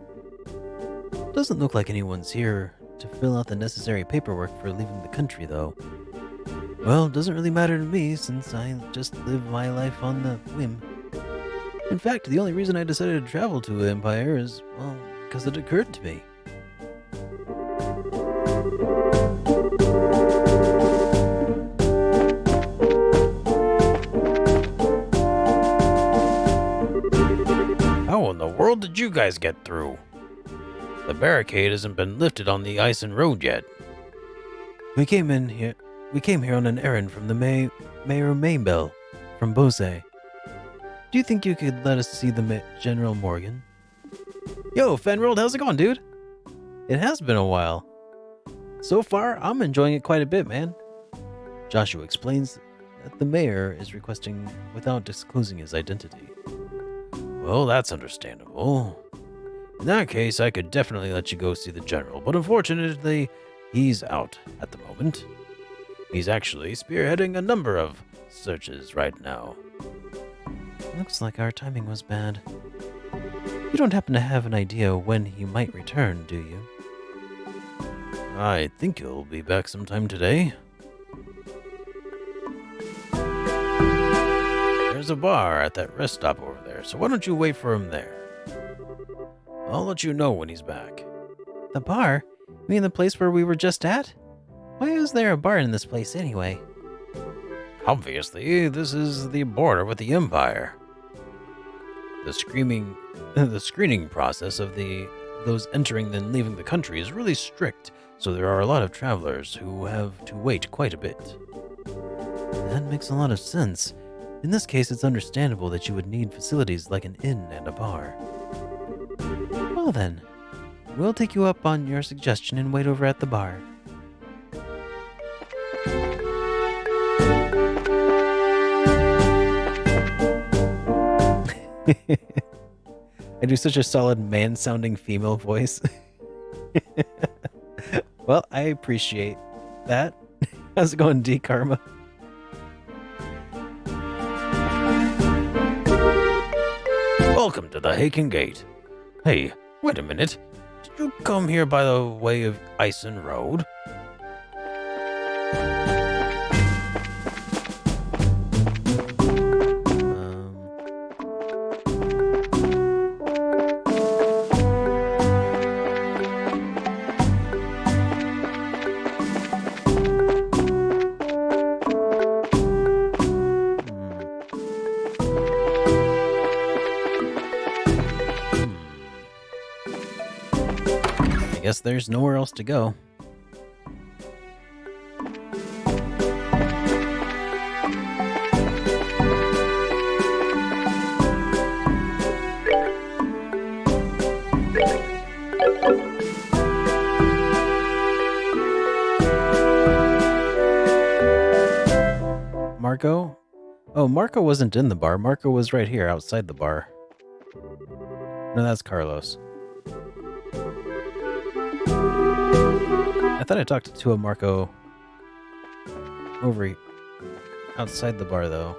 Doesn't look like anyone's here to fill out the necessary paperwork for leaving the country, though. Well, it doesn't really matter to me since I just live my life on the whim. In fact, the only reason I decided to travel to the Empire is, well, because it occurred to me. How in the world did you guys get through? The barricade hasn't been lifted on the Ison Road yet. We came here on an errand from the Mayor Maybell from Bose. Do you think you could let us see the General Morgan? Yo, Fenrold, how's it going, dude? It has been a while. So far, I'm enjoying it quite a bit, man. Joshua explains that the mayor is requesting without disclosing his identity. Well, that's understandable. In that case, I could definitely let you go see the general, but unfortunately, he's out at the moment. He's actually spearheading a number of searches right now. Looks like our timing was bad. You don't happen to have an idea when he might return, do you? I think he'll be back sometime today. There's a bar at that rest stop over there, so why don't you wait for him there? I'll let you know when he's back. The bar? You mean the place where we were just at? Why is there a bar in this place anyway? Obviously, this is the border with the Empire. The screening process of those entering and leaving the country is really strict, so there are a lot of travelers who have to wait quite a bit. That makes a lot of sense. In this case, it's understandable that you would need facilities like an inn and a bar. Well then, we'll take you up on your suggestion and wait over at the bar. I do such a solid man-sounding female voice. Well, I appreciate that. How's it going, D Karma? Welcome to the Haken Gate. Hey, wait a minute. Did you come here by the way of Ison Road? I guess there's nowhere else to go. Marco? Oh, Marco wasn't in the bar. Marco was right here outside the bar. No, that's Carlos. I thought I talked to a Marco over outside the bar, though.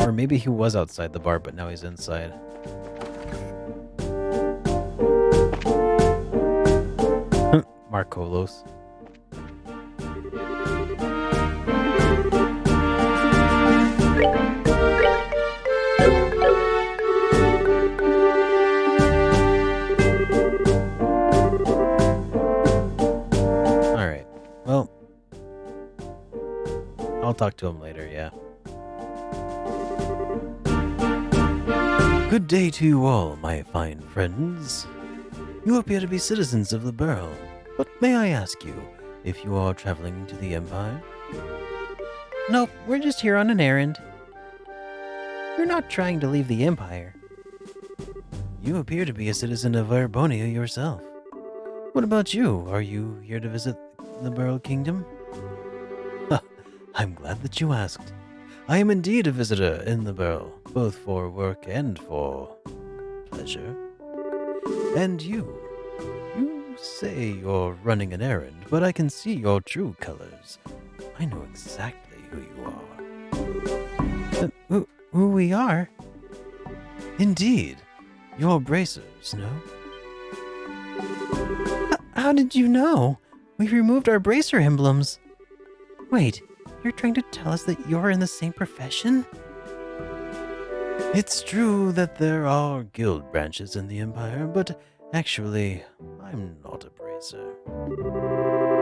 Or maybe he was outside the bar, but now he's inside. Marcolos. Alright, well, I'll talk to him later, yeah. Good day to you all, my fine friends. You appear to be citizens of the Burl, but may I ask you if you are traveling to the Empire? Nope, we're just here on an errand. You're not trying to leave the Empire. You appear to be a citizen of Arbonia yourself. What about you? Are you here to visit the Burl Kingdom? I'm glad that you asked. I am indeed a visitor in the Burl, both for work and for pleasure. And you say you're running an errand, but I can see your true colors. I know exactly who you are. Who we are? Indeed. You're bracers, no? How did you know? We removed our bracer emblems. Wait, you're trying to tell us that you're in the same profession? It's true that there are guild branches in the Empire, but actually, I'm not a bracer.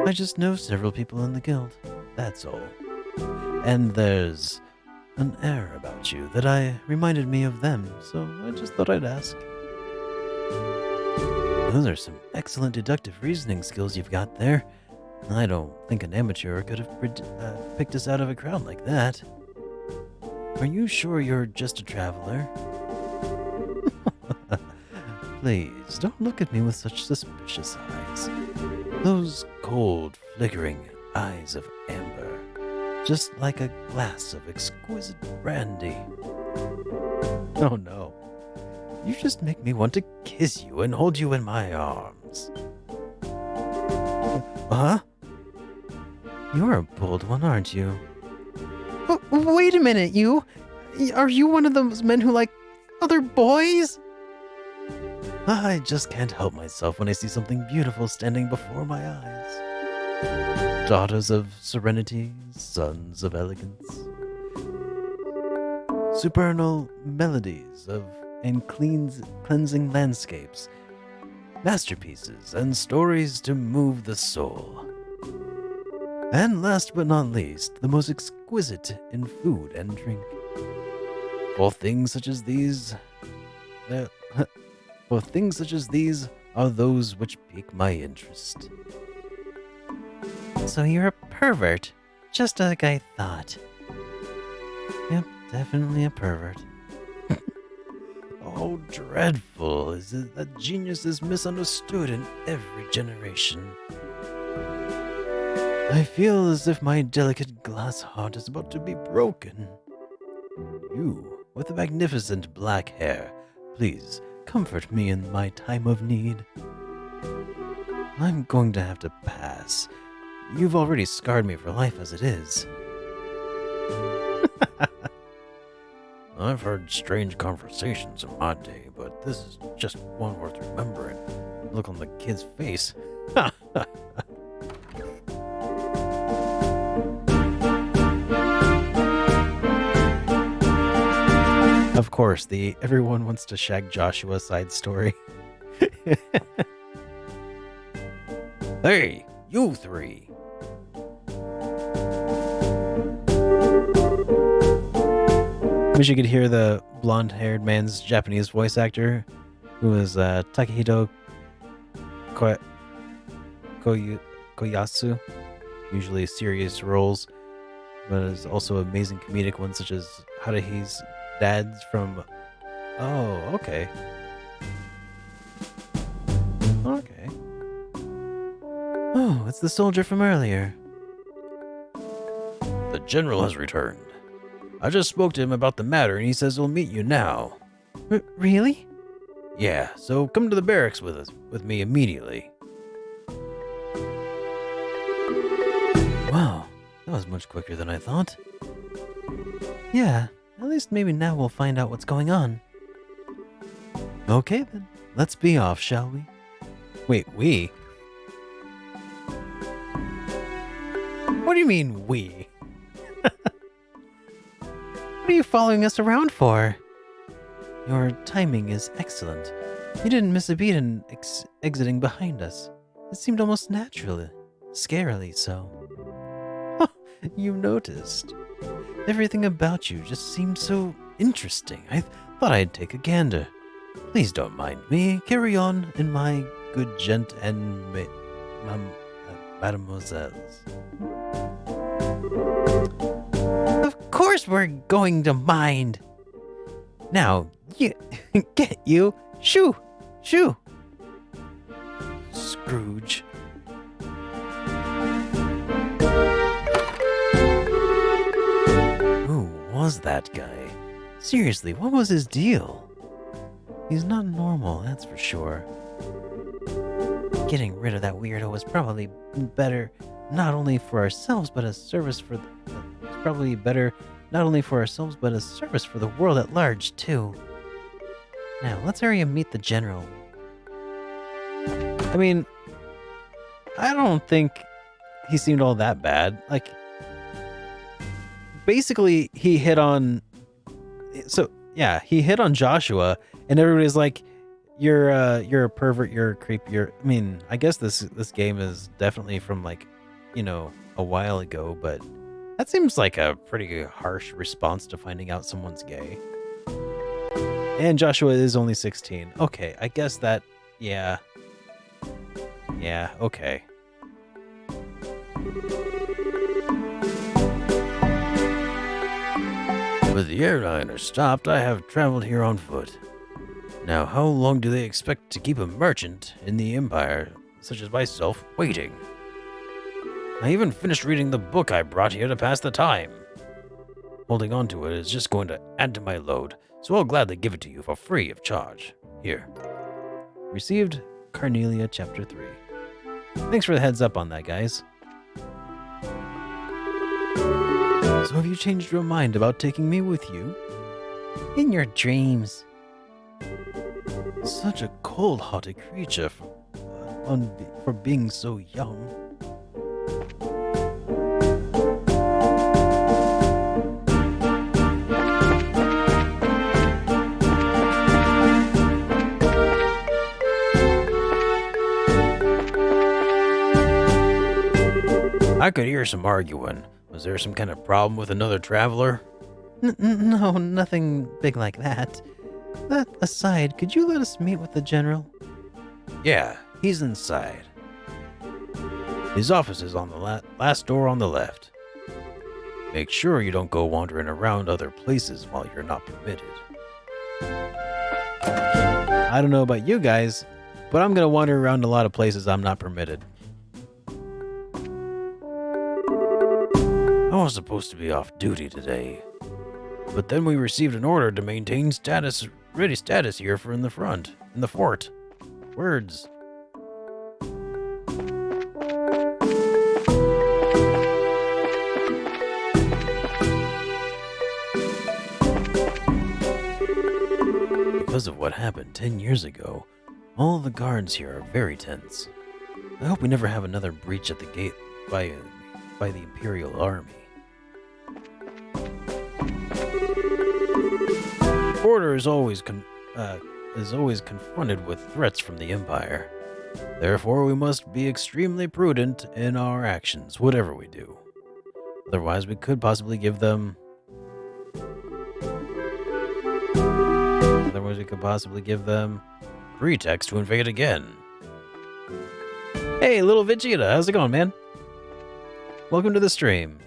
I just know several people in the guild, that's all. And there's an air about you that reminded me of them, so I just thought I'd ask. Those are some excellent deductive reasoning skills you've got there. I don't think an amateur could have picked us out of a crowd like that. Are you sure you're just a traveler? please, don't look at me with such suspicious eyes. Those cold, flickering eyes of amber, just like a glass of exquisite brandy. Oh no. You just make me want to kiss you and hold you in my arms. Huh? You're a bold one, aren't you? Wait a minute, you. Are you one of those men who like other boys? I just can't help myself when I see something beautiful standing before my eyes. Daughters of serenity, sons of elegance. Supernal melodies and cleansing landscapes. Masterpieces and stories to move the soul. And last but not least, the most exquisite in food and drink. For things such as these are those which pique my interest. So you're a pervert, just like I thought. Yep, definitely a pervert. Oh, dreadful is it that genius is misunderstood in every generation. I feel as if my delicate glass heart is about to be broken. You, with the magnificent black hair, please comfort me in my time of need. I'm going to have to pass. You've already scarred me for life as it is. I've heard strange conversations in my day, but this is just one worth remembering. Look on the kid's face. Of course, the everyone wants to shag Joshua side story. Hey, you three! Wish you could hear the blonde-haired man's Japanese voice actor, who is Takehito Koyasu. Usually serious roles, but is also amazing comedic ones such as Haruhi's dad's from... Oh, okay. Okay. Oh, it's the soldier from earlier. The general has returned. I just spoke to him about the matter and he says he'll meet you now. Really? Yeah, so come to the barracks with me immediately. Wow, that was much quicker than I thought. Yeah, at least maybe now we'll find out what's going on. Okay then, let's be off, shall we? Wait, we? What do you mean, we? What are you following us around for? Your timing is excellent. You didn't miss a beat in exiting behind us. It seemed almost natural, scarily so. You noticed. Everything about you just seemed so interesting. I thought I'd take a gander. Please don't mind me. Carry on in my good gent and mademoiselles. Of course we're going to mind. Now, get you. Shoo! Shoo! Scrooge. Who was that guy? Seriously, what was his deal? He's not normal, that's for sure. Getting rid of that weirdo was probably better not only for ourselves, but a service for the world at large, too. Now, let's hurry and meet the general. I mean, I don't think he seemed all that bad. Like, basically, he hit on... So, yeah, he hit on Joshua, and everybody's like, you're a pervert, you're a creep, I mean, I guess this game is definitely from, like, you know, a while ago, but that seems like a pretty harsh response to finding out someone's gay. And Joshua is only 16. Okay, I guess that, yeah. Yeah, okay. With the airliner stopped, I have traveled here on foot. Now, how long do they expect to keep a merchant in the Empire, such as myself, waiting? I even finished reading the book I brought here to pass the time. Holding on to it is just going to add to my load, so I'll gladly give it to you for free of charge. Here. Received Carnelia Chapter 3. Thanks for the heads up on that, guys. So have you changed your mind about taking me with you? In your dreams. Such a cold-hearted creature for being so young. I could hear some arguing. Was there some kind of problem with another traveler? No, nothing big like that. That aside, could you let us meet with the general? Yeah, he's inside. His office is on the last door on the left. Make sure you don't go wandering around other places while you're not permitted. I don't know about you guys, but I'm gonna wander around a lot of places I'm not permitted. I was supposed to be off duty today, but then we received an order to maintain ready status here for in the fort. Words. Because of what happened 10 years ago, all the guards here are very tense. I hope we never have another breach at the gate by the Imperial Army. The border is always confronted with threats from the Empire. Therefore, we must be extremely prudent in our actions, whatever we do. Otherwise, we could possibly give them pretext to invade again. Hey, little Vegeta, how's it going, man? Welcome to the stream.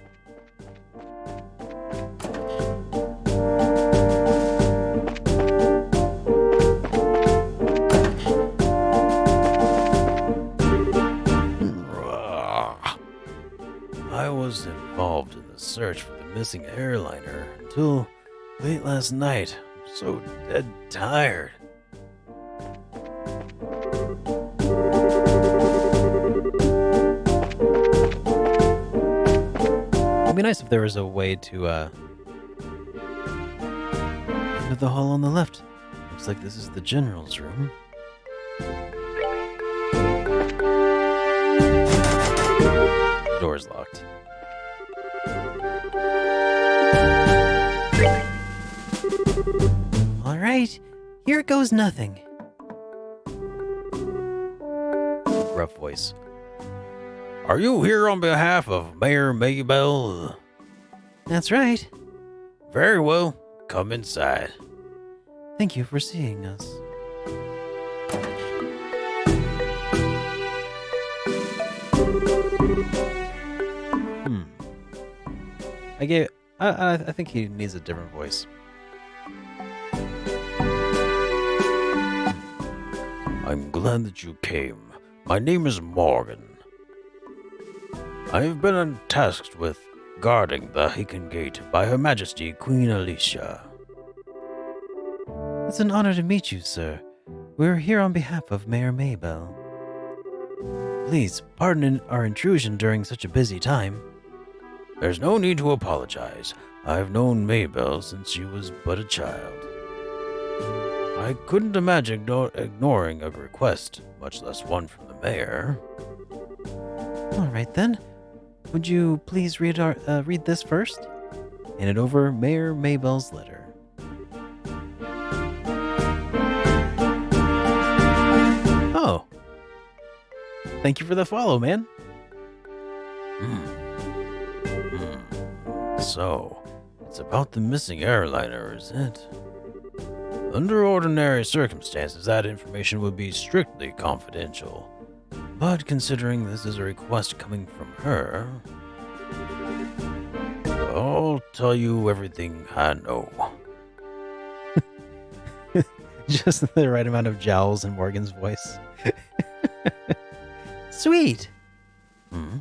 I was involved in the search for the missing airliner until late last night. I'm so dead tired. It'd be nice if there was a way to, into the hall on the left. Looks like this is the general's room. The door's locked. All right, here goes nothing. Rough voice. Are you here on behalf of Mayor Maybell? That's right. Very well. Come inside. Thank you for seeing us. I think he needs a different voice. I'm glad that you came. My name is Morgan. I have been tasked with guarding the Haken Gate by Her Majesty Queen Alicia. It's an honor to meet you, sir. We're here on behalf of Mayor Maybell. Please, pardon our intrusion during such a busy time. There's no need to apologize. I've known Maybell since she was but a child. I couldn't imagine ignoring a request, much less one from the mayor. All right, then. Would you please read this first? Handed over Mayor Maybell's letter. Oh. Thank you for the follow, man. So, it's about the missing airliner, is it? Under ordinary circumstances, that information would be strictly confidential. But considering this is a request coming from her, I'll tell you everything I know. Just the right amount of jowls in Morgan's voice. Sweet. Hmm?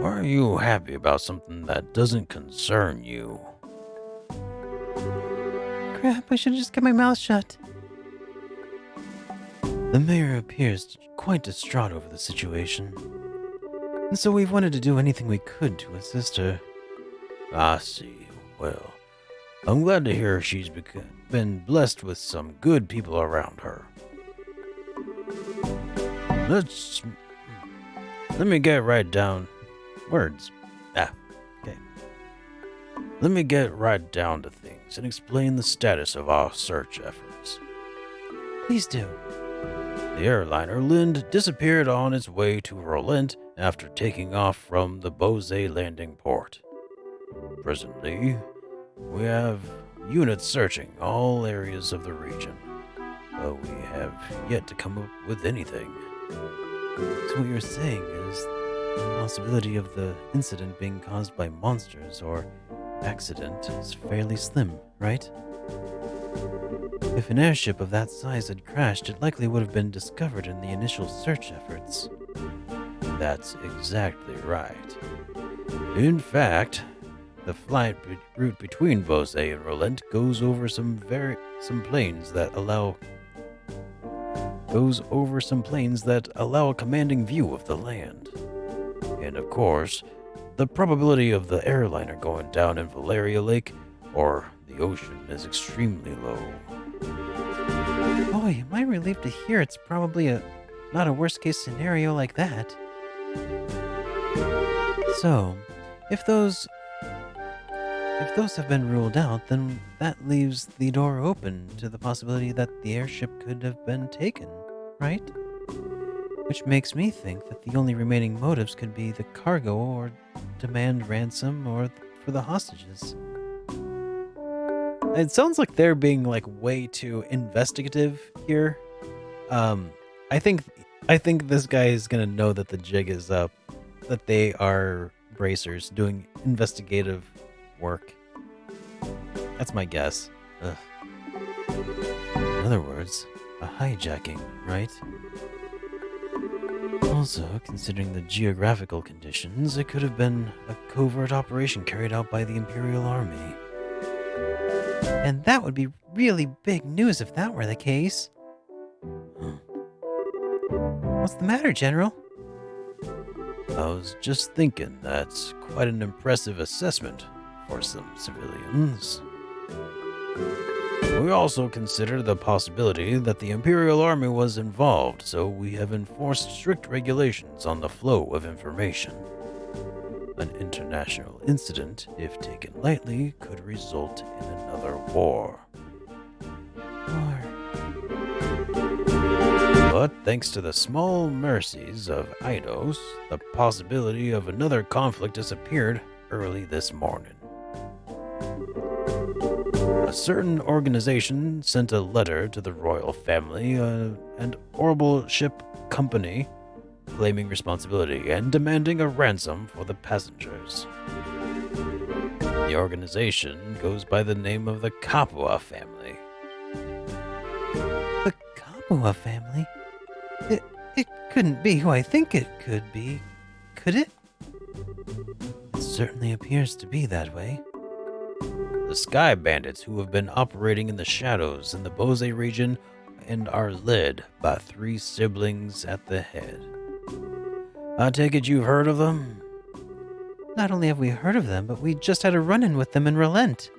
Why are you happy about something that doesn't concern you? Crap, I should have just kept my mouth shut. The mayor appears quite distraught over the situation. And so we've wanted to do anything we could to assist her. I see. Well, I'm glad to hear she's been blessed with some good people around her. Let me get right down. Words. Okay. Let me get right down to things and explain the status of our search efforts. Please do. The airliner Lind disappeared on its way to Rolent after taking off from the Bose landing port. Presently, we have units searching all areas of the region, but we have yet to come up with anything. So what you're saying is the possibility of the incident being caused by monsters or accident is fairly slim, right? If an airship of that size had crashed, it likely would have been discovered in the initial search efforts. That's exactly right. In fact, the flight route between Bose and Rolent goes over some plains that allow a commanding view of the land. And of course, the probability of the airliner going down in Valeria Lake or the ocean is extremely low. Boy, am I relieved to hear it's probably not a worst case scenario like that. So, if those have been ruled out, then that leaves the door open to the possibility that the airship could have been taken, right? Which makes me think that the only remaining motives could be the cargo or demand ransom or for the hostages. It sounds like they're being like way too investigative here. I think this guy is gonna know that the jig is up, that they are bracers doing investigative work. That's my guess. Ugh. In other words, a hijacking, right? Also, considering the geographical conditions, it could have been a covert operation carried out by the Imperial Army. And that would be really big news if that were the case. What's the matter, General? I was just thinking that's quite an impressive assessment for some civilians. We also consider the possibility that the Imperial Army was involved, so we have enforced strict regulations on the flow of information. An international incident, if taken lightly, could result in another war. But thanks to the small mercies of Eidos, the possibility of another conflict disappeared early this morning. A certain organization sent a letter to the royal family and Orbital Ship Company claiming responsibility and demanding a ransom for the passengers. The organization goes by the name of the Capua family. The Capua family? It couldn't be who I think it could be, could it? It certainly appears to be that way. The Sky Bandits, who have been operating in the shadows in the Bose region and are led by 3 siblings at the head. I take it you've heard of them? Not only have we heard of them, but we just had a run-in with them in Relent.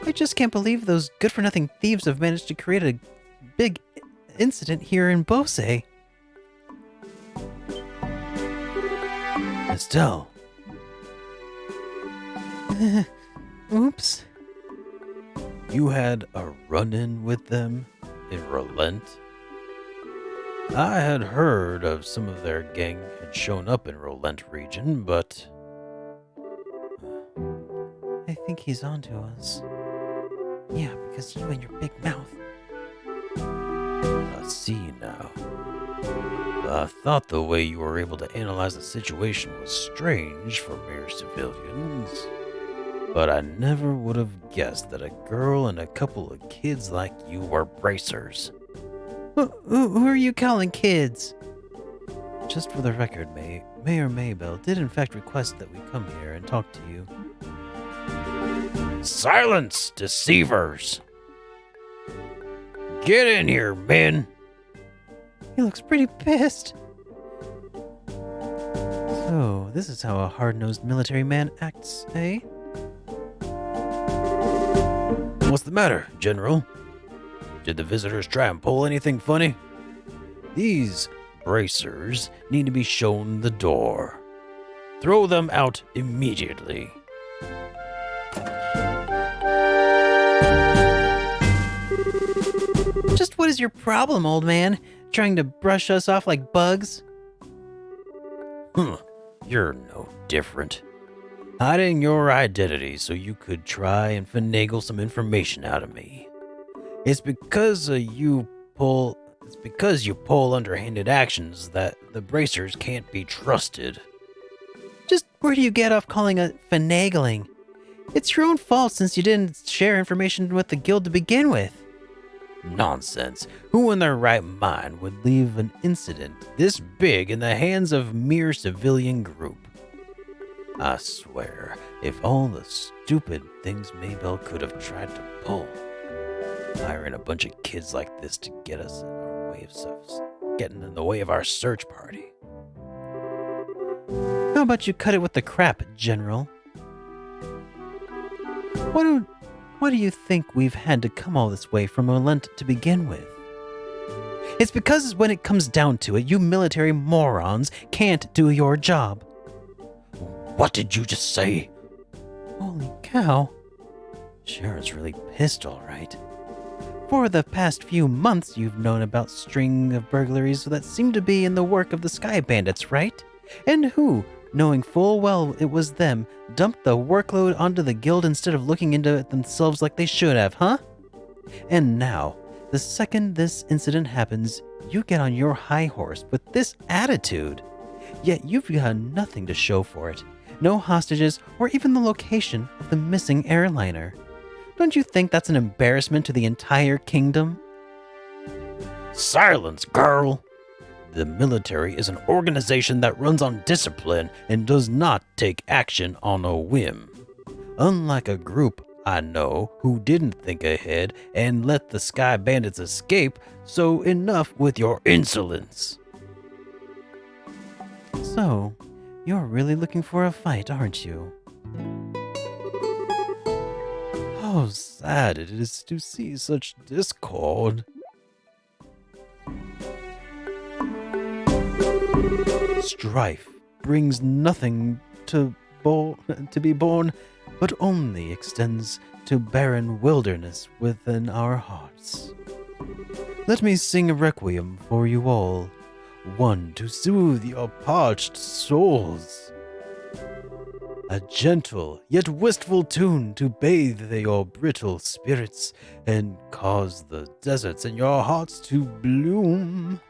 I just can't believe those good-for-nothing thieves have managed to create a big incident here in Bose. Estelle. Oops. You had a run-in with them in Relent? I had heard of some of their gang had shown up in Rolent region, but I think he's onto us. Yeah, because you and your big mouth. I see now. I thought the way you were able to analyze the situation was strange for mere civilians. But I never would have guessed that a girl and a couple of kids like you were bracers. Who are you calling kids? Just for the record, Mayor Maybell did in fact request that we come here and talk to you. Silence, deceivers! Get in here, men! He looks pretty pissed. So, this is how a hard-nosed military man acts, eh? What's the matter, General? Did the visitors try and pull anything funny? These bracers need to be shown the door. Throw them out immediately. Just what is your problem, old man? Trying to brush us off like bugs? You're no different. Hiding your identity so you could try and finagle some information out of me. It's because you pull underhanded actions that the bracers can't be trusted. Just where do you get off calling it finagling? It's your own fault since you didn't share information with the guild to begin with. Nonsense. Who in their right mind would leave an incident this big in the hands of a mere civilian group? I swear, if all the stupid things Maybell could have tried to pull, hiring a bunch of kids like this to get us in our way of stuff, getting in the way of our search party. How about you cut it with the crap, General? Why do you think we've had to come all this way from Olent to begin with? It's because when it comes down to it, you military morons can't do your job. What did you just say? Holy cow. Sharon's really pissed, all right. For the past few months, you've known about string of burglaries that seem to be in the work of the Sky Bandits, right? And who, knowing full well it was them, dumped the workload onto the guild instead of looking into it themselves like they should have, huh? And now, the second this incident happens, you get on your high horse with this attitude. Yet you've got nothing to show for it. No hostages or even the location of the missing airliner. Don't you think that's an embarrassment to the entire kingdom? Silence, girl! The military is an organization that runs on discipline and does not take action on a whim. Unlike a group I know who didn't think ahead and let the Sky Bandits escape, so enough with your insolence. So, you're really looking for a fight, aren't you? How sad it is to see such discord. Strife brings nothing to be born, but only extends to barren wilderness within our hearts. Let me sing a requiem for you all, one to soothe your parched souls. A gentle yet wistful tune to bathe your brittle spirits and cause the deserts in your hearts to bloom.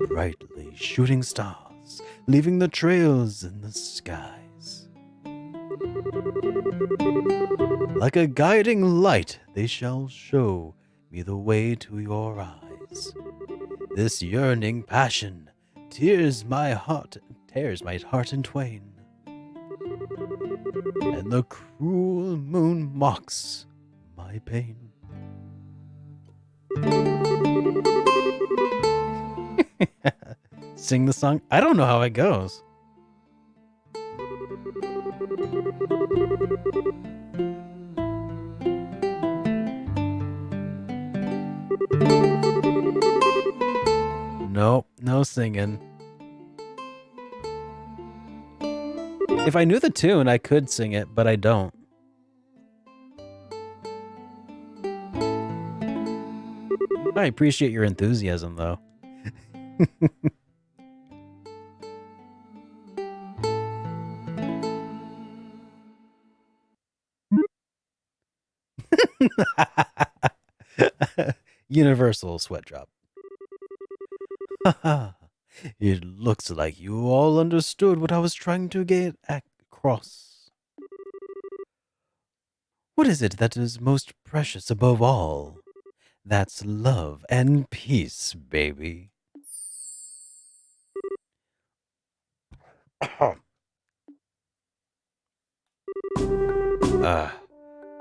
Brightly shooting stars, leaving the trails in the skies. Like a guiding light, they shall show me the way to your eyes. This yearning passion tears my heart in twain. And the cruel moon mocks my pain. Sing the song? I don't know how it goes. Nope, no singing. If I knew the tune, I could sing it, but I don't. I appreciate your enthusiasm, though. Universal sweat drop. Haha. It looks like you all understood what I was trying to get across. What is it that is most precious above all? That's love and peace, baby.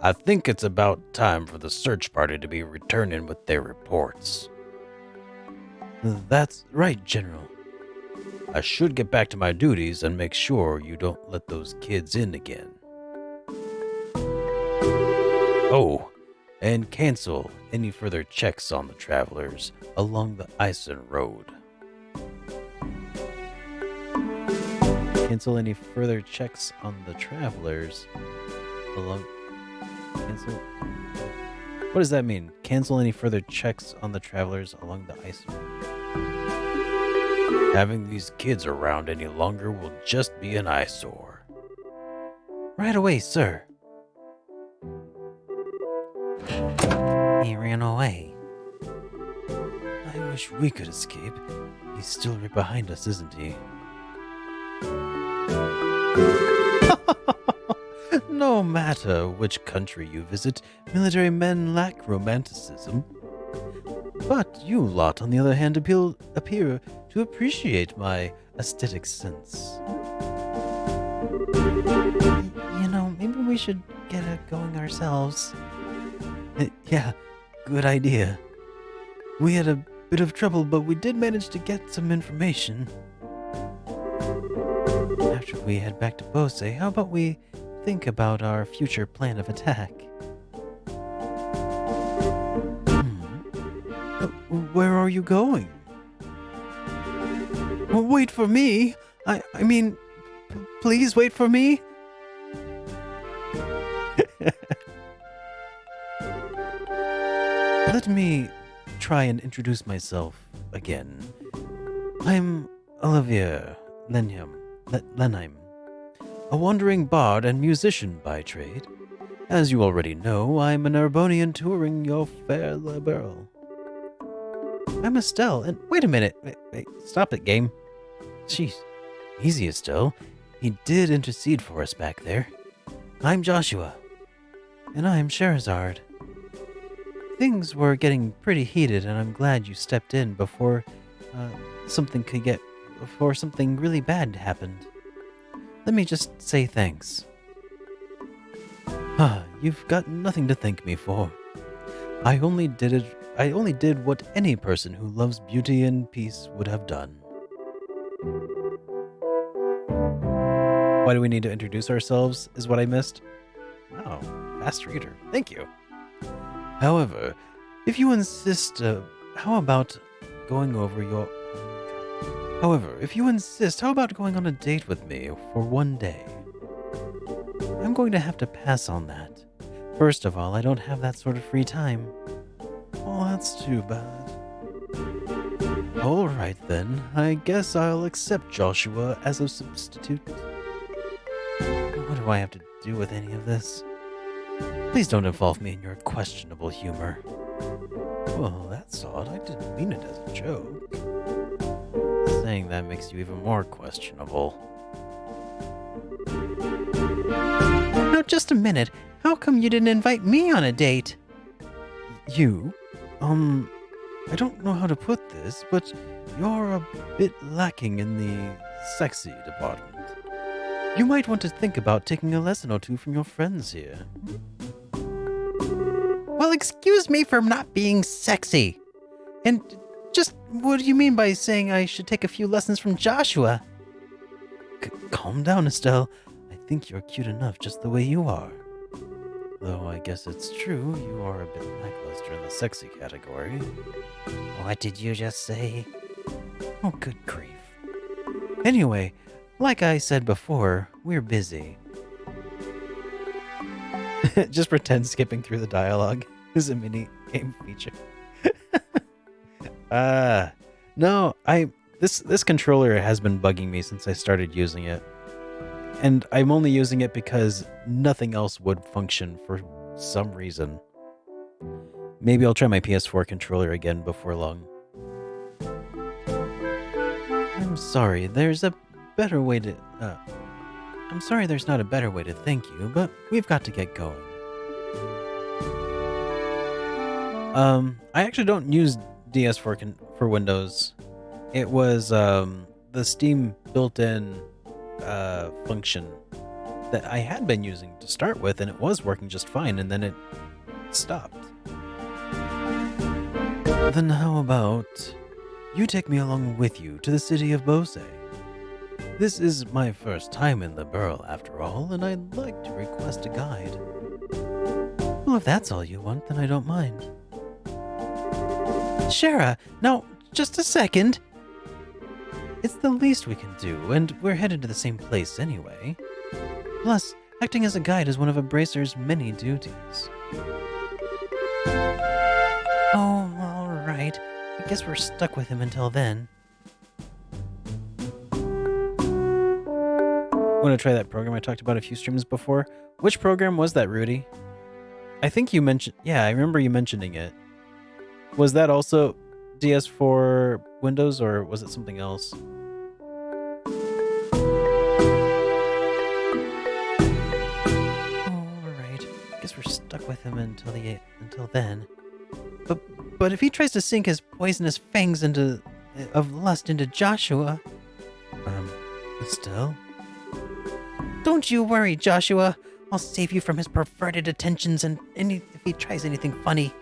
I think it's about time for the search party to be returning with their reports. That's right, General. I should get back to my duties and make sure you don't let those kids in again. Oh, and cancel any further checks on the travelers along the Ison Road. Cancel any further checks on the travelers along. Cancel. What does that mean? Cancel any further checks on the travelers along the ice. Having these kids around any longer will just be an eyesore. Right away, sir. He ran away. I wish we could escape. He's still right behind us, isn't he? No matter which country you visit, military men lack romanticism. But you lot, on the other hand, appear to appreciate my aesthetic sense. Maybe we should get going ourselves. Yeah, good idea. We had a bit of trouble, but we did manage to get some information. After we head back to Bose, how about we think about our future plan of attack? Where are you going? Well, wait for me. I mean, please wait for me. Let me try and introduce myself again. I'm Olivier Lenheim, a wandering bard and musician by trade. As you already know, I'm an Urbonian touring your fair liberal. I'm Estelle, and wait a minute. Wait, stop it, game. Jeez, easy, Estelle. He did intercede for us back there. I'm Joshua. And I'm Sherazard. Things were getting pretty heated, and I'm glad you stepped in before something really bad happened. Let me just say thanks. You've got nothing to thank me for. I only did what any person who loves beauty and peace would have done. Why do we need to introduce ourselves, is what I missed. Wow, fast reader. Thank you. However, if you insist, how about going on a date with me for one day? I'm going to have to pass on that. First of all, I don't have that sort of free time. Oh, that's too bad. All right then, I guess I'll accept Joshua as a substitute. What do I have to do with any of this? Please don't involve me in your questionable humor. Well, that's odd. I didn't mean it as a joke. Saying that makes you even more questionable. Now, just a minute. How come you didn't invite me on a date? You? I don't know how to put this, but you're a bit lacking in the sexy department. You might want to think about taking a lesson or two from your friends here. Well, excuse me for not being sexy. And just what do you mean by saying I should take a few lessons from Joshua? Calm down, Estelle. I think you're cute enough just the way you are. Though I guess it's true, you are a bit lackluster in the sexy category. What did you just say? Oh, good grief. Anyway, like I said before, we're busy. Just pretend skipping through the dialogue is a mini game feature. No, this controller has been bugging me since I started using it. And I'm only using it because nothing else would function for some reason. Maybe I'll try my PS4 controller again before long. sorry, there's a better way to... I'm sorry there's not a better way to thank you, but we've got to get going. I actually don't use DS for Windows. It was the Steam built-in function that I had been using to start with, and it was working just fine, and then it stopped. Then how about you take me along with you to the city of Bose? This is my first time in the Burl, after all, and I'd like to request a guide. Well, if that's all you want, then I don't mind. Shara, now, just a second. It's the least we can do, and we're headed to the same place anyway. Plus, acting as a guide is one of Abracer's many duties. Oh, all right. I guess we're stuck with him until then. Want to try that program I talked about a few streams before? Which program was that, Rudy? I think you mentioned... Yeah, I remember you mentioning it. Was that also DS for Windows, or was it something else? Alright. I guess we're stuck with him until then. But if he tries to sink his poisonous fangs of lust into Joshua... Still? Don't you worry, Joshua. I'll save you from his perverted attentions and if he tries anything funny.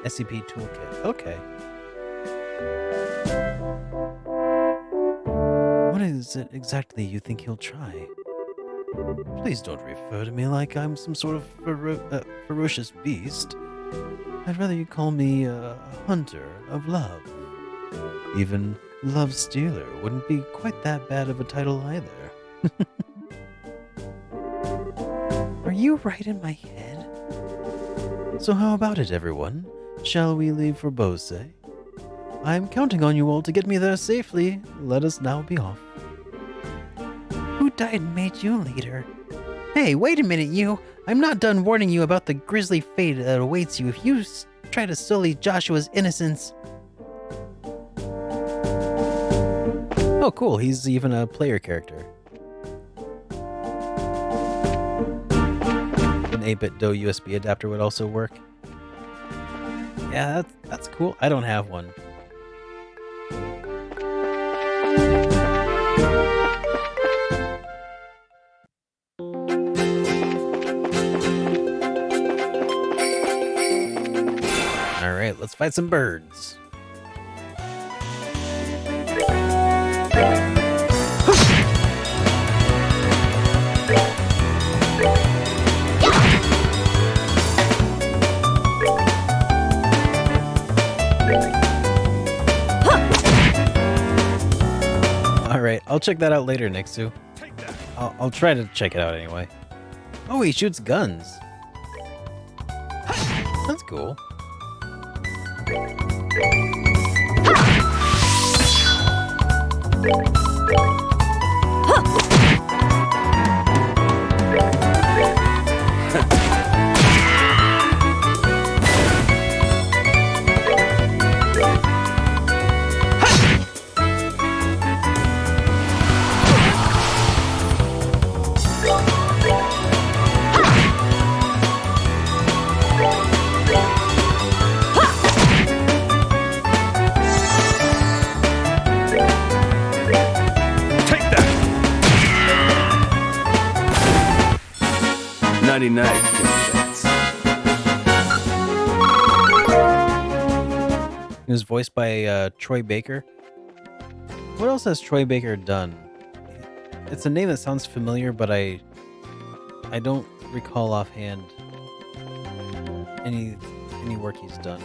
SCP Toolkit. Okay. What is it exactly you think he'll try? Please don't refer to me like I'm some sort of ferocious beast. I'd rather you call me a hunter of love. Even Love Stealer wouldn't be quite that bad of a title either. Are you right in my head? So how about it, everyone? Shall we leave for Bose? I'm counting on you all to get me there safely. Let us now be off. Who died and made you leader? Hey, wait a minute, you! I'm not done warning you about the grisly fate that awaits you if you try to sully Joshua's innocence. Oh, cool. He's even a player character. An 8-bit DOE USB adapter would also work. Yeah, that's cool. I don't have one. All right, let's fight some birds. Alright, I'll check that out later, Nixu. I'll try to check it out anyway. Oh, he shoots guns. That's cool. It was voiced by Troy Baker. What else has Troy Baker done? It's a name that sounds familiar, but I don't recall offhand any work he's done.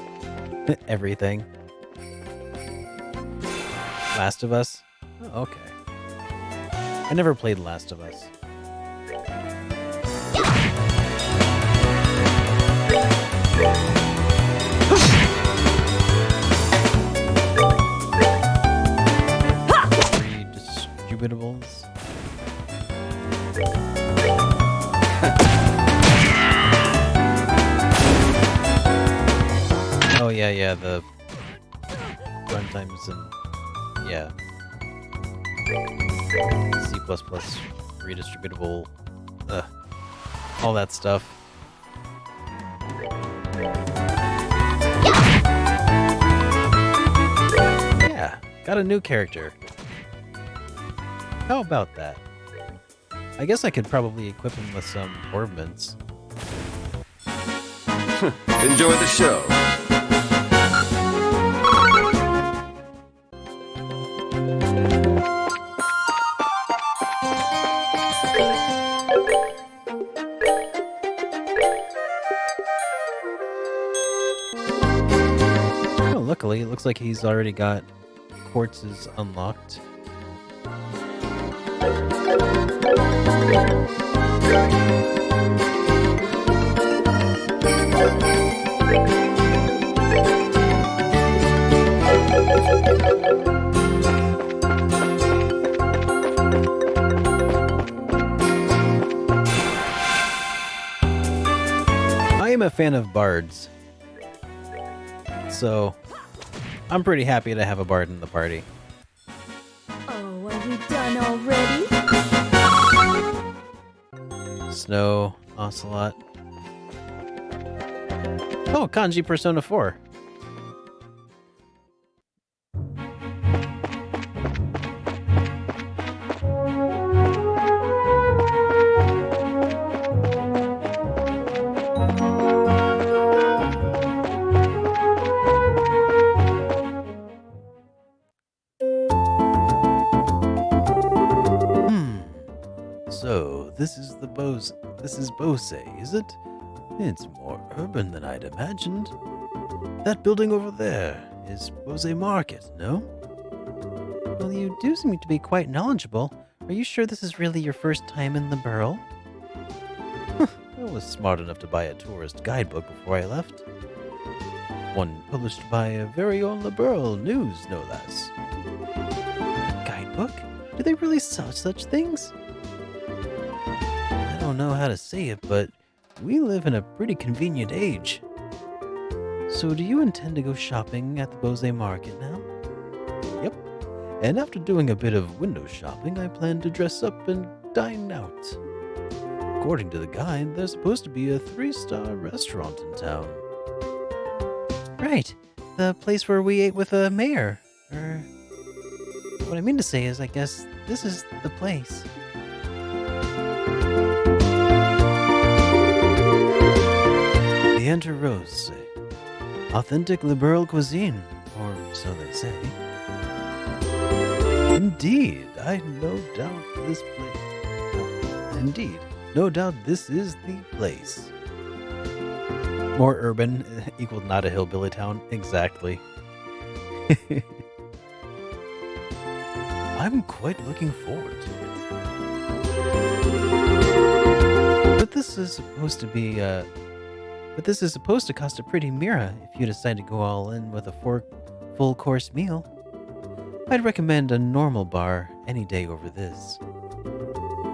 Everything. Last of Us? Oh, okay. I never played Last of Us. Distributables. Oh yeah, the runtimes and yeah. C++, redistributable, all that stuff. Yeah, got a new character. How about that? I guess I could probably equip him with some ornaments. Enjoy the show. Oh, luckily, it looks like he's already got quartzes unlocked. I am a fan of bards, so I'm pretty happy to have a bard in the party. Oh, are we done already? Snow, Ocelot. Oh, Kanji Persona 4. So, this is Bose, is it? It's more urban than I'd imagined. That building over there is Bose Market, no? Well, you do seem to be quite knowledgeable. Are you sure this is really your first time in the Burl? I was smart enough to buy a tourist guidebook before I left. One published by a very own Liberal News, no less. A guidebook? Do they really sell such things? I don't know how to say it, but we live in a pretty convenient age. So do you intend to go shopping at the Bose Market now? Yep. And after doing a bit of window shopping, I plan to dress up and dine out. According to the guide, there's supposed to be a 3-star restaurant in town. Right. The place where we ate with the mayor. What I mean to say is, I guess this is the place. The Enter Rose, authentic liberal cuisine, or so they say. Indeed, no doubt this is the place. More urban equals not a hillbilly town. Exactly. I'm quite looking forward to it. But this is supposed to be, this is supposed to cost a pretty mira if you decide to go all in with a full course meal. I'd recommend a normal bar any day over this.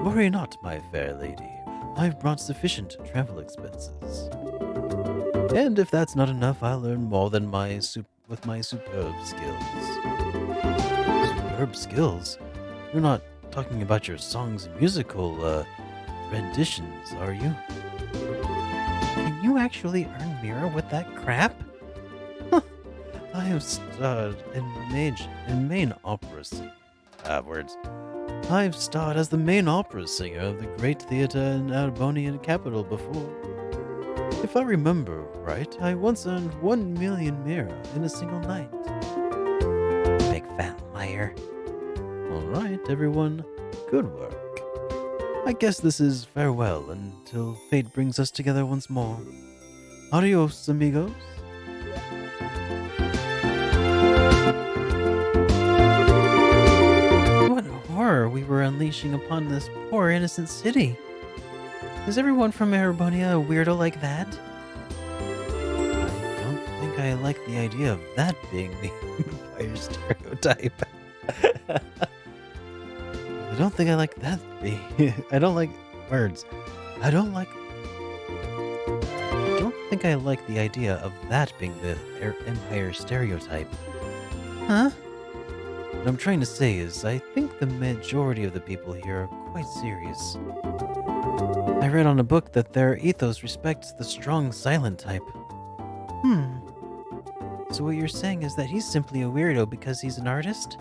Worry not, my fair lady. I've brought sufficient travel expenses. And if that's not enough, I'll earn more than with my superb skills. Superb skills? You're not talking about your songs and musical, renditions, are you? Can you actually earn mira with that crap? I have starred in main opera I've starred as the main opera singer of the great theater in Albanian capital before. If I remember right, I once earned 1 million mira in a single night. Big fat liar. All right, everyone. Good work. I guess this is farewell until fate brings us together once more. Adios, amigos. What horror we were unleashing upon this poor innocent city. Is everyone from Arabonia a weirdo like that? I don't think I like the idea of that being the empire stereotype. I don't think I like that I don't like words. I don't think I like the idea of that being the empire stereotype. Huh? What I'm trying to say is, I think think the majority of the people here are quite serious. I read on a book that their ethos respects the strong silent type. So what you're saying is that he's simply a weirdo because he's an artist?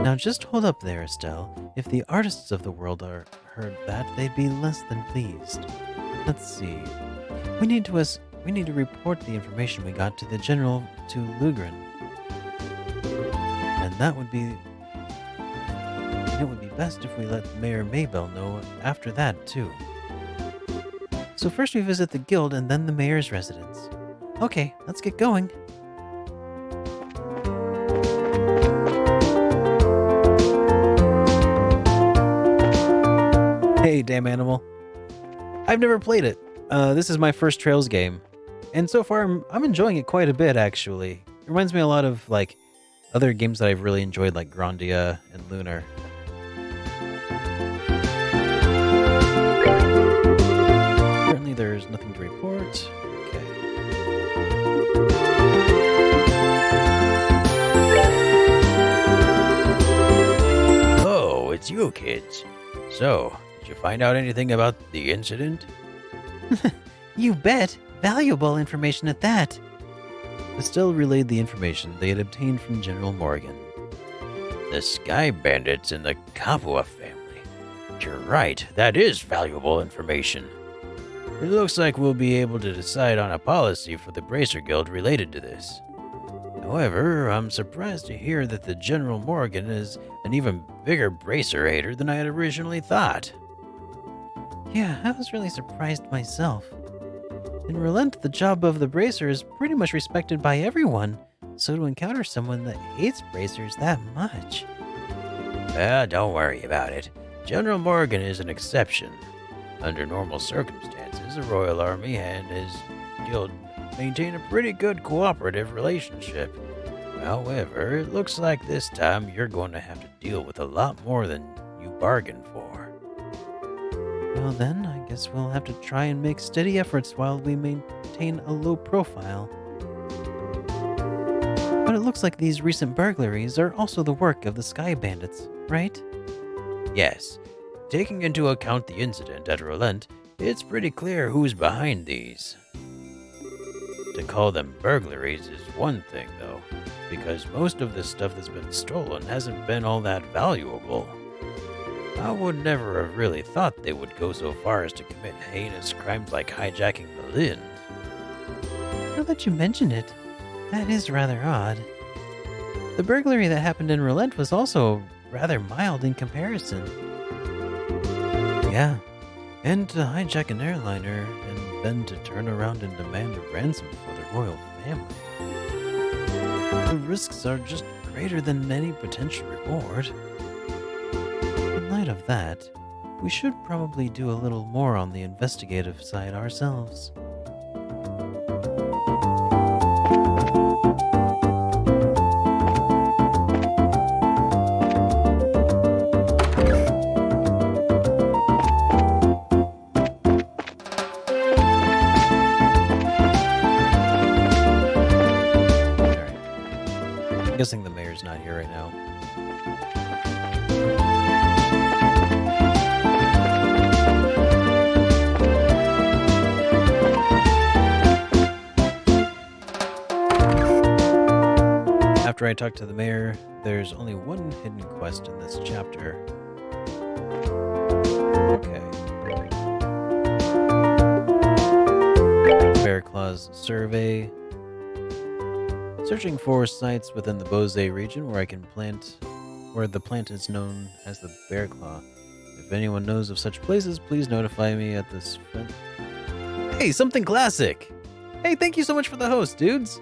Now just hold up there, Estelle. If the artists of the world heard that, they'd be less than pleased. Let's see. We need to report the information we got to the general to Lugren. And it would be best if we let Mayor Maybell know after that too. So first we visit the guild and then the mayor's residence. Okay, let's get going. Hey, damn animal. I've never played it. This is my first Trails game. And so far, I'm enjoying it quite a bit, actually. It reminds me a lot of, like, other games that I've really enjoyed, like Grandia and Lunar. Currently, there's nothing to report. Okay. Oh, it's you kids. So, did you find out anything about the incident? You bet. Valuable information at that. Estelle relayed the information they had obtained from General Morgan. The Sky Bandits and the Kapua family. You're right, that is valuable information. It looks like we'll be able to decide on a policy for the Bracer Guild related to this. However, I'm surprised to hear that the General Morgan is an even bigger Bracer hater than I had originally thought. Yeah, I was really surprised myself. In Relent, the job of the Bracer is pretty much respected by everyone, so to encounter someone that hates Bracers that much... Don't worry about it. General Morgan is an exception. Under normal circumstances, the Royal Army and his guild maintain a pretty good cooperative relationship. However, it looks like this time you're going to have to deal with a lot more than you bargained for. Well then, I guess we'll have to try and make steady efforts while we maintain a low profile. But it looks like these recent burglaries are also the work of the Sky Bandits, right? Yes. Taking into account the incident at Relent, it's pretty clear who's behind these. To call them burglaries is one thing, though, because most of the stuff that's been stolen hasn't been all that valuable. I would never have really thought they would go so far as to commit heinous crimes like hijacking the Lynn. Now that you mention it, that is rather odd. The burglary that happened in Relent was also rather mild in comparison. Yeah, and to hijack an airliner and then to turn around and demand a ransom for the royal family. The risks are just greater than any potential reward. In light of that, we should probably do a little more on the investigative side ourselves. I'm guessing the mayor's not here right now. After I talk to the mayor, there's only one hidden quest in this chapter. Okay. Bear Claw's survey. Searching for sites within the Bose region where the plant is known as the Bear Claw. If anyone knows of such places, please notify me at this. Hey, something classic! Hey, thank you so much for the host, dudes!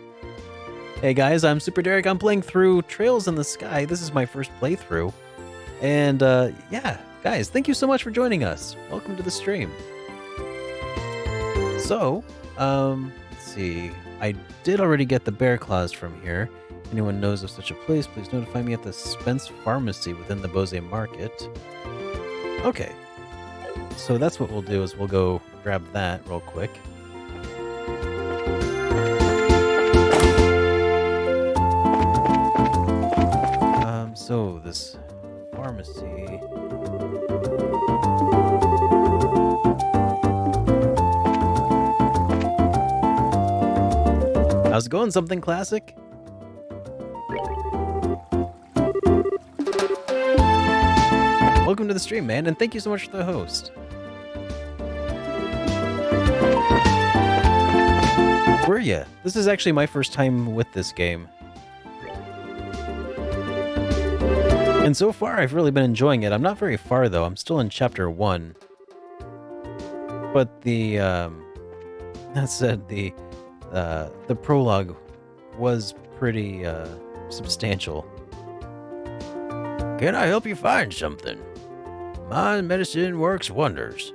Hey guys, I'm SuperDerek. I'm playing through Trails in the Sky. This is my first playthrough. And yeah, guys, thank you so much for joining us. Welcome to the stream. So, let's see. I did already get the bear claws from here. If anyone knows of such a place, please notify me at the Spence Pharmacy within the Bose Market. Okay. So that's what we'll do is we'll go grab that real quick. So, this pharmacy. How's it going? Something classic? Welcome to the stream, man, and thank you so much for the host. Were ya? This is actually my first time with this game. And so far, I've really been enjoying it. I'm not very far, though. I'm still in Chapter 1. But that said, the prologue was pretty, substantial. Can I help you find something? My medicine works wonders.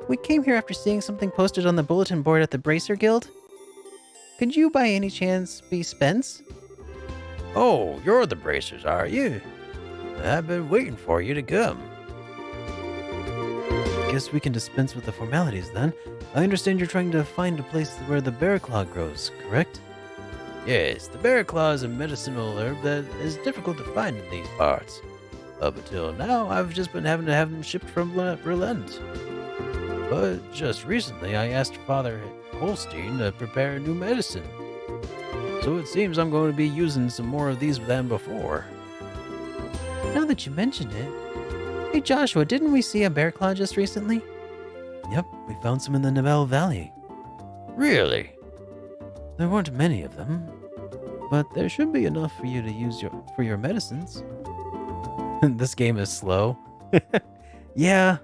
We came here after seeing something posted on the bulletin board at the Bracer Guild. Could you by any chance be Spence? Oh, you're the Bracers, are you? I've been waiting for you to come. Guess we can dispense with the formalities then. I understand you're trying to find a place where the bear claw grows, correct? Yes, the bear claw is a medicinal herb that is difficult to find in these parts. Up until now, I've just been having to have them shipped from Relent. But just recently, I asked Father Holstein to prepare a new medicine. So it seems I'm going to be using some more of these than before. Now that you mention it. Hey Joshua, didn't we see a bear claw just recently? Yep, we found some in the Nibel Valley. Really? There weren't many of them, but there should be enough for you to use for your medicines. This game is slow. Yeah.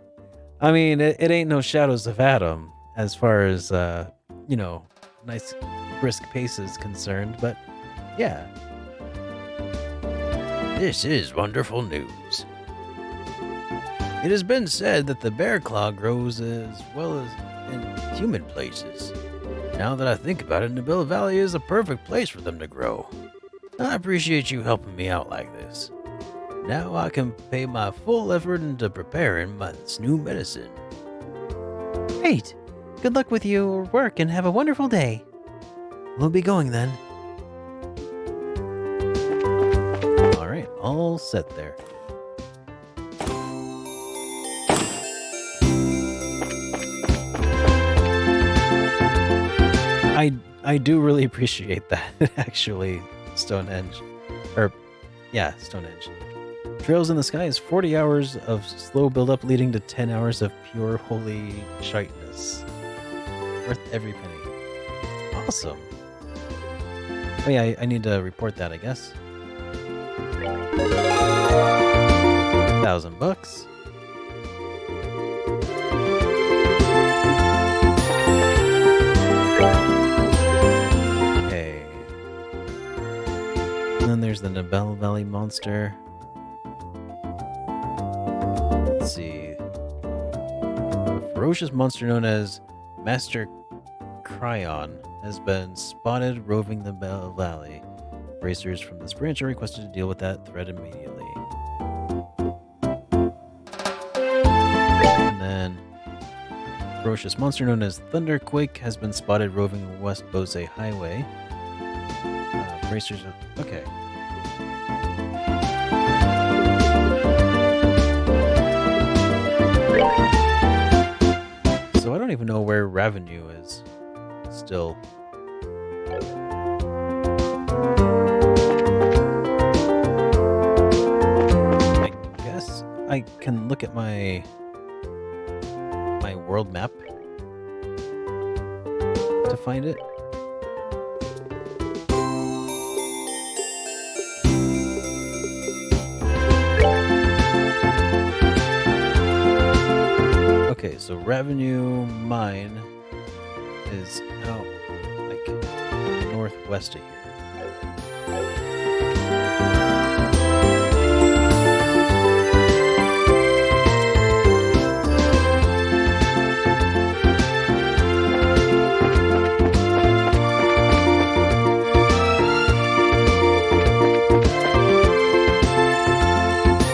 I mean, it ain't no Shadows of Adam as far as, nice brisk pace is concerned, but yeah. This is wonderful news. It has been said that the bear claw grows as well as in human places. Now that I think about it, Nibel Valley is a perfect place for them to grow. I appreciate you helping me out like this. Now I can pay my full effort into preparing this new medicine. Great! Good luck with your work and have a wonderful day. We'll be going then. Alright, all set there. I do really appreciate that, actually, Stonehenge. Stonehenge. Trails in the Sky is 40 hours of slow build-up leading to 10 hours of pure holy shiteness. Worth every penny. Awesome. Oh yeah, I need to report that, I guess. $1,000. Okay. And then there's the Nibel Valley monster. Let's see. A ferocious monster known as Master Cryon has been spotted roving the Bell Valley. Bracers from this branch are requested to deal with that threat immediately. And then, a ferocious monster known as Thunderquake has been spotted roving West Bose Highway. Bracers of... okay. So I don't even know where Revenue is still. I guess I can look at my world map to find it. Okay, so Revenue Mine is out like northwest of here.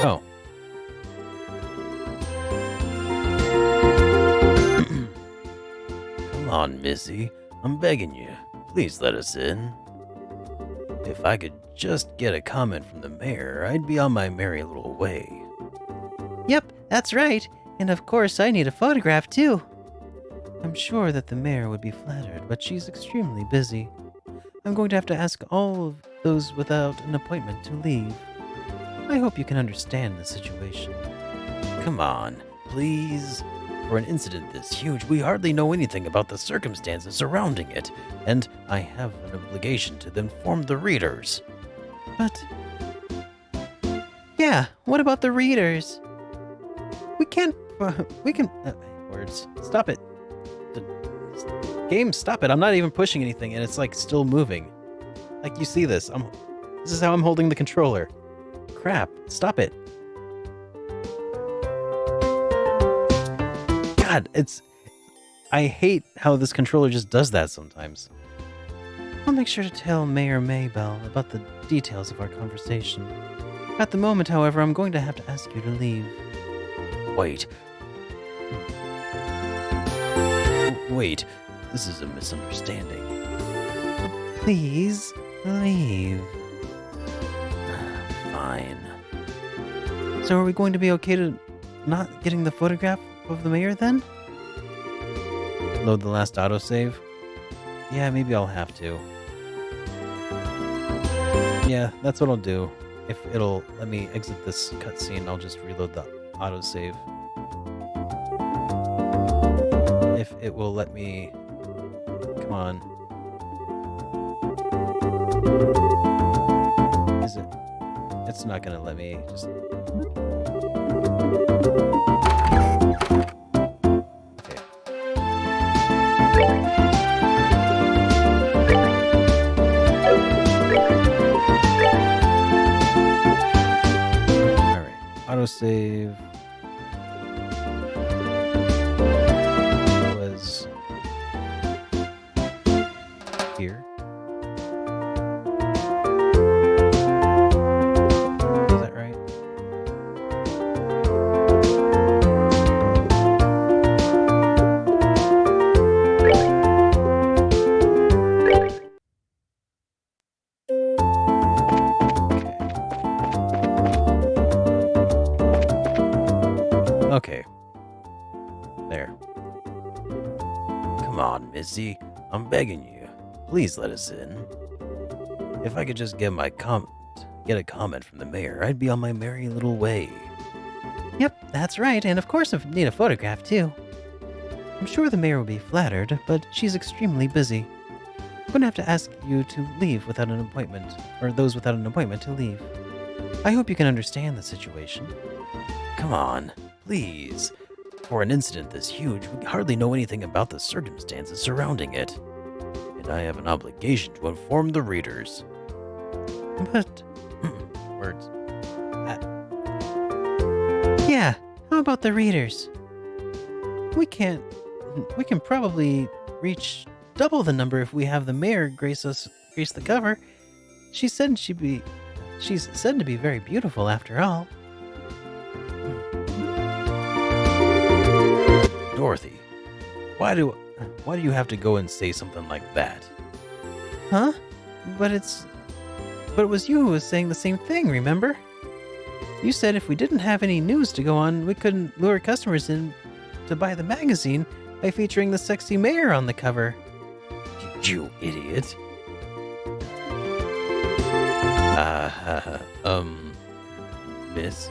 Oh. Come on, Missy. I'm begging you. Please let us in. If I could just get a comment from the mayor, I'd be on my merry little way. Yep, that's right. And of course, I need a photograph too. I'm sure that the mayor would be flattered, but she's extremely busy. I'm going to have to ask all of those without an appointment to leave. I hope you can understand the situation. Come on, please. For an incident this huge, we hardly know anything about the circumstances surrounding it, and I have an obligation to inform the readers. But... yeah, what about the readers? We can't... we can... Words. Stop it. Game, stop it. I'm not even pushing anything, and it's like still moving. Like, you see this. This is how I'm holding the controller. Crap. Stop it. God, I hate how this controller just does that sometimes. I'll make sure to tell Mayor Maybell about the details of our conversation. At the moment, however, I'm going to have to ask you to leave. Wait. Wait, this is a misunderstanding. Please, leave. Fine. So are we going to be okay to not getting the photograph of the mayor then? Load the last autosave? Yeah, maybe I'll have to. Yeah, that's what I'll do. If it'll let me exit this cutscene, I'll just reload the autosave. If it will let me... Come on. Is it? It's not gonna let me just... Autosave was here. Is that right? Okay. There. Come on, Missy. I'm begging you. Please let us in. If I could just get a comment from the mayor, I'd be on my merry little way. Yep, that's right, and of course I need a photograph too. I'm sure the mayor will be flattered, but she's extremely busy. I'm going to have to ask you to leave without an appointment, or those without an appointment to leave. I hope you can understand the situation. Come on, please. For an incident this huge, we hardly know anything about the circumstances surrounding it. And I have an obligation to inform the readers. But... Words. yeah, how about the readers? We can probably reach double the number if we have the mayor grace the cover. She's said to be very beautiful after all. Dorothy, why do you have to go and say something like that? Huh? But it was you who was saying the same thing, remember? You said if we didn't have any news to go on, we couldn't lure customers in to buy the magazine by featuring the sexy mayor on the cover. You idiot. Miss?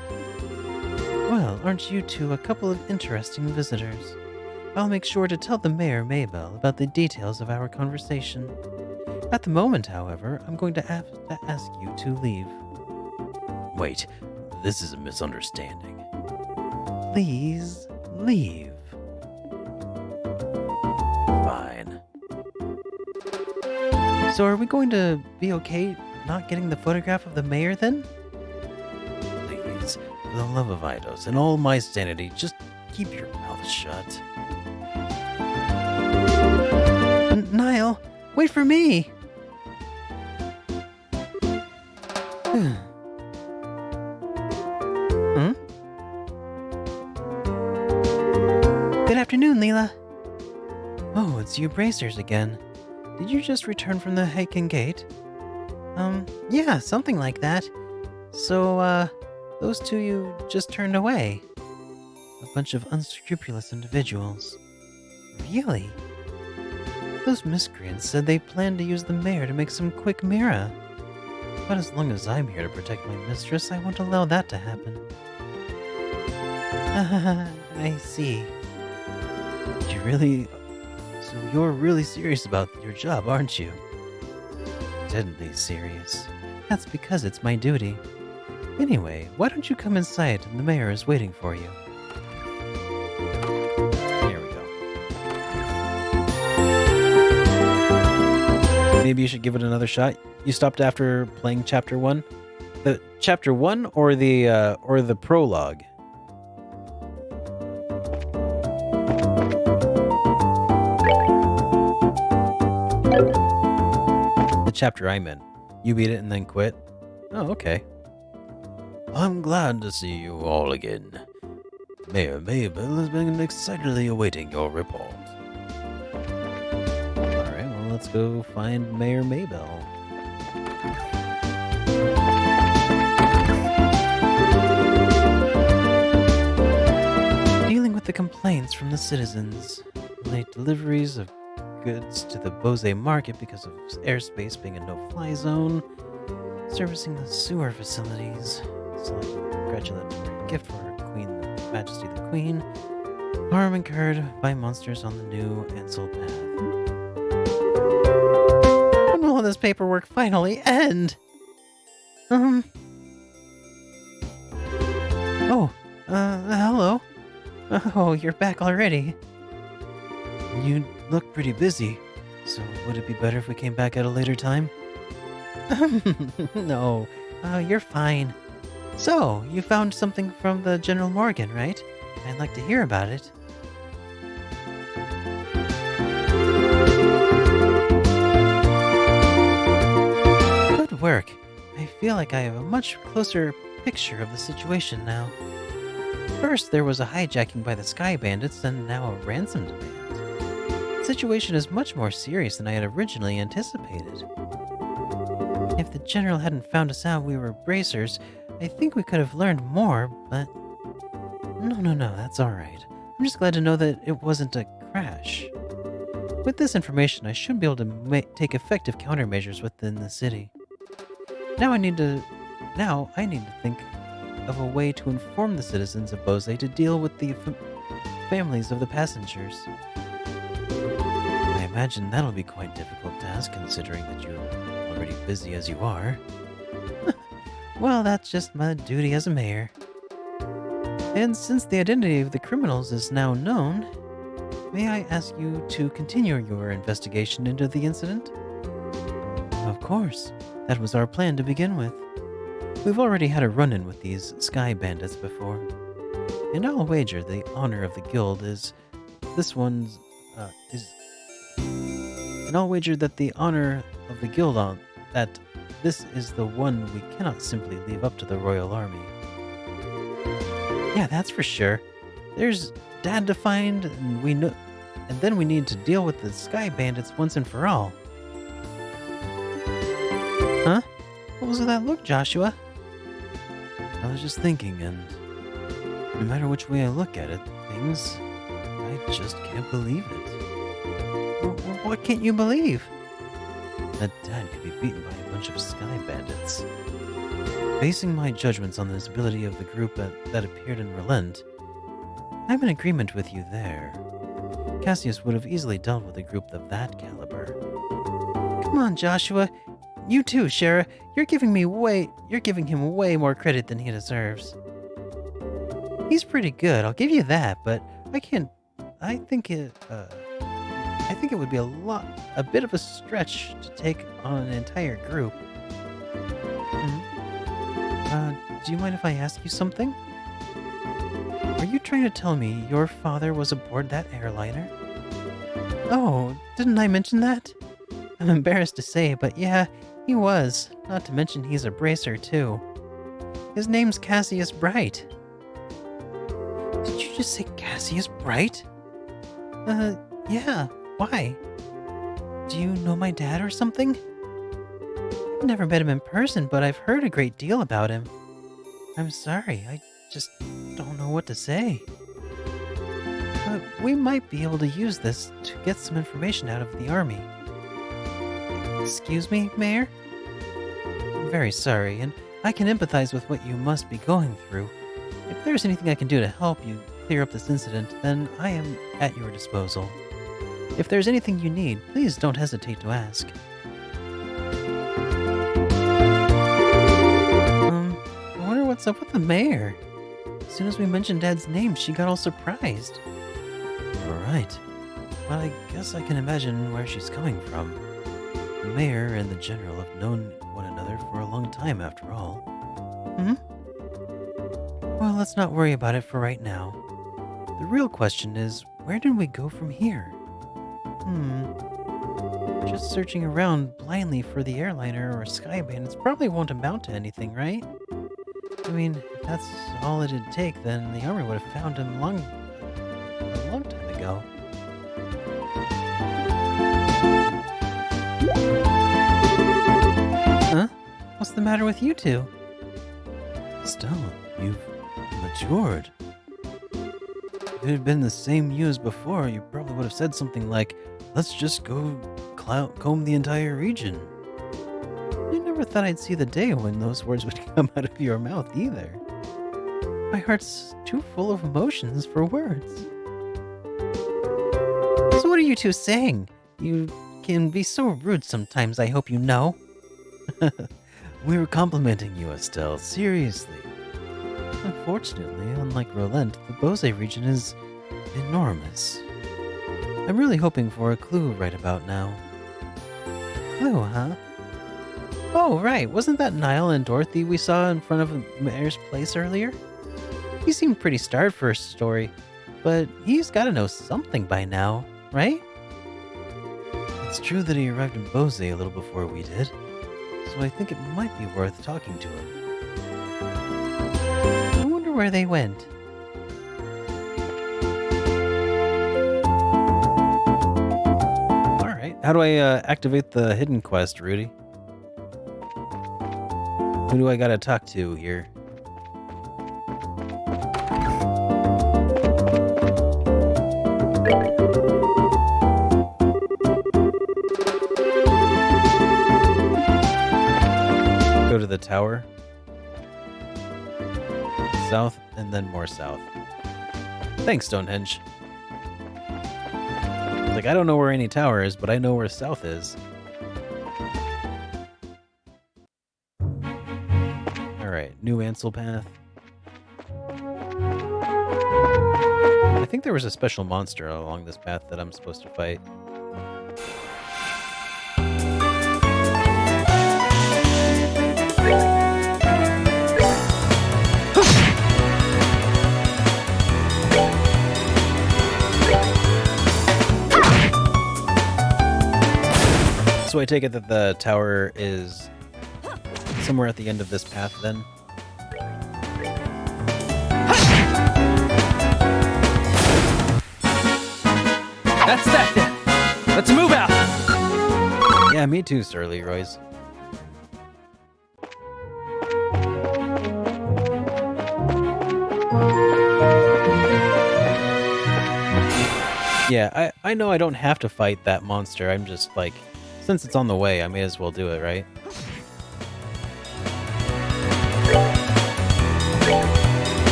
Well, aren't you two a couple of interesting visitors? I'll make sure to tell the Mayor Maybell about the details of our conversation. At the moment, however, I'm going to have to ask you to leave. Wait, this is a misunderstanding. Please leave. Fine. So are we going to be okay not getting the photograph of the mayor then? Please, for the love of Eidos and all my sanity, just keep your mouth shut. Niall, wait for me! Hmm? Good afternoon, Leela. Oh, it's you bracers again. Did you just return from the Haken Gate? Yeah, something like that. So, those two you just turned away. A bunch of unscrupulous individuals. Really? Those miscreants said they planned to use the mayor to make some quick mirror. But as long as I'm here to protect my mistress, I won't allow that to happen. I see. So you're really serious about your job, aren't you? Deadly serious. That's because it's my duty. Anyway, why don't you come inside? The mayor is waiting for you. Here we go. Maybe you should give it another shot. You stopped after playing chapter 1? The chapter 1 or the prologue? The chapter I'm in. You beat it and then quit? Oh, okay. I'm glad to see you all again. Mayor Mabel has been excitedly awaiting your report. Alright, well, let's go find Mayor Maybell. Dealing with the complaints from the citizens. Late deliveries of goods to the Bose market because of airspace being a no-fly zone. Servicing the sewer facilities. Selecting a congratulatory gift for her Queen, the Majesty the Queen. Harm incurred by monsters on the new Ansel path. When will this paperwork finally end? Hello. Oh, you're back already. You look pretty busy. So would it be better if we came back at a later time? No, you're fine. So, you found something from the General Morgan, right? I'd like to hear about it. Good work. I feel like I have a much closer picture of the situation now. First, there was a hijacking by the Sky Bandits, and now a ransom demand. The situation is much more serious than I had originally anticipated. If the General hadn't found us out we were bracers, I think we could have learned more, but... No, that's alright. I'm just glad to know that it wasn't a crash. With this information, I should be able to take effective countermeasures within the city. Now I need to think of a way to inform the citizens of Bose to deal with the families of the passengers. I imagine that'll be quite difficult task considering that you're already busy as you are. Well, that's just my duty as a mayor. And since the identity of the criminals is now known, may I ask you to continue your investigation into the incident? Of course. That was our plan to begin with. We've already had a run-in with these Sky Bandits before. And I'll wager the honor of the guild is... And I'll wager that the honor of the guild on that this is the one we cannot simply leave up to the Royal Army. Yeah, that's for sure. There's Dad to find, and then we need to deal with the Sky Bandits once and for all. Huh? What was that look, Joshua? I was just thinking, and no matter which way I look at it, I just can't believe it. What can't you believe? That Dad could be beaten by a bunch of Sky Bandits. Basing my judgments on the stability of the group that appeared in Relent, I'm in agreement with you there. Cassius would have easily dealt with a group of that caliber. Come on, Joshua. You too, Shara. You're giving him way more credit than he deserves. He's pretty good, I'll give you that, but I think it would be a bit of a stretch to take on an entire group. Do you mind if I ask you something? Are you trying to tell me your father was aboard that airliner? Oh, didn't I mention that? I'm embarrassed to say, but yeah, he was. Not to mention he's a bracer, too. His name's Cassius Bright. Did you just say Cassius Bright? Yeah. Why? Do you know my dad or something? never met him in person, but I've heard a great deal about him. I'm sorry, I just don't know what to say. But we might be able to use this to get some information out of the army. Excuse me, Mayor? I'm very sorry, and I can empathize with what you must be going through. If there's anything I can do to help you clear up this incident, then I am at your disposal. If there's anything you need, please don't hesitate to ask. I wonder what's up with the mayor. As soon as we mentioned Dad's name, she got all surprised. Alright. Well, I guess I can imagine where she's coming from. The mayor and the general have known one another for a long time, after all. Well, let's not worry about it for right now. The real question is, where did we go from here? Just searching around blindly for the airliner or sky bandits probably won't amount to anything, right? I mean, if that's all it'd take, then the army would have found him a long time ago. Huh? What's the matter with you two? Stella, you've matured. If it had been the same you as before, you probably would have said something like, let's just go comb the entire region. I never thought I'd see the day when those words would come out of your mouth either. My heart's too full of emotions for words. So what are you two saying? You can be so rude sometimes, I hope you know. We were complimenting you, Estelle, seriously. Unfortunately, unlike Rolent, the Bose region is enormous. I'm really hoping for a clue right about now. Clue, huh? Oh, right. Wasn't that Niall and Dorothy we saw in front of Mayor's place earlier? He seemed pretty starved for a story, but he's got to know something by now, right? It's true that he arrived in Bose a little before we did, so I think it might be worth talking to him. I wonder where they went. Alright, how do I activate the hidden quest, Rudy? Who do I gotta talk to here? Go to the tower. South, and then more south. Thanks, Stonehenge. Like, I don't know where any tower is, but I know where south is. Alright, new Ansel path. I think there was a special monster along this path that I'm supposed to fight. So I take it that the tower is somewhere at the end of this path then? That's that then. Let's move out. Yeah, me too, Sir Leroy's. Yeah, I know I don't have to fight that monster. I'm just like, since it's on the way, I may as well do it, right?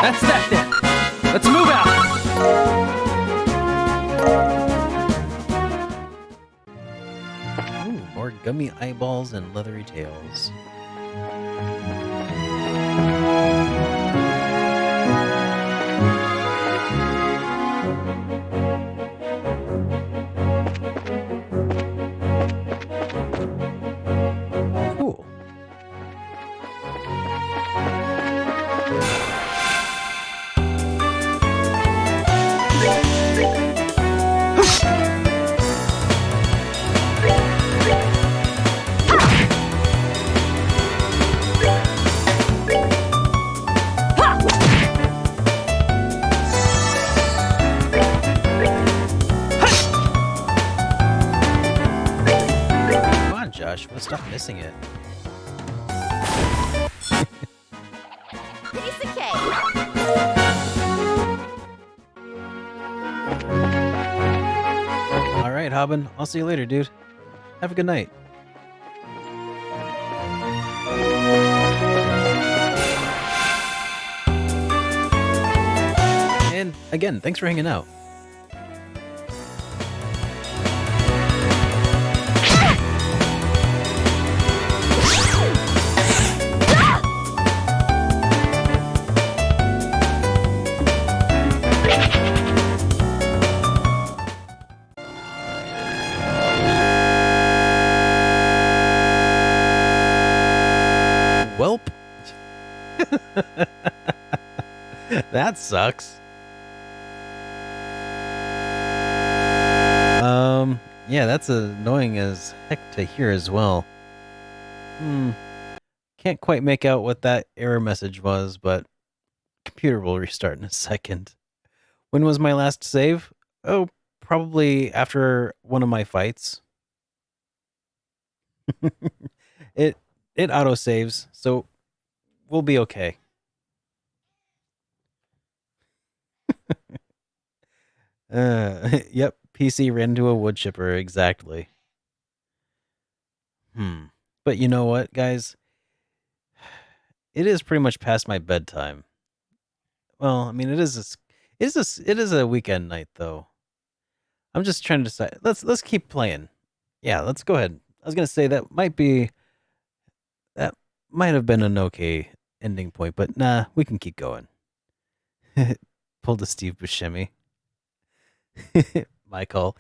That's that then. Let's move out. Ooh, more gummy eyeballs and leathery tails. Cool. Come on, Josh. Let's stop missing it. Piece of cake. All right, Hobbin. I'll see you later, dude. Have a good night. And again, thanks for hanging out. Welp. That sucks. Yeah, that's annoying as heck to hear as well. Can't quite make out what that error message was, but computer will restart in a second. When was my last save? Oh, probably after one of my fights. It auto saves, so we'll be okay. Yep, PC ran into a wood chipper, exactly. But you know what, guys? It is pretty much past my bedtime. Well, I mean, it is a weekend night though. I'm just trying to decide. Let's keep playing. Yeah, let's go ahead. I was gonna say that might have been an okay ending point, but nah, we can keep going. Pulled a Steve Buscemi. My call.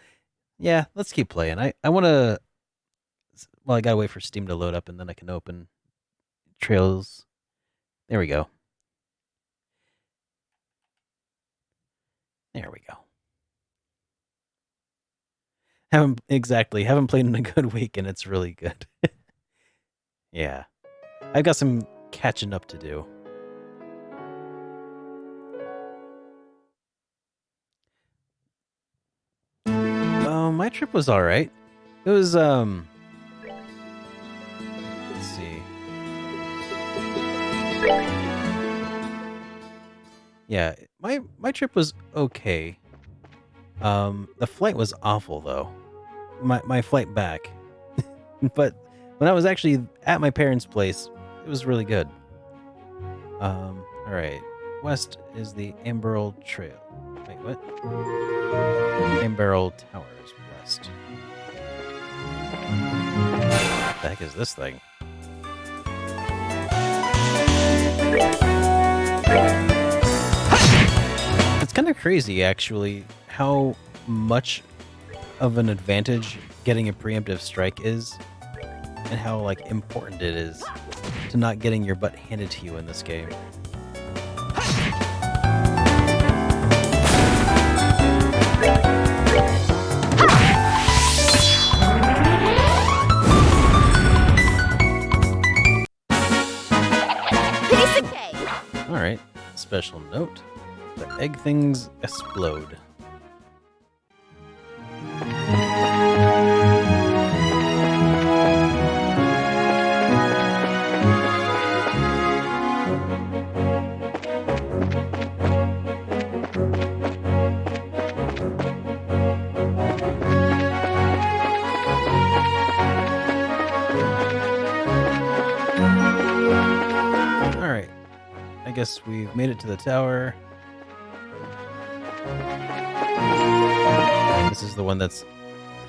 Yeah, let's keep playing. I want to. Well, I gotta wait for Steam to load up, and then I can open Trails. There we go. There we go. Haven't played in a good week, and it's really good. Yeah, I've got some catching up to do. My trip was all right. It was let's see. Yeah, my trip was okay. The flight was awful though. My flight back. But when I was actually at my parents' place, it was really good. All right. West is the Amberl Trail. Wait, what? Amberl Towers West. What the heck is this thing? It's kind of crazy, actually, how much of an advantage getting a preemptive strike is, and how like important it is to not getting your butt handed to you in this game. Piece of cake. All right. Special note: the egg things explode. guess we've made it to the tower. This is the one that's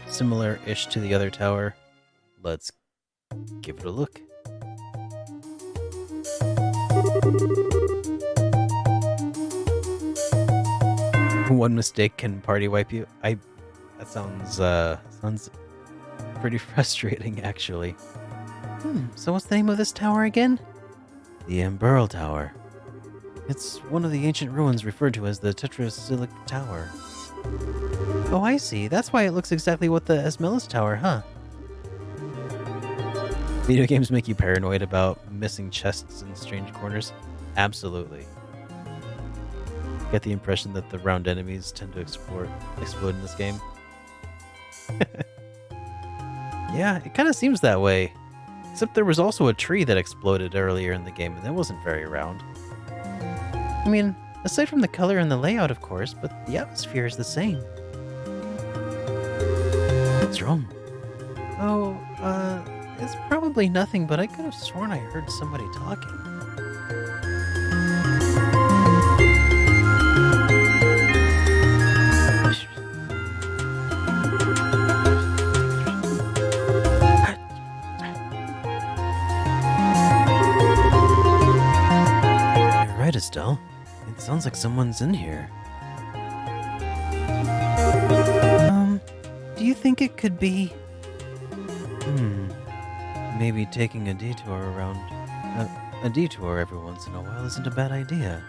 similar-ish to the other tower. Let's give it a look. One mistake can party wipe you. That sounds pretty frustrating, actually. So what's the name of this tower again? The Amberl Tower. It's one of the ancient ruins referred to as the Tetrasilic Tower. Oh, I see. That's why it looks exactly what the Esmelis Tower, huh? Video games make you paranoid about missing chests in strange corners? Absolutely. Get the impression that the round enemies tend to explode in this game? Yeah, it kind of seems that way. Except there was also a tree that exploded earlier in the game, and that wasn't very round. I mean, aside from the color and the layout, of course, but the atmosphere is the same. What's wrong? Oh, it's probably nothing, but I could have sworn I heard somebody talking. You're right, Estelle. It sounds like someone's in here. Do you think it could be... Maybe taking a detour around... a detour every once in a while isn't a bad idea.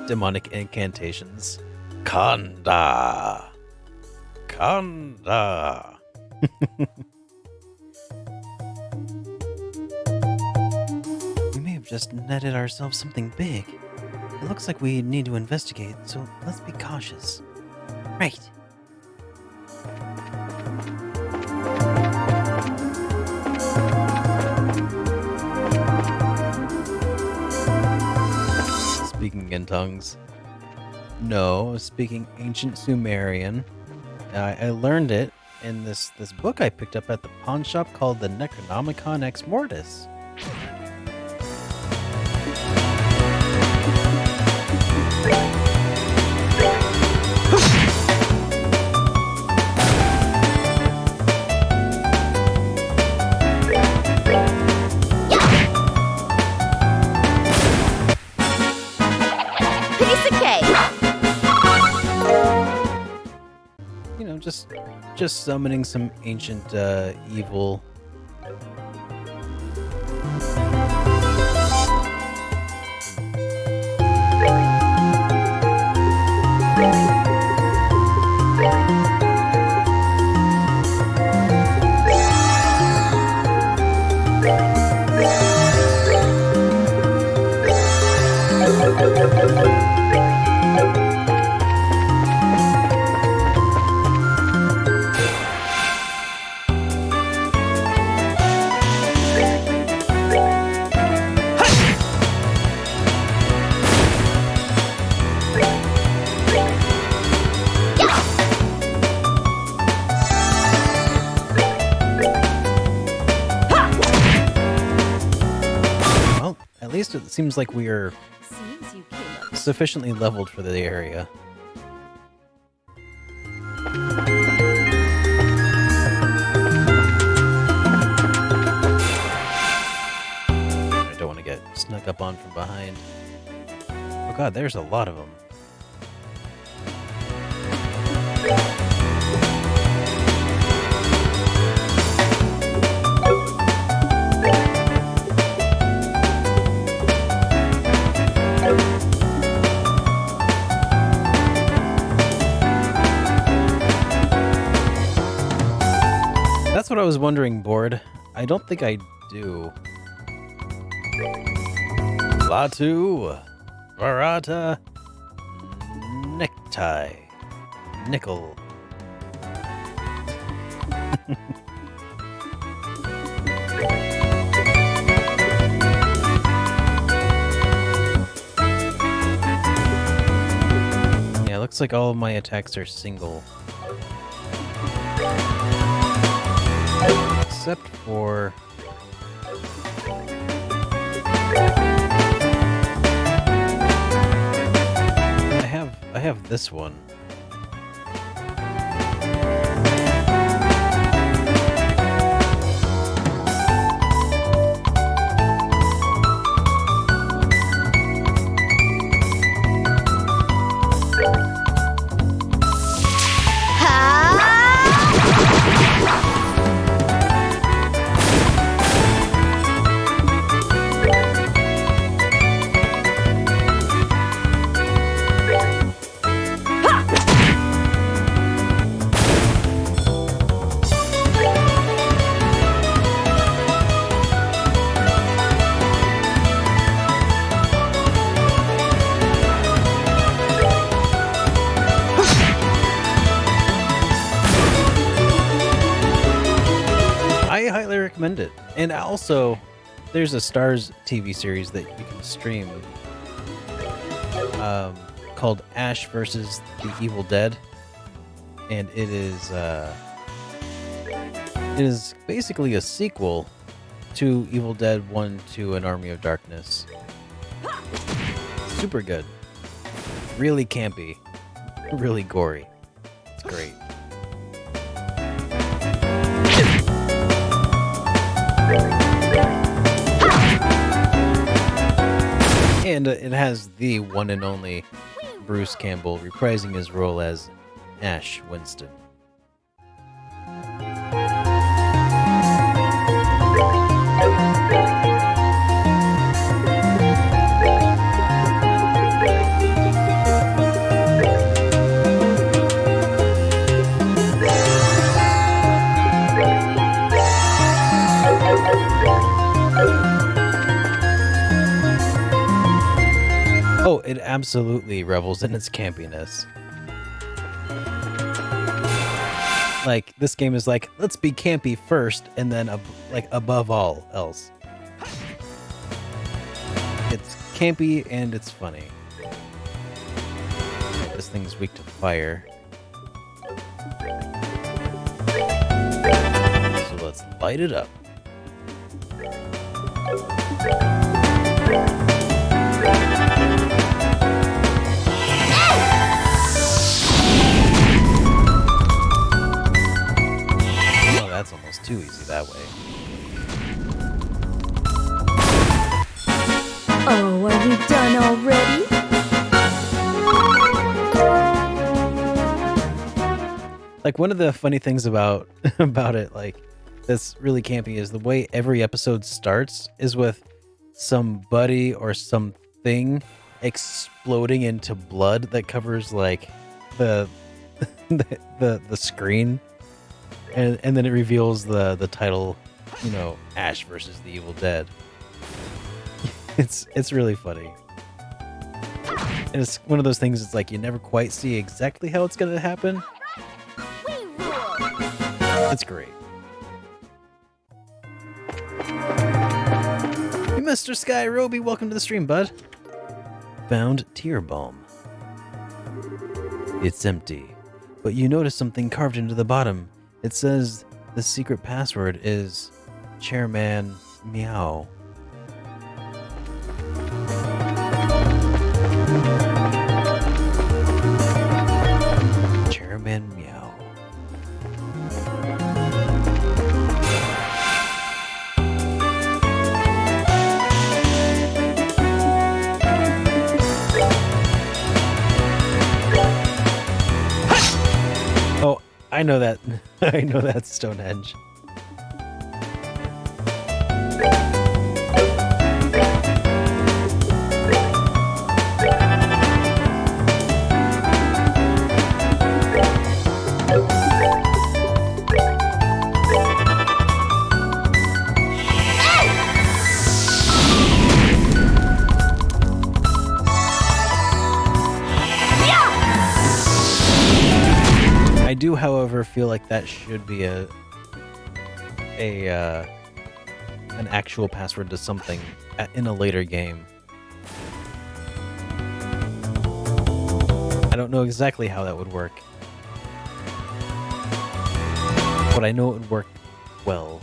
Demonic incantations. Kanda! Kanda! We may have just netted ourselves something big. It looks like we need to investigate, so let's be cautious. Right. Speaking in tongues. No, speaking ancient Sumerian. I learned it in this book I picked up at the pawn shop called the Necronomicon Ex Mortis. Piece of cake! You know, just summoning some ancient evil. Well, at least it seems like we are Seems you came up. sufficiently leveled for the area. I don't want to get snuck up on from behind. Oh god, there's a lot of them. That's what I was wondering, Board. I don't think I do. Latu, Varata, Necktie, Nickel. Yeah, looks like all of my attacks are single. except for I have this one. I highly recommend it. And also, there's a Stars TV series that you can stream called Ash versus the Evil Dead, and it is basically a sequel to Evil Dead 1 to An Army of Darkness. Super good. Really campy. Really gory. It's great. And it has the one and only Bruce Campbell reprising his role as Ash Winston. Oh, it absolutely revels in its campiness. Like, this game is like, let's be campy first, and then above all else. It's campy and it's funny. This thing's weak to fire. So let's light it up. That's almost too easy that way. Oh, are we done already? Like, one of the funny things about it, like, that's really campy, is the way every episode starts is with somebody or something exploding into blood that covers, like, the screen. And then it reveals the title, you know, Ash versus the Evil Dead. It's really funny. And it's one of those things, it's like you never quite see exactly how it's going to happen. It's great. Hey, Mr. Sky Roby, welcome to the stream, bud. Found tear balm. It's empty, but you notice something carved into the bottom. It says the secret password is Chairman Meow. Chairman Meow. Oh, I know that. I know that's Stonehenge. I do, however, feel like that should be an actual password to something in a later game. I don't know exactly how that would work, but I know it would work well.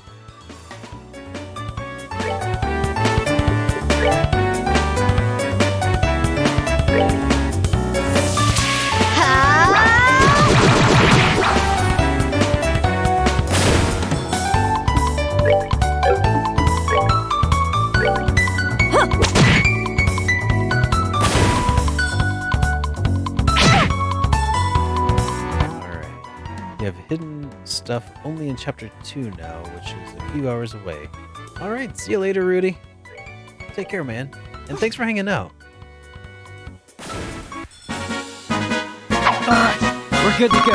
Alright. We have hidden stuff only in chapter 2 now, which is a few hours away. Alright, see you later, Rudy. Take care, man. And thanks for hanging out. Alright, we're good to go.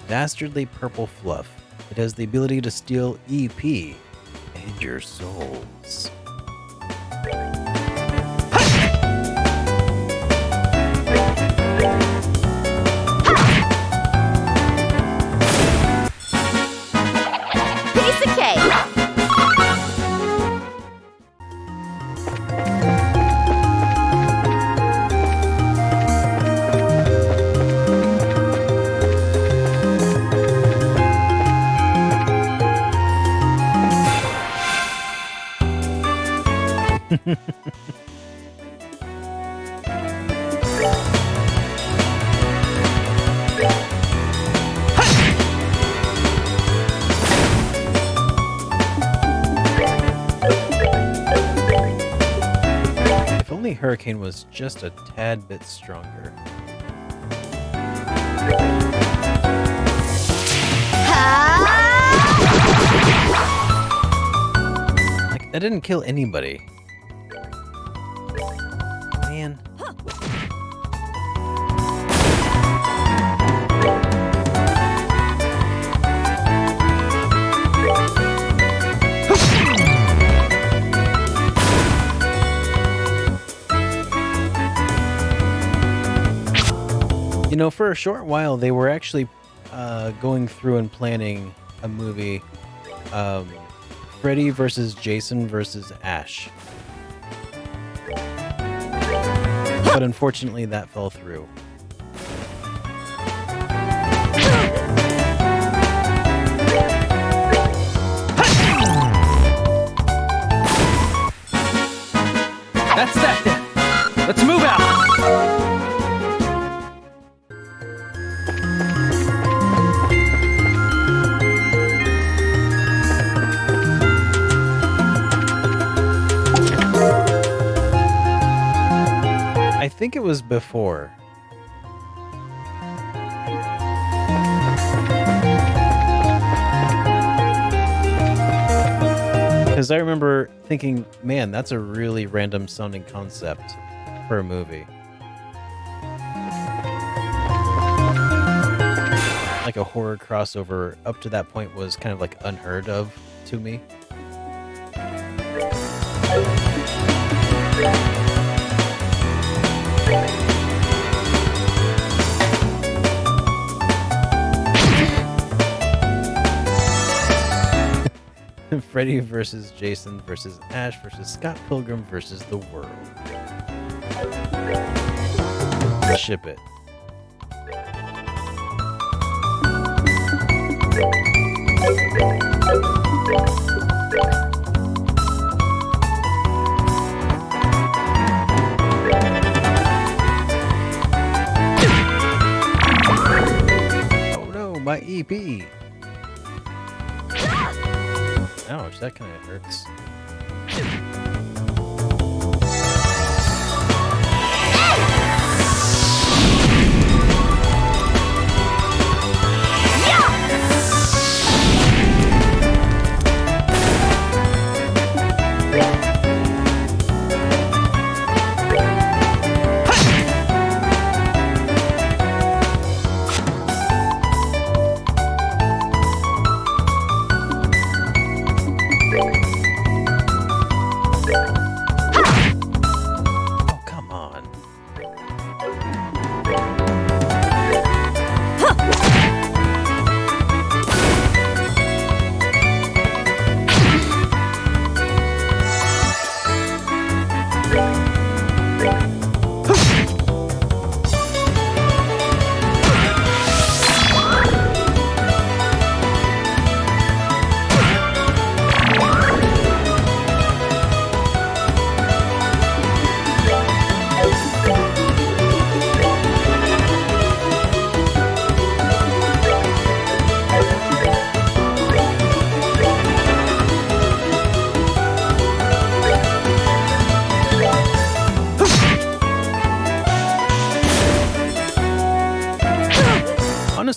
Dastardly purple fluff. It has the ability to steal EP and your souls. Piece of cake. If only Hurricane was just a tad bit stronger. Like, that didn't kill anybody. Man. You know, for a short while, they were actually going through and planning a movie, Freddy versus Jason versus Ash. But unfortunately, that fell through. That's that then. Let's move out. I think it was before. Because I remember thinking, man, that's a really random sounding concept for a movie. Like a horror crossover up to that point was kind of like unheard of to me. Freddy versus Jason versus Ash versus Scott Pilgrim versus the world. Ship it. Oh no, my EP. Ouch, that kind of hurts.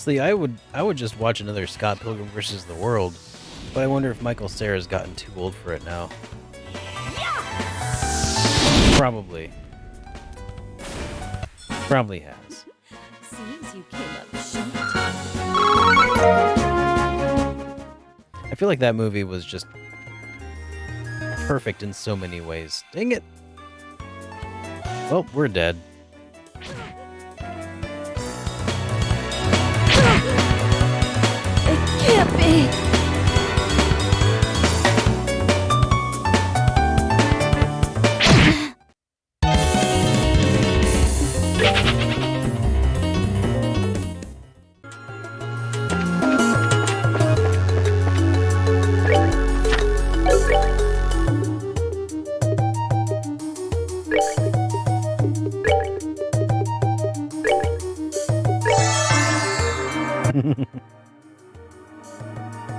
honestly, I would just watch another Scott Pilgrim versus the World, but I wonder if Michael Cera's gotten too old for it now. Probably. Probably has. Seems you came up short. I feel like that movie was just perfect in so many ways. Dang it. Well, we're dead. It can't be.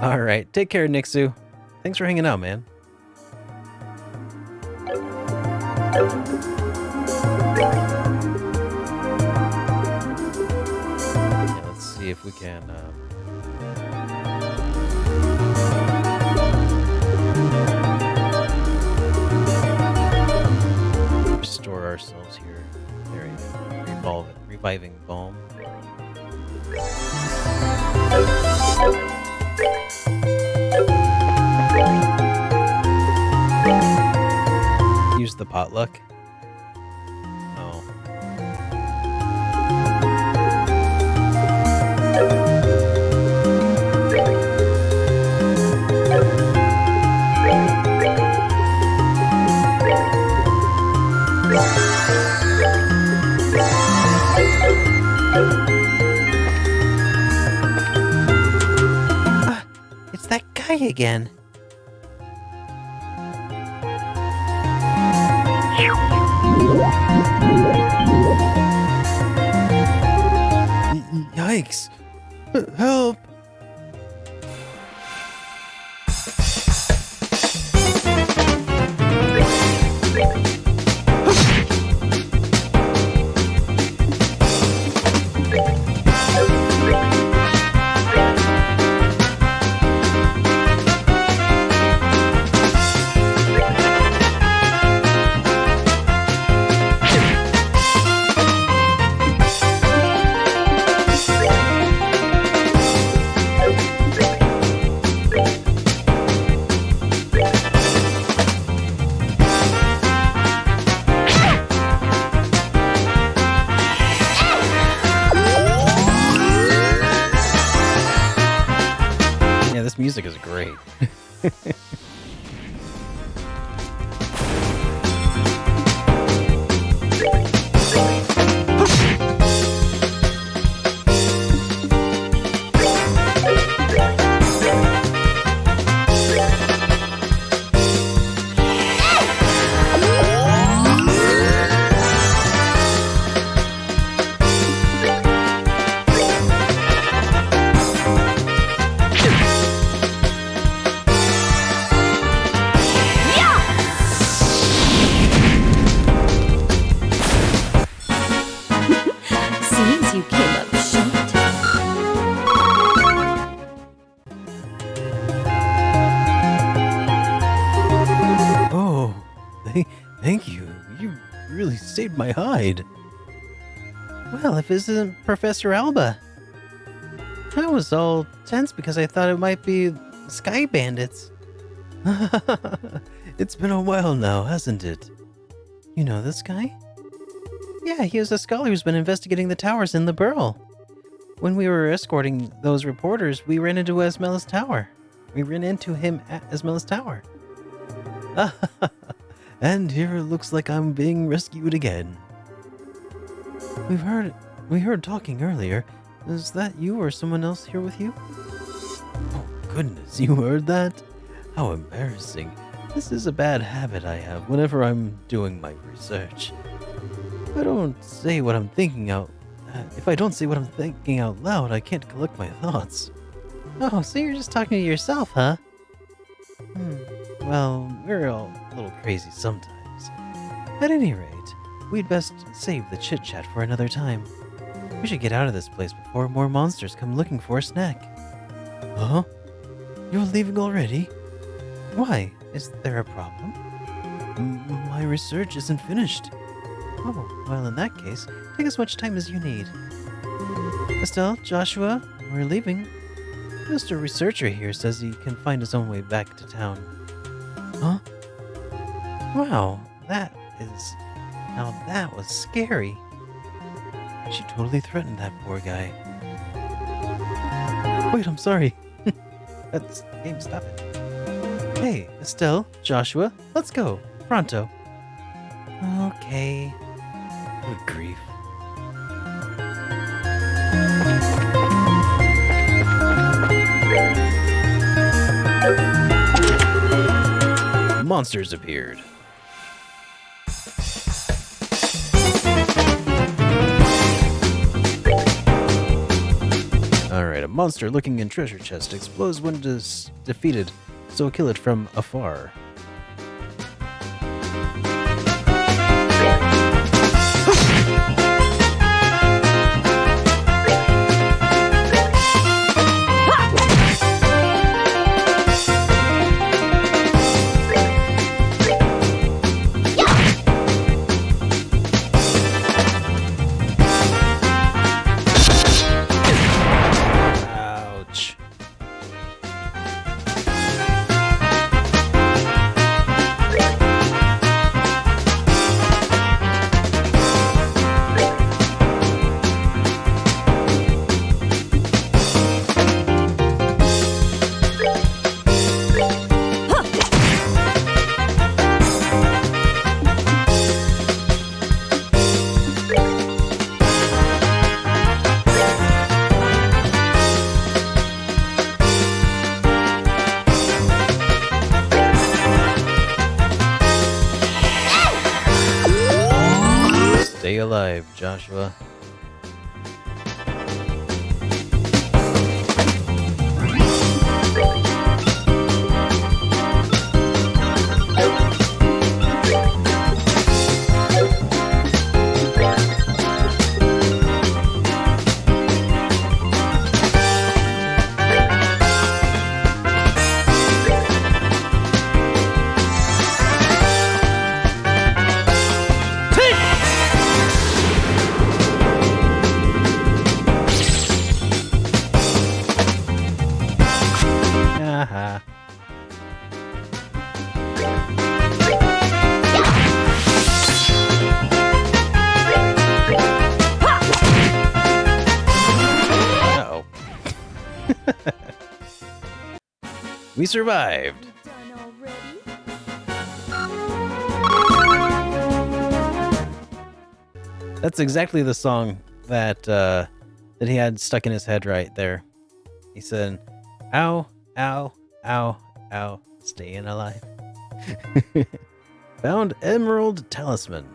All right. Take care, Nixu. Thanks for hanging out, man. Yeah, let's see if we can restore ourselves here. There we go. Reviving balm. Use the potluck. Oh. It's that guy again. Yikes! Help! Yeah, this music is great. Seems you came up short. Oh, thank you. You really saved my hide. Well, if this isn't Professor Alba. I was all tense because I thought it might be Sky Bandits. It's been a while now, hasn't it? You know this guy? Yeah, he was a scholar who's been investigating the towers in the Burl. When we were escorting those reporters, we ran into Esmella's tower. We ran into him at Esmella's tower. And here it looks like I'm being rescued again. We heard talking earlier. Is that you or someone else here with you? Oh goodness, you heard that? How embarrassing. This is a bad habit I have whenever I'm doing my research. If I don't say what I'm thinking out loud, I can't collect my thoughts. Oh, so you're just talking to yourself, huh? Well, we're all a little crazy sometimes. At any rate, we'd best save the chit-chat for another time. We should get out of this place before more monsters come looking for a snack. Huh? You're leaving already? Why? Is there a problem? My research isn't finished. Oh, well, in that case, take as much time as you need. Estelle, Joshua, we're leaving. Mr. Researcher here says he can find his own way back to town. Huh? Wow, that is... Now that was scary. She totally threatened that poor guy. Wait, I'm sorry. That's... Game, stop it. Hey, Estelle, Joshua, let's go. Pronto. Okay. Good grief. Monsters appeared. Alright, a monster looking in treasure chest explodes when defeated, so kill it from afar. Ouch. Stay alive, Joshua. Haha. Uh-oh. We survived. Done already? That's exactly the song that he had stuck in his head right there. He said, "Ow, ow, ow, ow, staying alive." Found Emerald Talisman.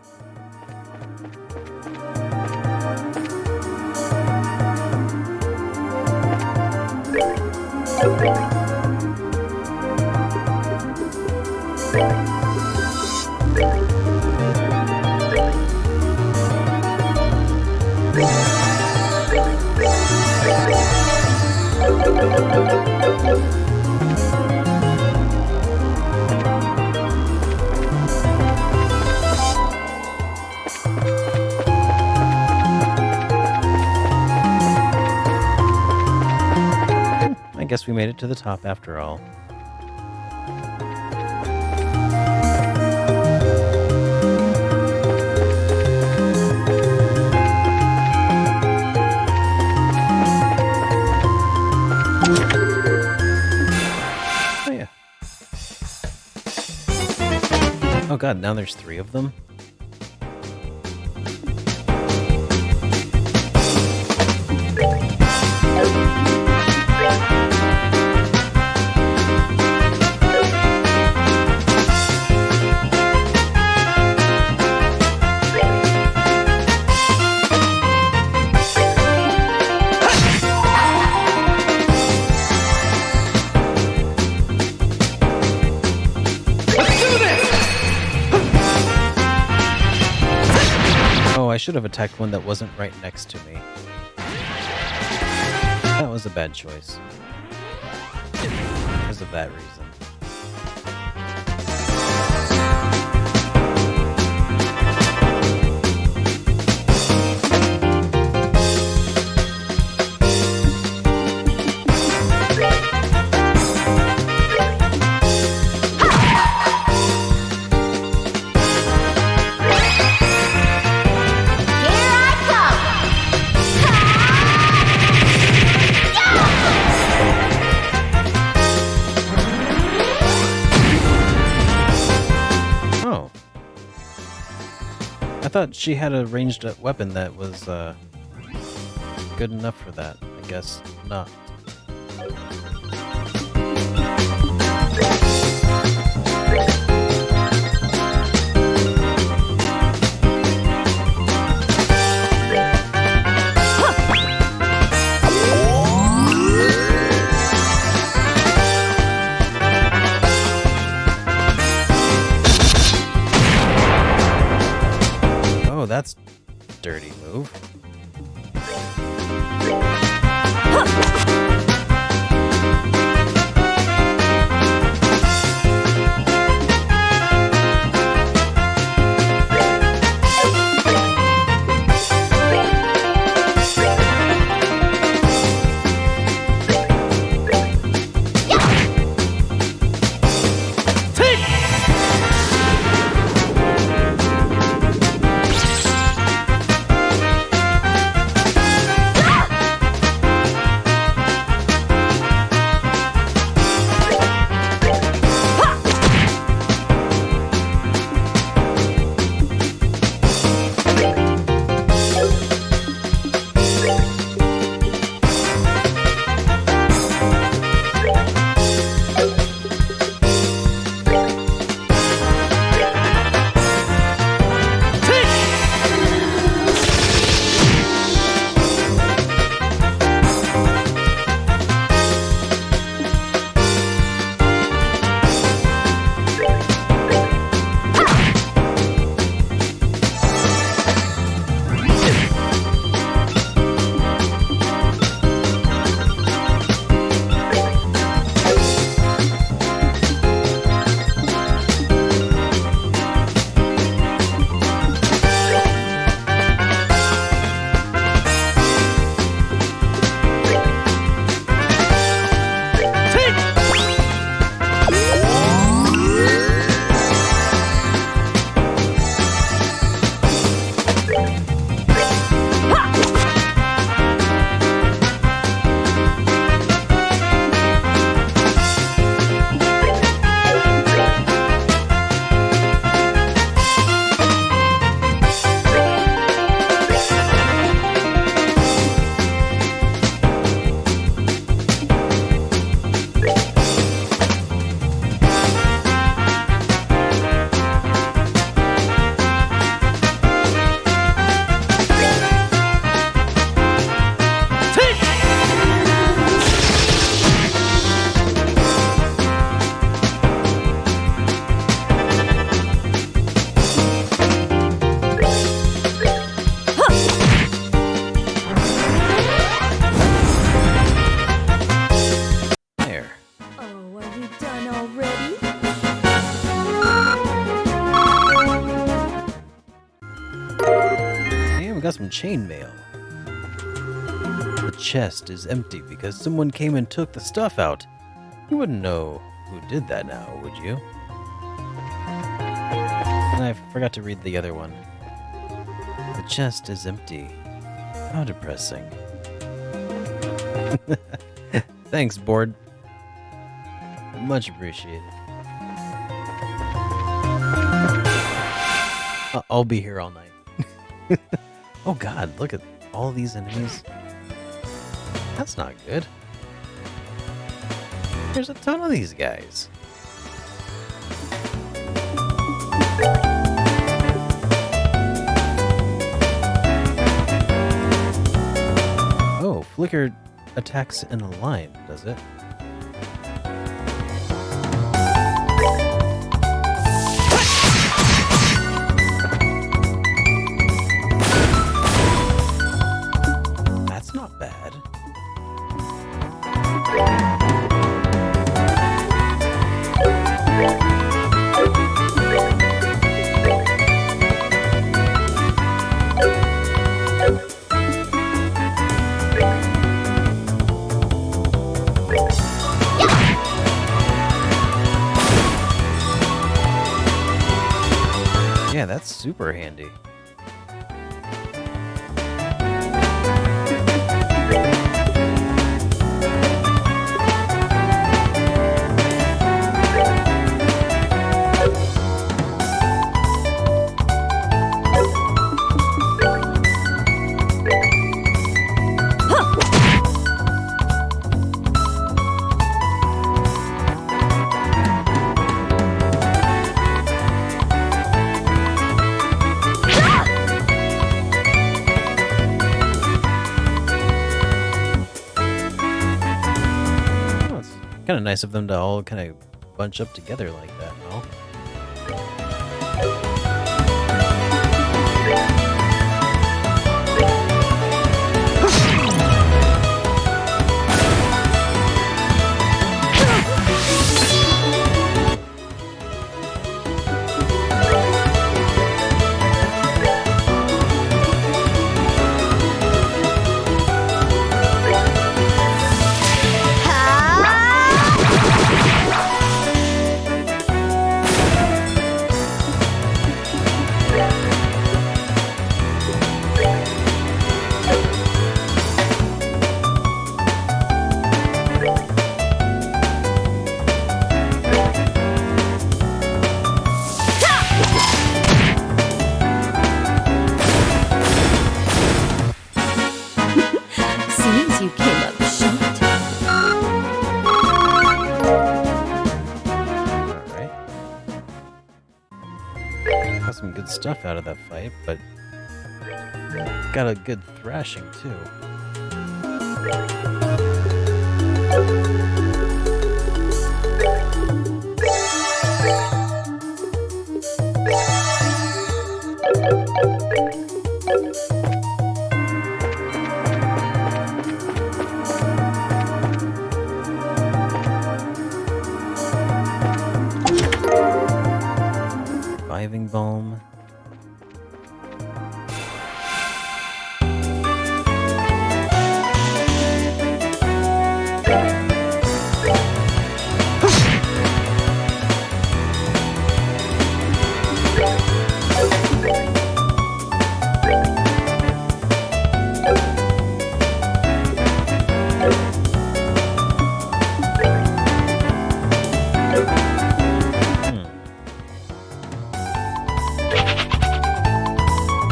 I guess we made it to the top after all. Oh yeah. Oh god, now there's 3 of them. I should have attacked one that wasn't right next to me. was a bad choice. Because of that reason. Oh. I thought she had a ranged weapon that was good enough for that. I guess not. Oh, that's a dirty move. got some chainmail. The chest is empty because someone came and took the stuff out. You wouldn't know who did that now, would you? And I forgot to read the other one. The chest is empty. How depressing. Thanks, board. Much appreciated. I'll be here all night. Oh god, look at all these enemies. That's not good. There's a ton of these guys. Oh, Flicker attacks in a line, does it? That's not bad. Yeah, that's super handy. Kind of nice of them to all kind of bunch up together like that, no? Seems you came up short. Alright. Got some good stuff out of that fight, but got a good thrashing too. Reviving Balm.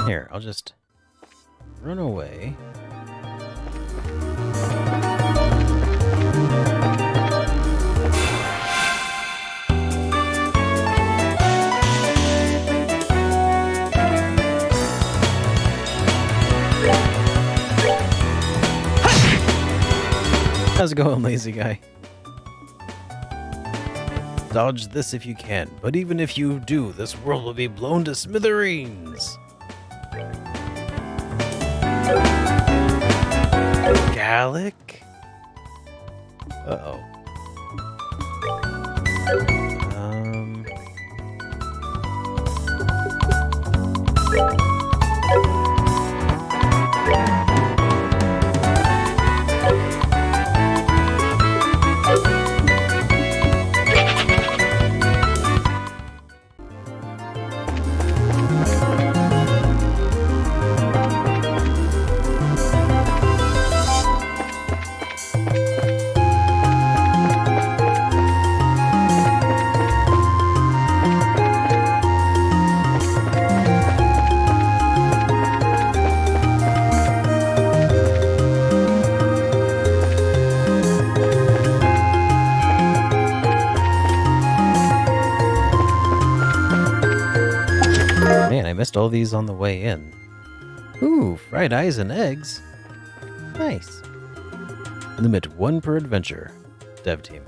Here, I'll just run away. How's it going, lazy guy? Dodge this if you can, but even if you do, this world will be blown to smithereens. Gallic? Uh-oh. Man, I missed all these on the way in. Ooh, fried eyes and eggs. Nice. Limit 1 per adventure. Dev team.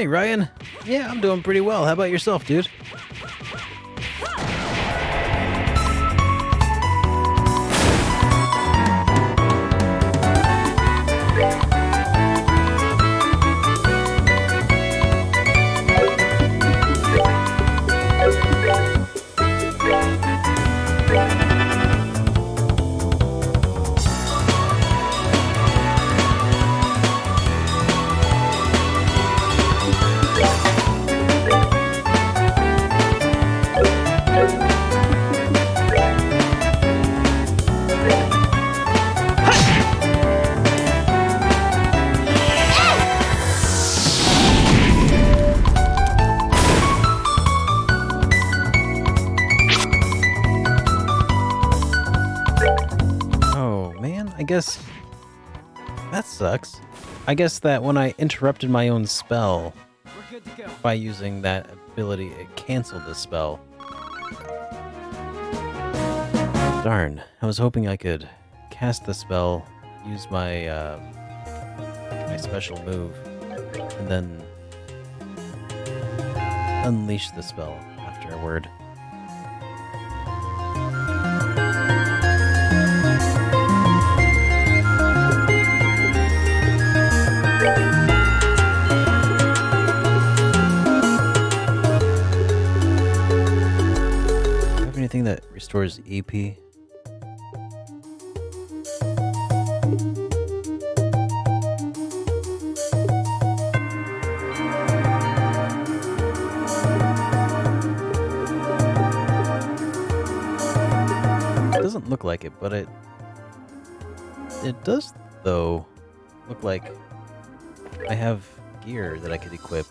Hey, Ryan. Yeah, I'm doing pretty well. How about yourself, dude? Oh, man, I guess that sucks. I guess that when I interrupted my own spell We're good to go. by using that ability, it canceled the spell. Darn, I was hoping I could cast the spell, use my my special move, and then unleash the spell afterward. Do you have anything that restores EP? Doesn't look like it, but it does though look like I have gear that I could equip.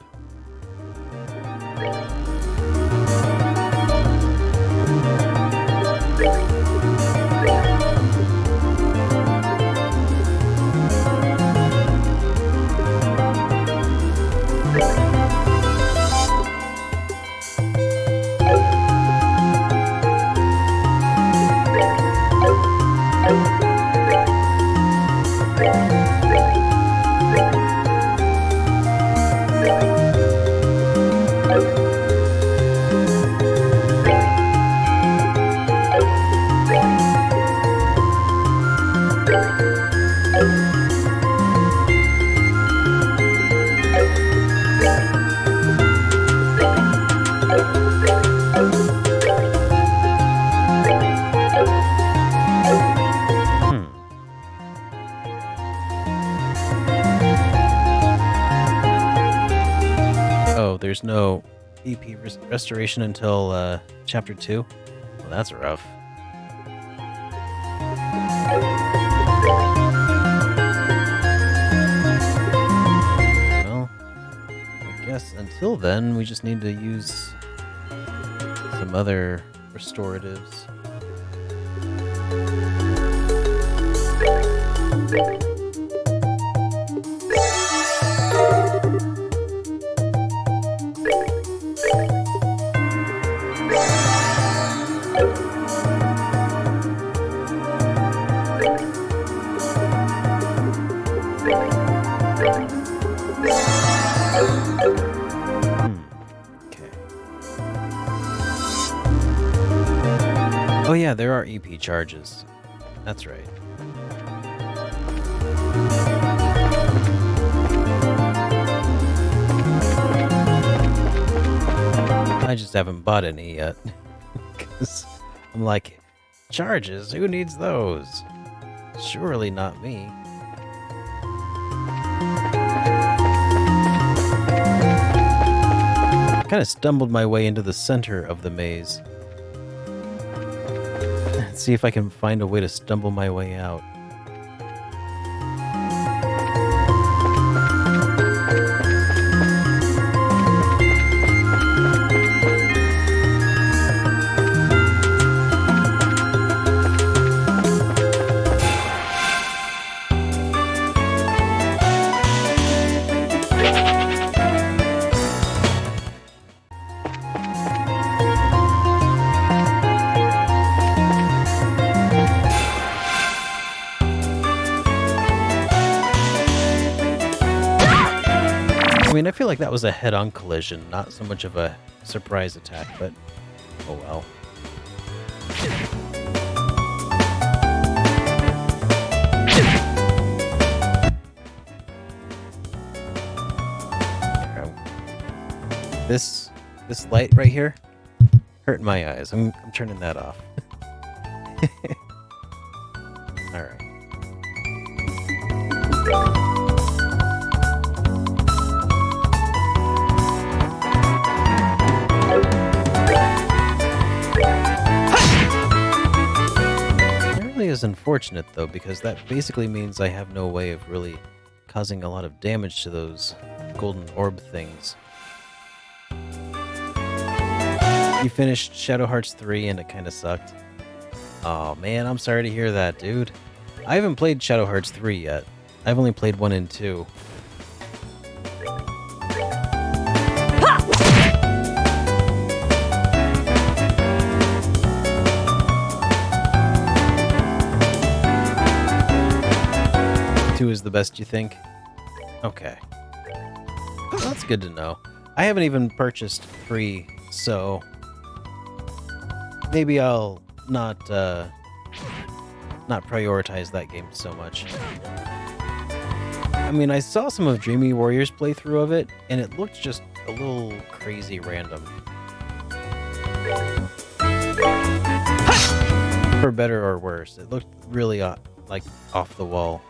Oh, there's no EP restoration until chapter 2. Well, that's rough. Well, I guess until then, we just need to use some other restoratives. Okay. Oh yeah, there are EP charges. That's right. I just haven't bought any yet. Because I'm like, charges? Who needs those? Surely not me. I kind of stumbled my way into the center of the maze. Let's see if I can find a way to stumble my way out. mean, I feel like that was a head-on collision, not so much of a surprise attack, but oh well. This light right here hurting my eyes. I'm turning that off. All right. It really is unfortunate though, because that basically means I have no way of really causing a lot of damage to those golden orb things. You finished Shadow Hearts 3 and it kind of sucked. Oh man, I'm sorry to hear that, dude. I haven't played Shadow Hearts 3 yet. I've only played 1 and 2. Two is the best, you think? Okay. Well, that's good to know. I haven't even purchased 3, so maybe I'll not prioritize that game so much. I mean, I saw some of Dreamy Warrior's playthrough of it, and it looked just a little crazy random. For better or worse, it looked really like off the wall.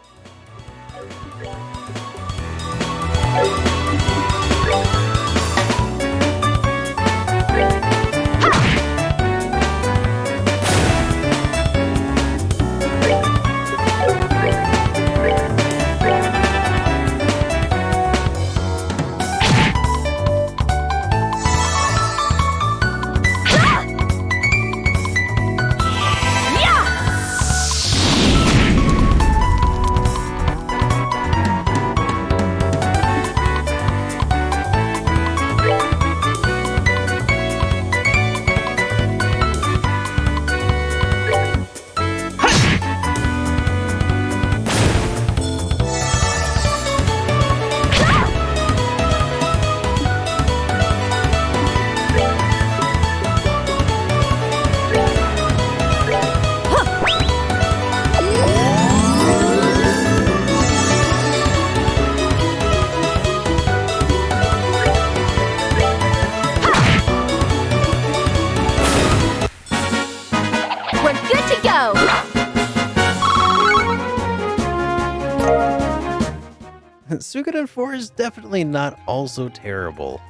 Suikoden 4 is definitely not also terrible.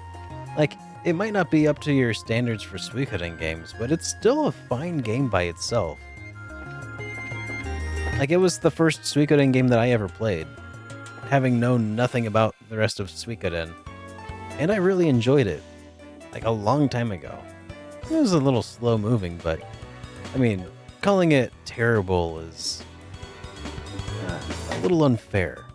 Like, it might not be up to your standards for Suikoden games, but it's still a fine game by itself. Like, it was the first Suikoden game that I ever played, having known nothing about the rest of Suikoden, and I really enjoyed it, like a long time ago. It was a little slow moving, but, I mean, calling it terrible is a little unfair.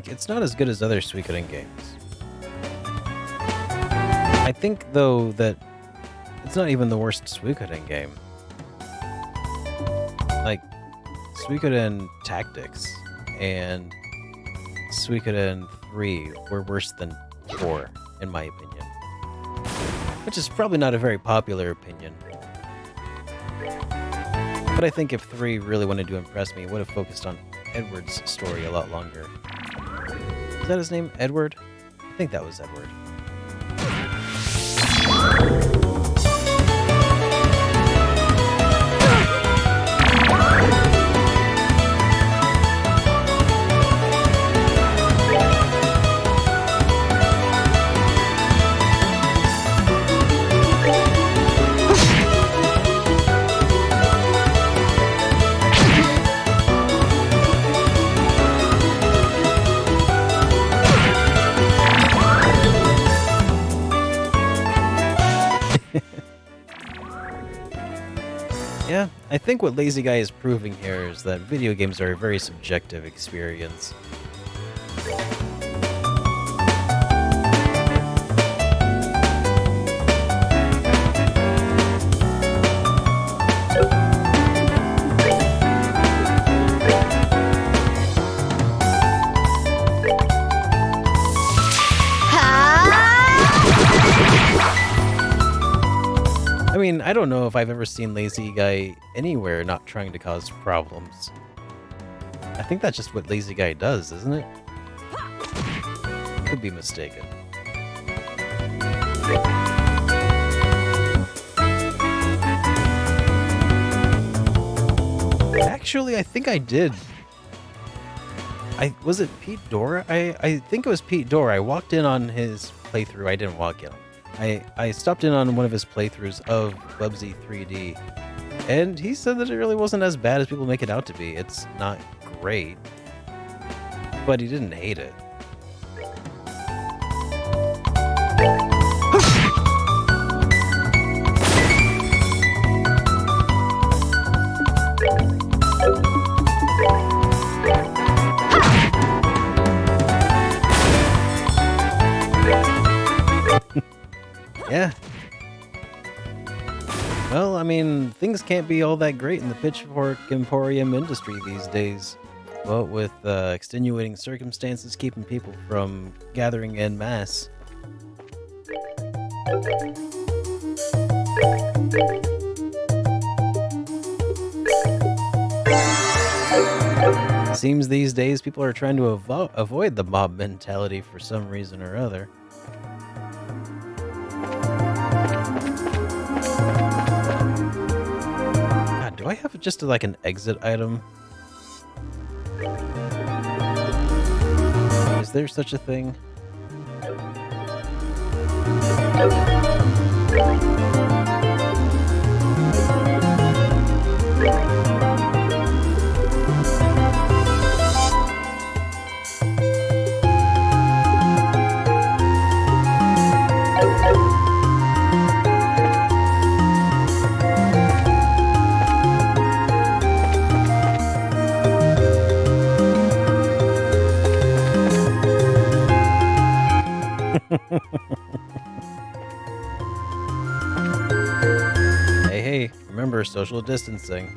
It's not as good as other Suikoden games. I think, though, that it's not even the worst Suikoden game. Like, Suikoden Tactics and Suikoden 3 were worse than 4, in my opinion. Which is probably not a very popular opinion. But I think if 3 really wanted to impress me, it would have focused on Edward's story a lot longer. Is that his name? Edward? I think that was Edward. I think what Lazy Guy is proving here is that video games are a very subjective experience. I mean, I don't know if I've ever seen Lazy Guy anywhere not trying to cause problems. I think that's just what Lazy Guy does, isn't it? Could be mistaken. Actually, I think I did. Was it Pete Dora? I think it was Pete Dora. I walked in on his playthrough. I didn't walk in. I stopped in on one of his playthroughs of Bubsy 3D, and he said that it really wasn't as bad as people make it out to be. It's not great, but he didn't hate it. Yeah. Well, I mean, things can't be all that great in the Pitchfork Emporium industry these days. Well, with extenuating circumstances keeping people from gathering en masse. Seems these days people are trying to avoid the mob mentality for some reason or other. Do I have just like an exit item? Is there such a thing? Hey, remember social distancing.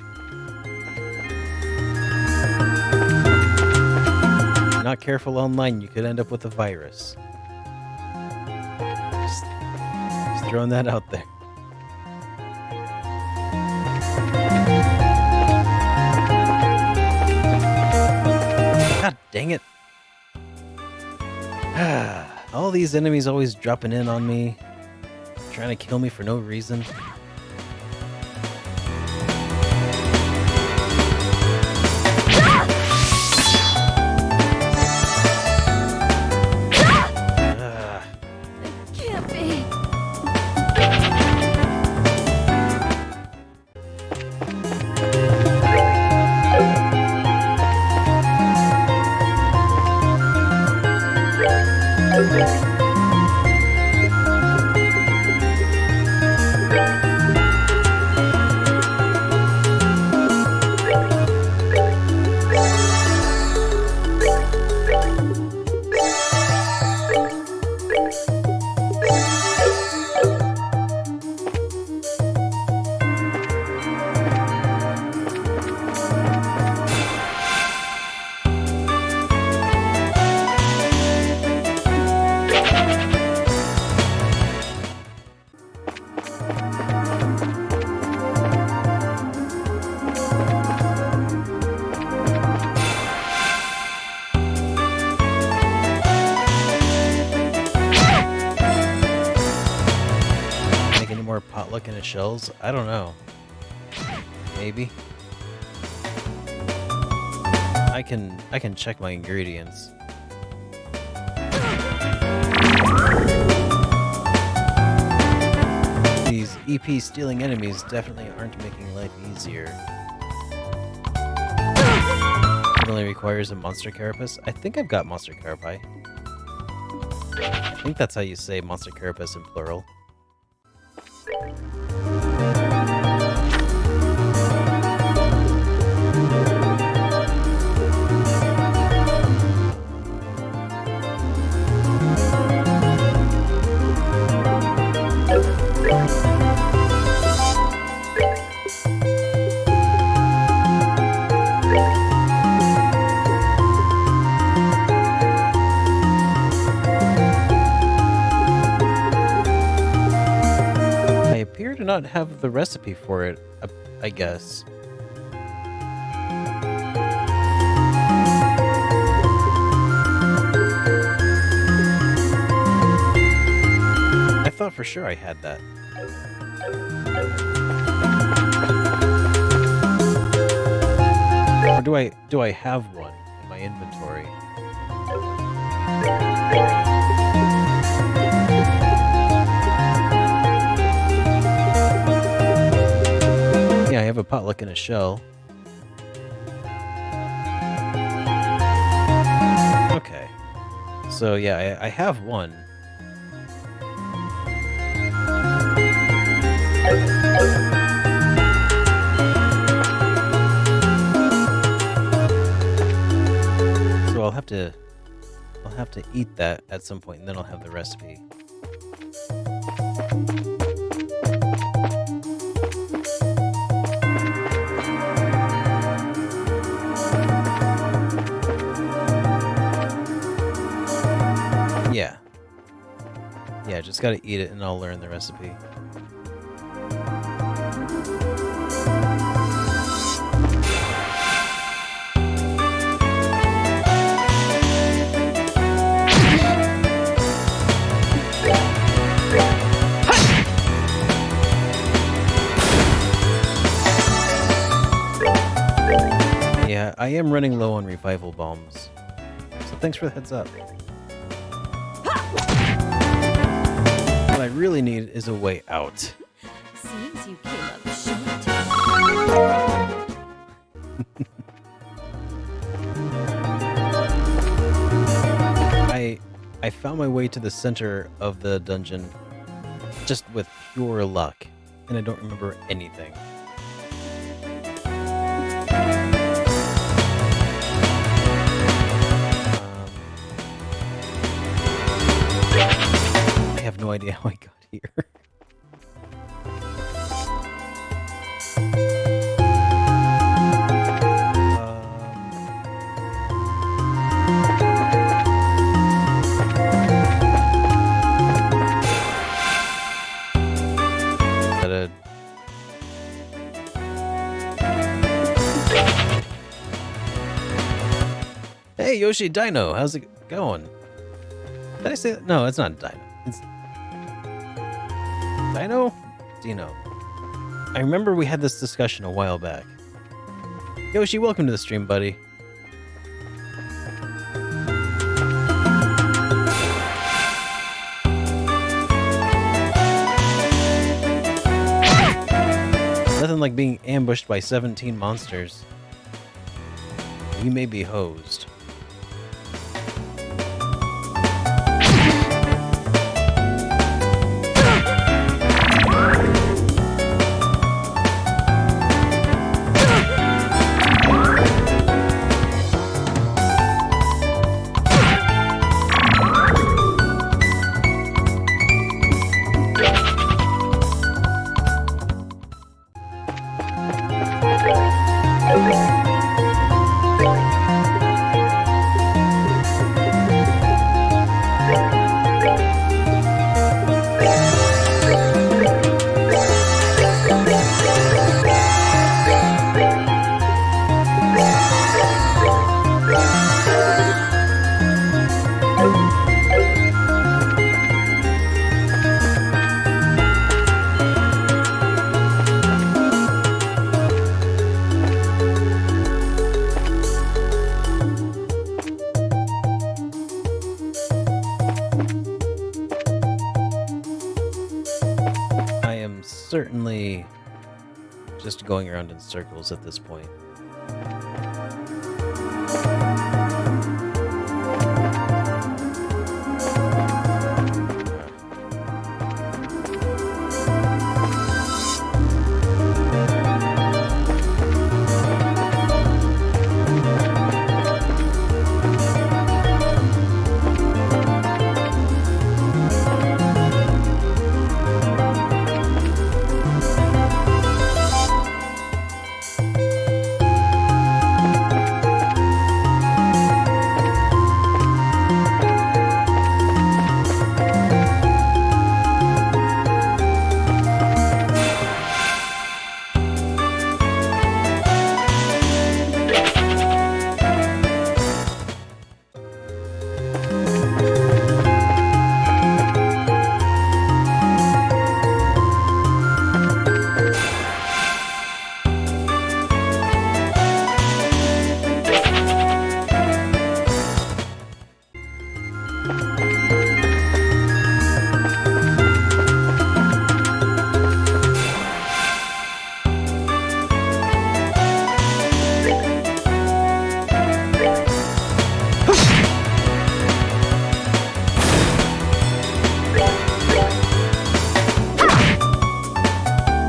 If you're not careful online, you could end up with a virus. Just throwing that out there. God dang it. All these enemies always dropping in on me, trying to kill me for no reason. Can't be. Potluck in his shells? I don't know. Maybe. I can check my ingredients. These EP stealing enemies definitely aren't making life easier. It only requires a monster carapace. I think I've got monster carapace. I think that's how you say monster carapace in plural. not have the recipe for it, I guess. I thought for sure I had that. Or do I have one in my inventory? Yeah, I have a potluck in a shell. Okay. So yeah, I have one. So I'll have to eat that at some point, and then I'll have the recipe. Yeah. Yeah, just gotta eat it and I'll learn the recipe. Yeah, I am running low on revival bombs. So thanks for the heads up. What I really need is a way out. Seems you came up short. I found my way to the center of the dungeon just with pure luck, and I don't remember anything. I have no idea how I got here. Hey Yoshi Dino, how's it going? Did I say that? No, it's not Dino. It's Dino? Dino. I remember we had this discussion a while back. Yoshi, welcome to the stream, buddy. Nothing like being ambushed by 17 monsters. We may be hosed. Certainly just going around in circles at this point.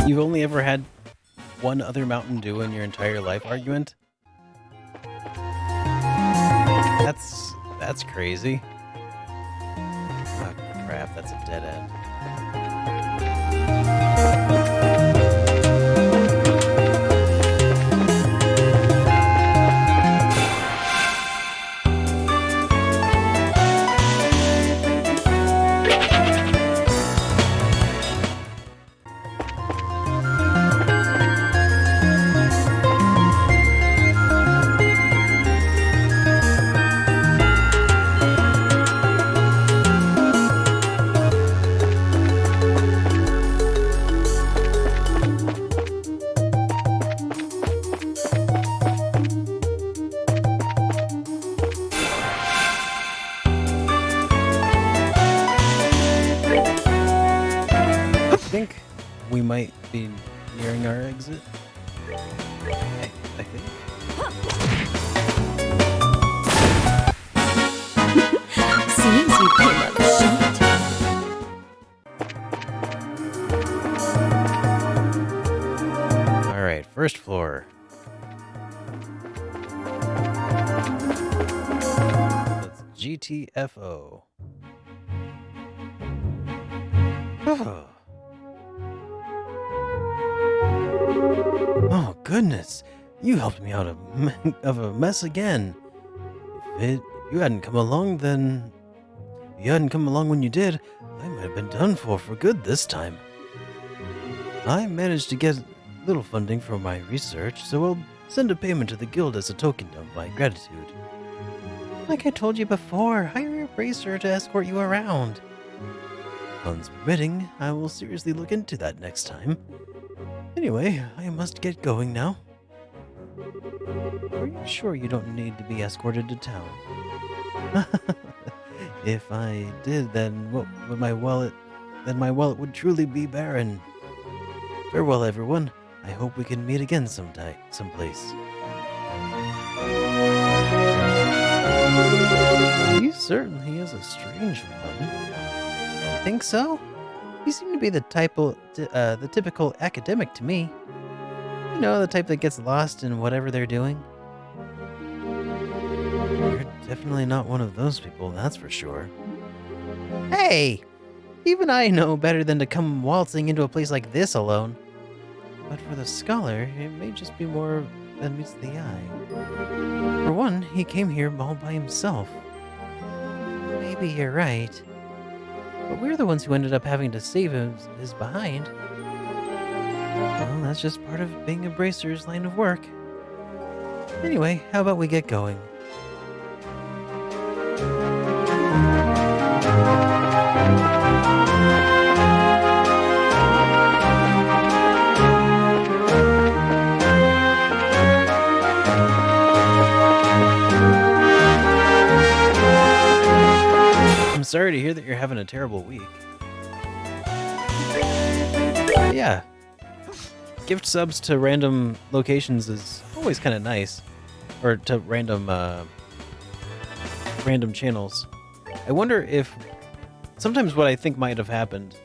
You've only ever had one other Mountain Dew in your entire life argument? That's crazy. Oh crap, that's a dead end. I think we might be nearing our exit. I think. Seems you came up short. All right, first floor. That's GTFO. Oh goodness, you helped me out of a mess again. If you hadn't come along, when you did, I might have been done for good this time. I managed to get little funding for my research, so I'll send a payment to the guild as a token of my gratitude. Like I told you before, hire a bracer to escort you around. Funds permitting, I will seriously look into that next time. Anyway, I must get going now. Are you sure you don't need to be escorted to town? If I did, then what would my wallet? Then my wallet would truly be barren. Farewell, everyone. I hope we can meet again someplace. He certainly is a strange one. Think so? You seem to be the typical academic to me. You know, the type that gets lost in whatever they're doing. You're definitely not one of those people, that's for sure. Hey! Even I know better than to come waltzing into a place like this alone. But for the scholar, it may just be more than meets the eye. For one, he came here all by himself. Maybe you're right. But we're the ones who ended up having to save his behind. Well, that's just part of being a bracer's line of work. Anyway, how about we get going? I'm sorry to hear that you're having a terrible week. Yeah. Gift subs to random locations is always kind of nice. Or to random channels. I wonder if sometimes what I think might have happened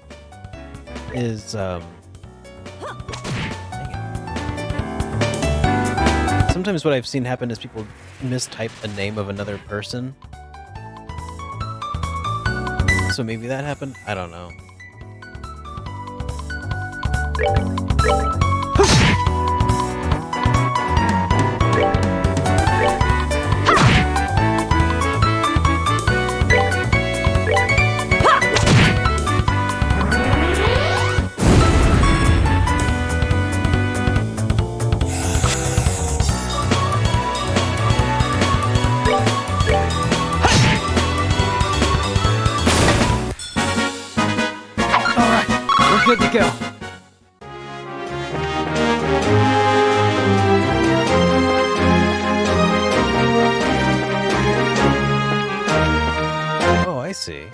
is sometimes what I've seen happen is people mistype the name of another person. So maybe that happened? I don't know. Good to go. Oh, I see.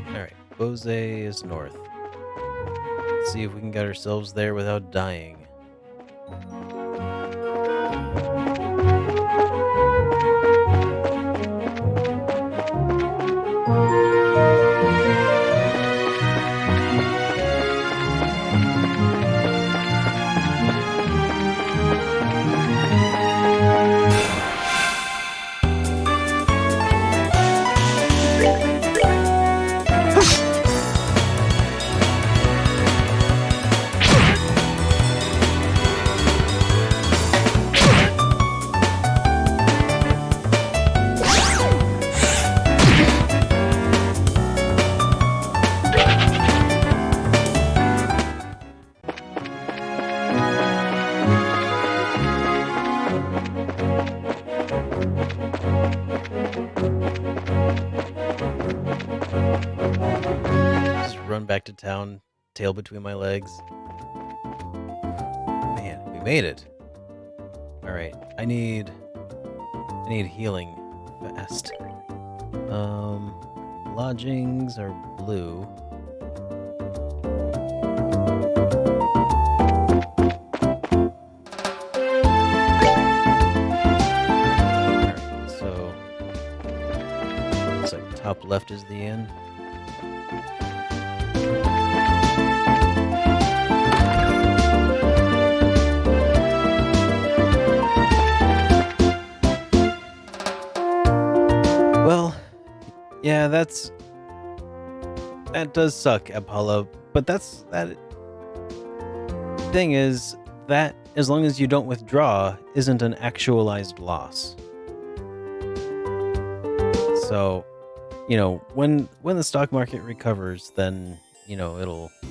All right. Bose is north. Let's see if we can get ourselves there without dying. Just run back to town, tail between my legs. Man, we made it. All right, I need healing fast. Lodgings are blue. Alright, so looks like top left is the inn. Well, yeah, that does suck, Apollo. But that thing is that as long as you don't withdraw, isn't an actualized loss. So, you know, when the stock market recovers, then it'll. I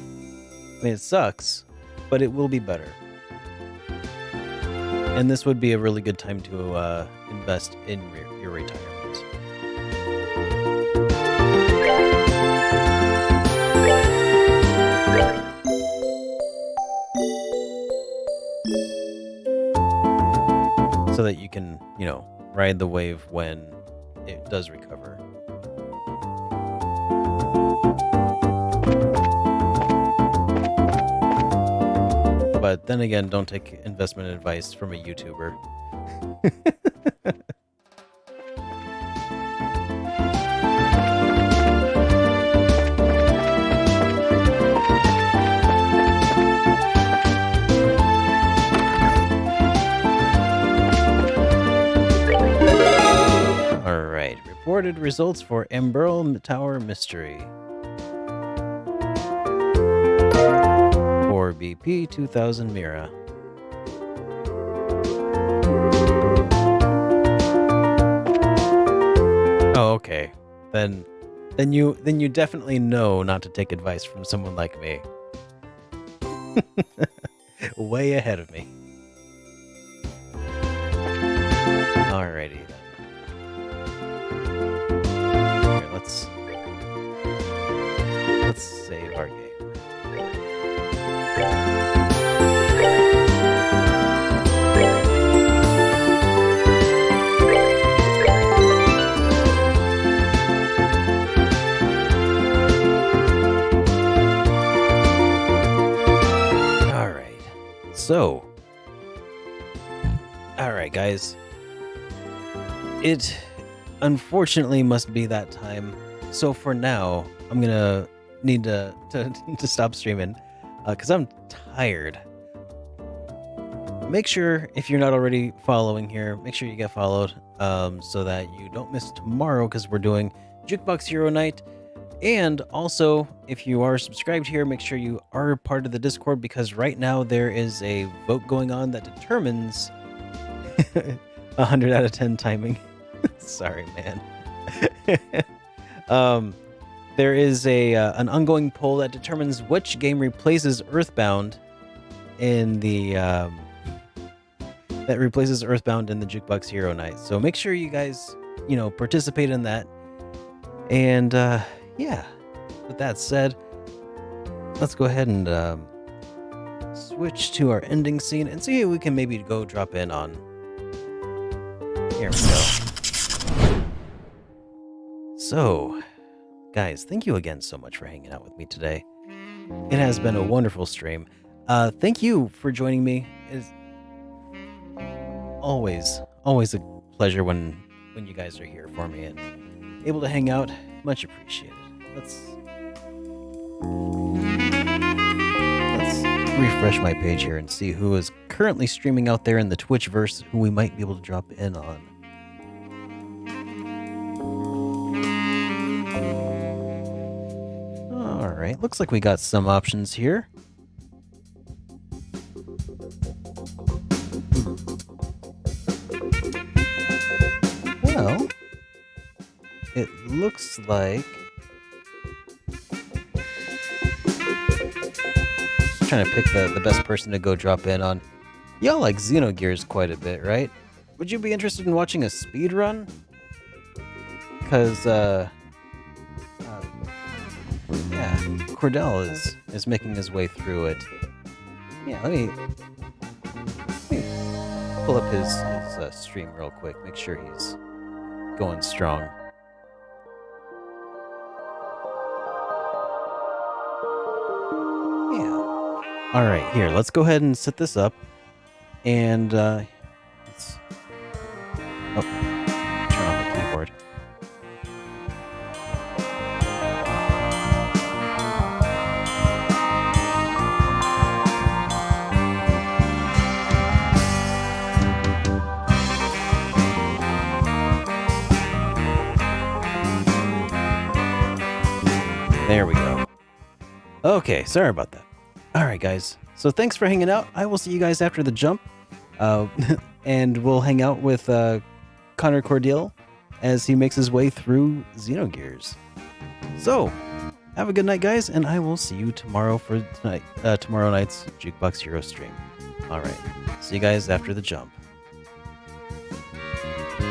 mean, it sucks, but it will be better. And this would be a really good time to invest in your retirement. So that you can, ride the wave when it does recover. But then again, don't take investment advice from a YouTuber. Alright, reported results for Emberl Tower Mystery. For BP 2000 Mira. Oh, okay. Then you definitely know not to take advice from someone like me. Way ahead of me. Alrighty then. Here, let's save our game. So, alright guys, it unfortunately must be that time, so for now, I'm gonna need to stop streaming, because I'm tired. Make sure, if you're not already following here, make sure you get followed, so that you don't miss tomorrow, because we're doing Jukebox Hero Night. And also, if you are subscribed here, make sure you are part of the Discord, because right now there is a vote going on that determines 100 out of 10 timing. Sorry, man. There is an ongoing poll that determines which game replaces Earthbound in the Jukebox Hero Night. So make sure you guys, participate in that. And yeah, with that said, let's go ahead and switch to our ending scene and see if we can maybe go drop in on. Here we go. So, guys, thank you again so much for hanging out with me today. It has been a wonderful stream. Thank you for joining me. It's always a pleasure when you guys are here for me and able to hang out. Much appreciated. Let's refresh my page here and see who is currently streaming out there in the Twitchverse, who we might be able to drop in on. All right, looks like we got some options here. Well, it looks like... trying to pick the best person to go drop in on. Y'all like Xenogears quite a bit, right? Would you be interested in watching a speed run? Because, yeah, Cordell is making his way through it. Yeah, let me pull up his stream real quick, make sure he's going strong. All right, here, let's go ahead and set this up. And, let's... oh, turn on the keyboard. There we go. Okay, sorry about that. All right, guys. So thanks for hanging out. I will see you guys after the jump. And we'll hang out with Connor Cordial as he makes his way through Xenogears. So, have a good night, guys, and I will see you tomorrow for tomorrow night's Jukebox Hero stream. All right. See you guys after the jump.